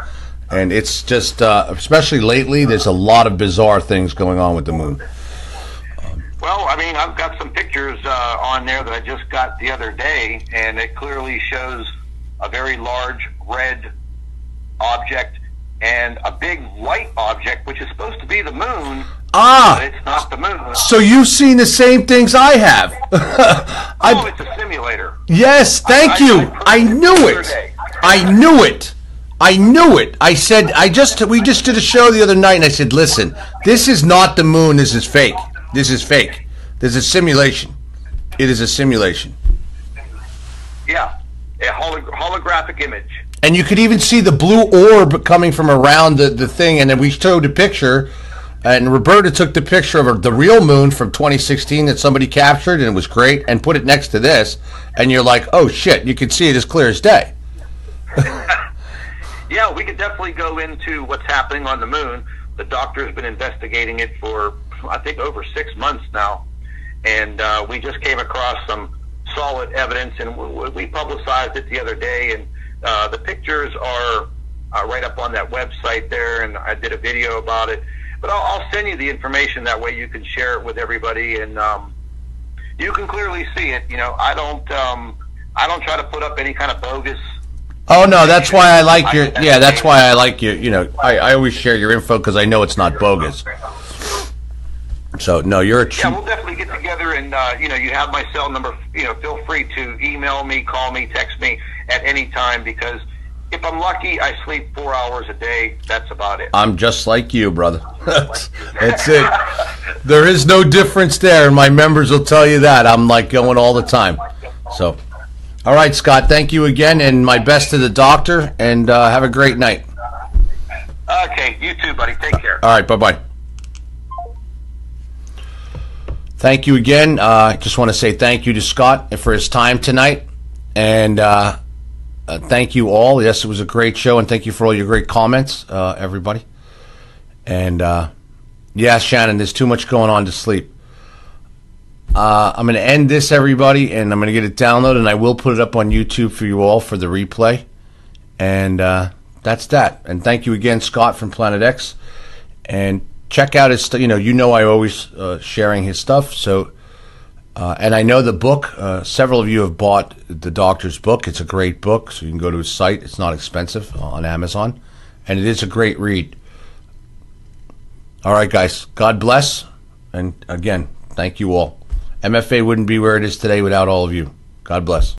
And it's just, especially lately, there's a lot of bizarre things going on with the moon. Well, I've got some pictures on there that I just got the other day, and it clearly shows a very large red object and a big white object, which is supposed to be the moon. Ah! But it's not the moon. So you've seen the same things I have. It's a simulator. Yes, thank you. I knew it. I knew it. I said, we just did a show the other night, and I said, listen, this is not the moon. This is fake. This is fake. This is a simulation. It is a simulation. Yeah, a holographic image. And you could even see the blue orb coming from around the thing, and then we showed a picture, and Roberta took the picture of the real moon from 2016 that somebody captured, and it was great, and put it next to this, and you're like, oh shit, you can see it as clear as day. Yeah, we could definitely go into what's happening on the moon. The doctor's been investigating it for, I think, over 6 months now, and we just came across some solid evidence, and we publicized it the other day, and the pictures are right up on that website there, and I did a video about it. But I'll send you the information, that way you can share it with everybody, and you can clearly see it. You know, I don't try to put up any kind of bogus. Oh no, that's why I like your. Yeah, that's why I like you. You know, I always share your info because I know it's not bogus. So no, you're a. Yeah, we'll definitely get together, and you know, you have my cell number. You know, feel free to email me, call me, text me at any time, because if I'm lucky, I sleep 4 hours a day. That's about it. I'm just like you, brother. That's it. There is no difference there, and my members will tell you that. I'm like going all the time. So, all right, Scott, thank you again, and my best to the doctor, and have a great night. Okay, you too, buddy. Take care. All right, bye-bye. Thank you again. I just want to say thank you to Scott for his time tonight, and thank you all. Yes, it was a great show, and thank you for all your great comments, everybody. And yeah, Shannon, there's too much going on to sleep. I'm going to end this, everybody, and I'm going to get it downloaded, and I will put it up on YouTube for you all for the replay. And that's that. And thank you again, Scott from Planet X. And check out his stuff. You know I always sharing his stuff. So, and I know the book. Several of you have bought the doctor's book. It's a great book, so you can go to his site. It's not expensive on Amazon, and it is a great read. All right, guys. God bless, and again, thank you all. MFA wouldn't be where it is today without all of you. God bless.